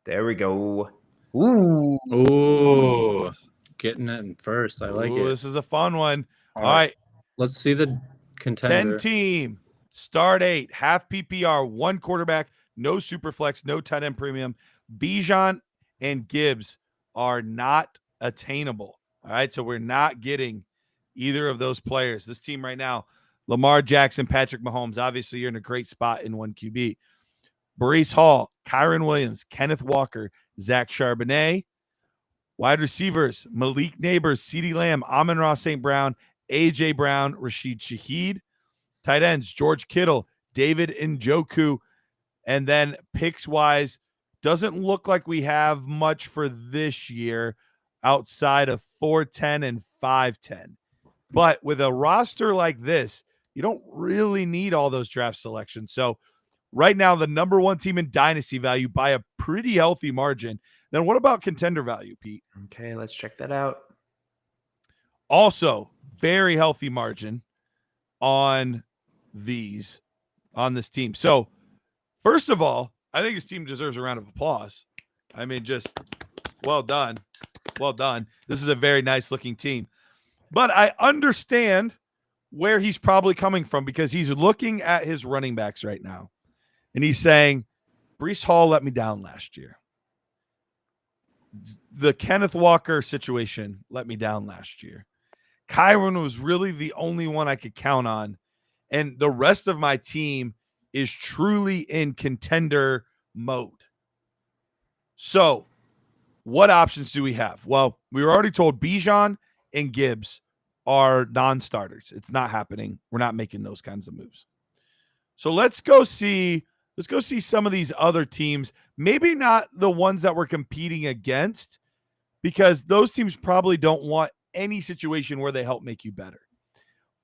There we go. Ooh. Ooh. getting it in first. I like Ooh, it. this is a fun one. All All right. Let's see the 10 contender. team, start 8, half PPR, 1 quarterback, no super flex, no tight end premium. Bijan and Gibbs are not attainable. All right. So we're not getting either of those players. This team right now, Lamar Jackson, Patrick Mahomes. Obviously, you're in a great spot in 1 QB. Breece Hall, Kyron Williams, Kenneth Walker, Zach Charbonnet. Wide receivers, Malik Neighbors, CeeDee Lamb, Amon-Ra St. Brown, A.J. Brown, Rashid Shaheed. Tight ends, George Kittle, David Njoku. And then picks-wise, doesn't look like we have much for this year outside of 410 and 510. But with a roster like this, you don't really need all those draft selections. So right now, the number 1 team in Dynasty value by a pretty healthy margin. Then what about contender value, Pete? Okay, let's check that out. Also, very healthy margin on this team. So, first of all, I think his team deserves a round of applause. I mean, just well done. Well done. This is a very nice looking team. But I understand where he's probably coming from because he's looking at his running backs right now. And he's saying, Breece Hall let me down last year. The Kenneth Walker situation let me down last year. Kyron was really the only one I could count on. And the rest of my team is truly in contender mode. So, what options do we have? Well, we were already told Bijan and Gibbs are non-starters. It's not happening. We're not making those kinds of moves. So let's go see some of these other teams. Maybe not the ones that we're competing against, because those teams probably don't want any situation where they help make you better.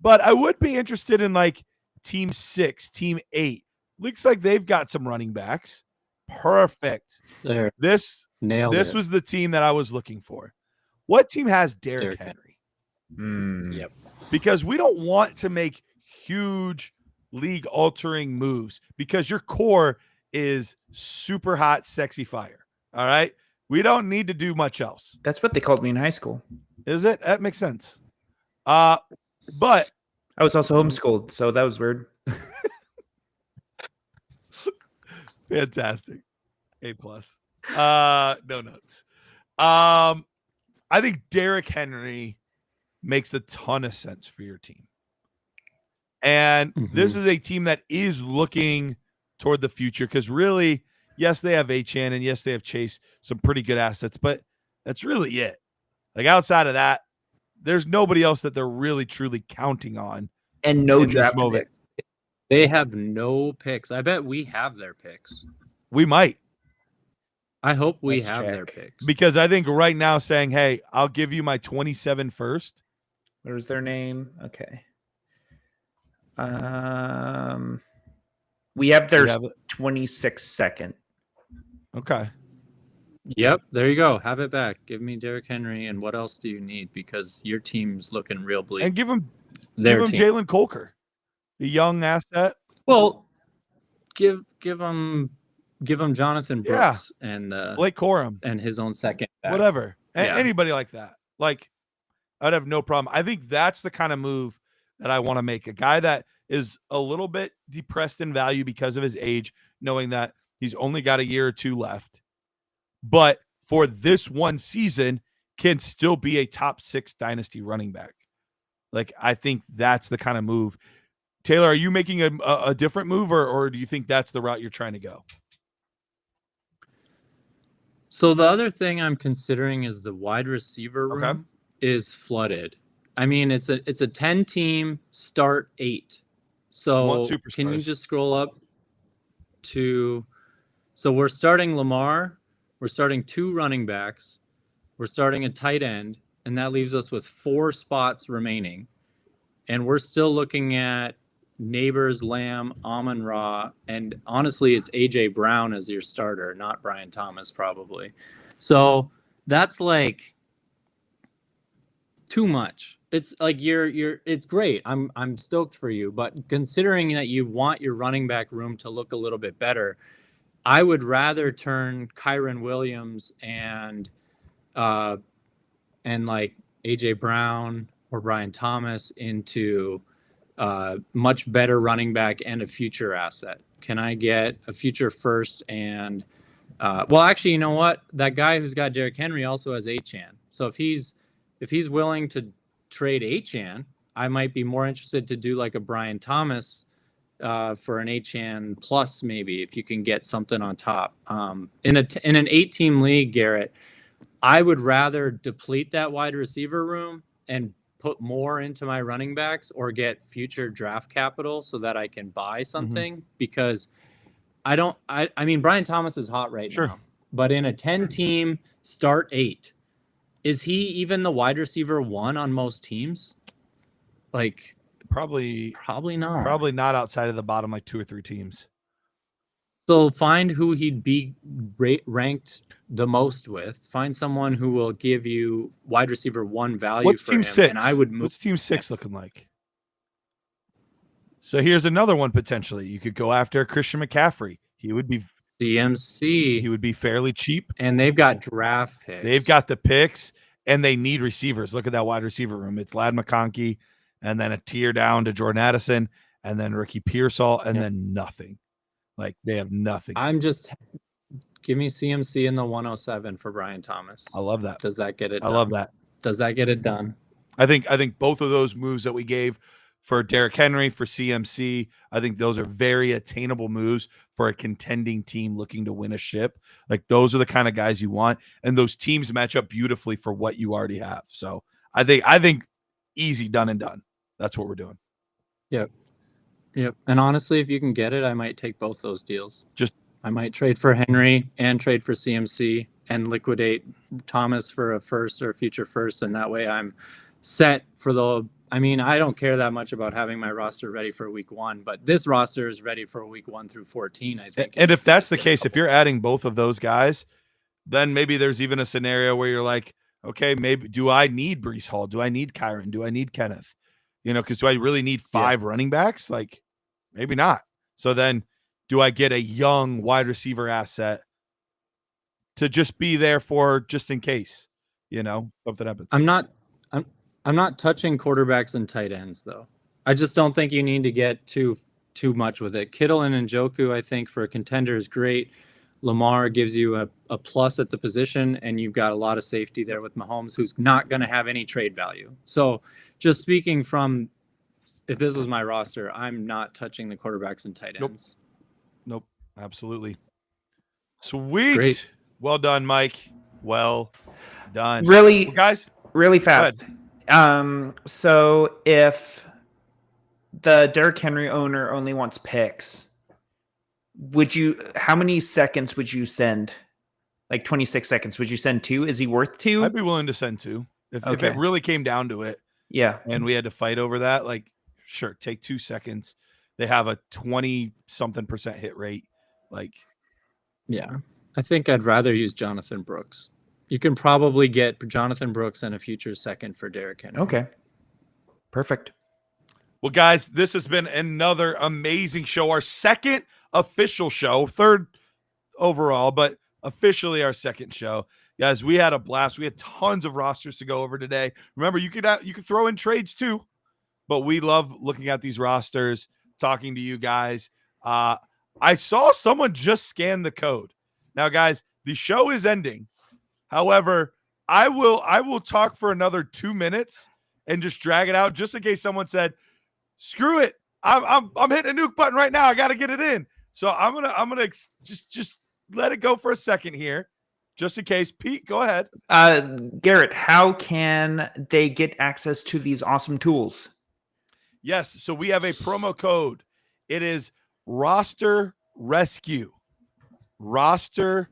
But I would be interested in like team 6, team 8. Looks like they've got some running backs. Perfect. There. This Nailed it. was the team that I was looking for. What team has Derrick Henry? Yep. Because we don't want to make huge league altering moves because your core is super hot, sexy fire. All right. We don't need to do much else. That's what they called me in high school. Is it? That makes sense. But I was also homeschooled, so that was weird. fantastic. A+. No notes. I think Derrick Henry makes a ton of sense for your team. And this is a team that is looking toward the future because really, yes, they have Achane and yes, they have Chase, some pretty good assets, but that's really it. Like outside of that, there's nobody else that they're really truly counting on. And no draft pick. They have no picks. I bet we have their picks. We might. I hope we Let's have check. their picks. Because I think right now saying, hey, I'll give you my 27 first. What was their name? Okay. We have their 26 second. Okay. Yep, there you go. Have it back. Give me Derrick Henry, and what else do you need? Because your team's looking real bleak. And give him Their team. Jalen Colker, the young asset. Well, give him Jonathan Brooks and Blake Corum and his own second back. whatever. Yeah. Anybody like that. Like, I'd have no problem. I think that's the kind of move that I want to make. A guy that is a little bit depressed in value because of his age, knowing that he's only got a year or two left. But for this one season, can still be a top 6 dynasty running back. Like, I think that's the kind of move. Taylor, are you making a different move, or do you think that's the route you're trying to go? So the other thing I'm considering is the wide receiver room is flooded. I mean, it's a 10-team start 8. So can you just scroll up to? So we're starting Lamar. We're starting 2 running backs. We're starting a tight end, and that leaves us with 4 spots remaining. And we're still looking at Neighbors, Lamb, Amon-Ra, and honestly, it's A.J. Brown as your starter, not Brian Thomas probably. So that's like too much. It's like it's great. I'm stoked for you, but considering that you want your running back room to look a little bit better, I would rather turn Kyron Williams and and like AJ Brown or Brian Thomas into much better running back and a future asset? Can I get a future first and well, actually, you know what? That guy who's got Derrick Henry also has Achane. So if he's willing to trade Achane, I might be more interested to do like a Brian Thomas for an Achane plus, maybe, if you can get something on top. In an 8-team league, Garrett, I would rather deplete that wide receiver room and put more into my running backs or get future draft capital so that I can buy something, because I mean, Brian Thomas is hot right now, but in a 10-team start 8, is he even the wide receiver 1 on most teams? Like, probably not. Probably not outside of the bottom, like 2 or 3 teams. So find who he'd be ranked the most with. Find someone who will give you wide receiver 1 value. What's for team him, 6? And I would move. What's team 6 looking like? So here's another one potentially. You could go after Christian McCaffrey. He would be CMC. He would be fairly cheap. And they've got draft picks. They've got the picks, and they need receivers. Look at that wide receiver room. It's Ladd McConkey, and then a tier down to Jordan Addison, and then Ricky Pearsall, and then nothing. Like, they have nothing. Give me CMC in the 107 for Brian Thomas. I love that. Does that get it done? I love that. Does that get it done? I think both of those moves that we gave for Derrick Henry, for CMC, I think those are very attainable moves for a contending team looking to win a ship. Like, those are the kind of guys you want, and those teams match up beautifully for what you already have. So I think easy, done and done. That's what we're doing. Yep. And honestly, if you can get it, I might take both those deals. I might trade for Henry and trade for CMC and liquidate Thomas for a first or a future first, and that way I'm set for the. I mean, I don't care that much about having my roster ready for week 1, but this roster is ready for week 1 through 14, I think. And if that's the case, if you're adding both of those guys, then maybe there's even a scenario where you're like, okay, maybe do I need Breece Hall? Do I need Kyron? Do I need Kenneth? Because do I really need 5 running backs? Like, maybe not. So then do I get a young wide receiver asset to just be there for just in case, something happens? I'm not touching quarterbacks and tight ends, though. I just don't think you need to get too much with it. Kittle and Njoku, I think, for a contender is great. Lamar gives you a plus at the position, and you've got a lot of safety there with Mahomes, who's not going to have any trade value. So just speaking from, if this was my roster, I'm not touching the quarterbacks and tight ends. Nope. Absolutely. Sweet. Great. Well done, Mike. Well done. Really, well, guys, really fast. So if the Derrick Henry owner only wants picks, how many seconds would you send? Like 26 seconds. Would you send 2? Is he worth 2? I'd be willing to send 2. If it really came down to it. Yeah. And we had to fight over that, like, sure, take 2 seconds. They have a 20-something% hit rate. Like, yeah, I think I'd rather use Jonathan Brooks. You can probably get Jonathan Brooks and a future second for Derrick Henry. Okay. Perfect. Well, guys, this has been another amazing show. Our second official show, third overall, but officially our second show. Guys, we had a blast. We had tons of rosters to go over today. Remember, you could throw in trades too, but we love looking at these rosters, talking to you guys. I saw someone just scan the code. Now, guys, the show is ending. However, I will talk for another 2 minutes and just drag it out, just in case someone said, "Screw it, I'm hitting a nuke button right now. I got to get it in." So I'm gonna just let it go for a second here, just in case. Pete, go ahead. Garrett, how can they get access to these awesome tools? Yes, so we have a promo code. It is Roster Rescue. Roster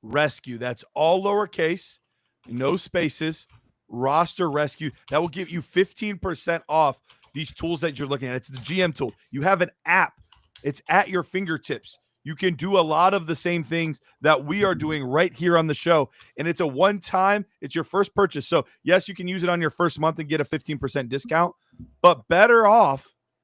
Rescue. That's all lowercase, no spaces. Roster Rescue. That will give you 15% off these tools that you're looking at. It's the GM tool. You have an app. It's at your fingertips. You can do a lot of the same things that we are doing right here on the show. And it's a one-time, it's your first purchase. So yes, you can use it on your first month and get a 15% discount, but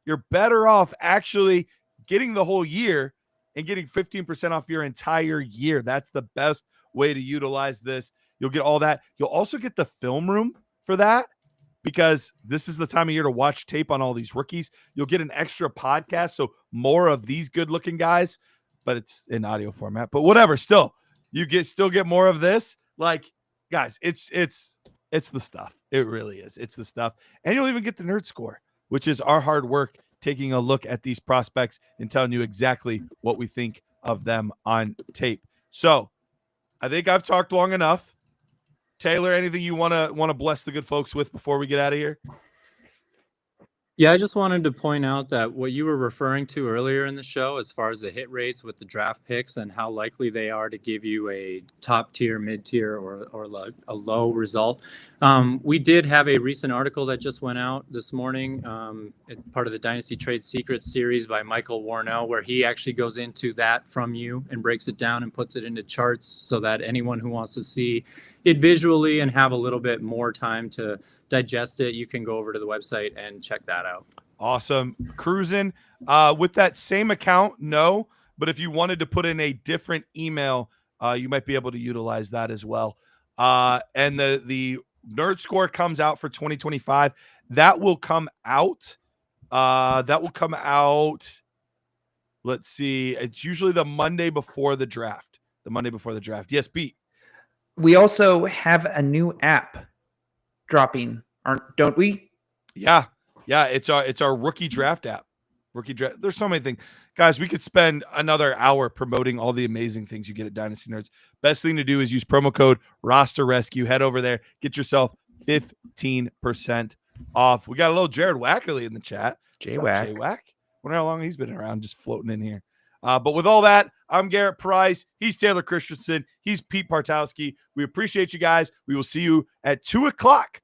you're better off actually getting the whole year and getting 15% off your entire year. That's the best way to utilize this. You'll get all that. You'll also get the film room for that, because this is the time of year to watch tape on all these rookies. You'll get an extra podcast, so more of these good-looking guys, but it's in audio format. But whatever, still get more of this. Like, guys, it's the stuff. It really is. It's the stuff. And you'll even get the nerd score, which is our hard work taking a look at these prospects and telling you exactly what we think of them on tape. So I think I've talked long enough. Taylor, anything you want to bless the good folks with before we get out of here? Yeah, I just wanted to point out that what you were referring to earlier in the show, as far as the hit rates with the draft picks and how likely they are to give you a top tier, mid tier, or like a low result. We did have a recent article that just went out this morning, part of the Dynasty Trade Secrets series by Michael Warnell, where he actually goes into that from you and breaks it down and puts it into charts so that anyone who wants to see it visually and have a little bit more time to digest it, you can go over to the website and check that out. Awesome. Cruising with that same account, no, but if you wanted to put in a different email, you might be able to utilize that as well. And the nerd score comes out for 2025. That will come out. Let's see. It's usually the Monday before the draft. Yes, Pete. We also have a new app dropping, don't we? Yeah. It's our rookie draft app. There's so many things, guys. We could spend another hour promoting all the amazing things you get at Dynasty Nerds. Best thing to do is use promo code Roster Rescue. Head over there, get yourself 15% off. We got a little Jared Wackerly in the chat. J-Wack. Wonder how long he's been around, just floating in here. But with all that, I'm Garrett Price. He's Taylor Christensen. He's Pete Partowski. We appreciate you guys. We will see you at 2:00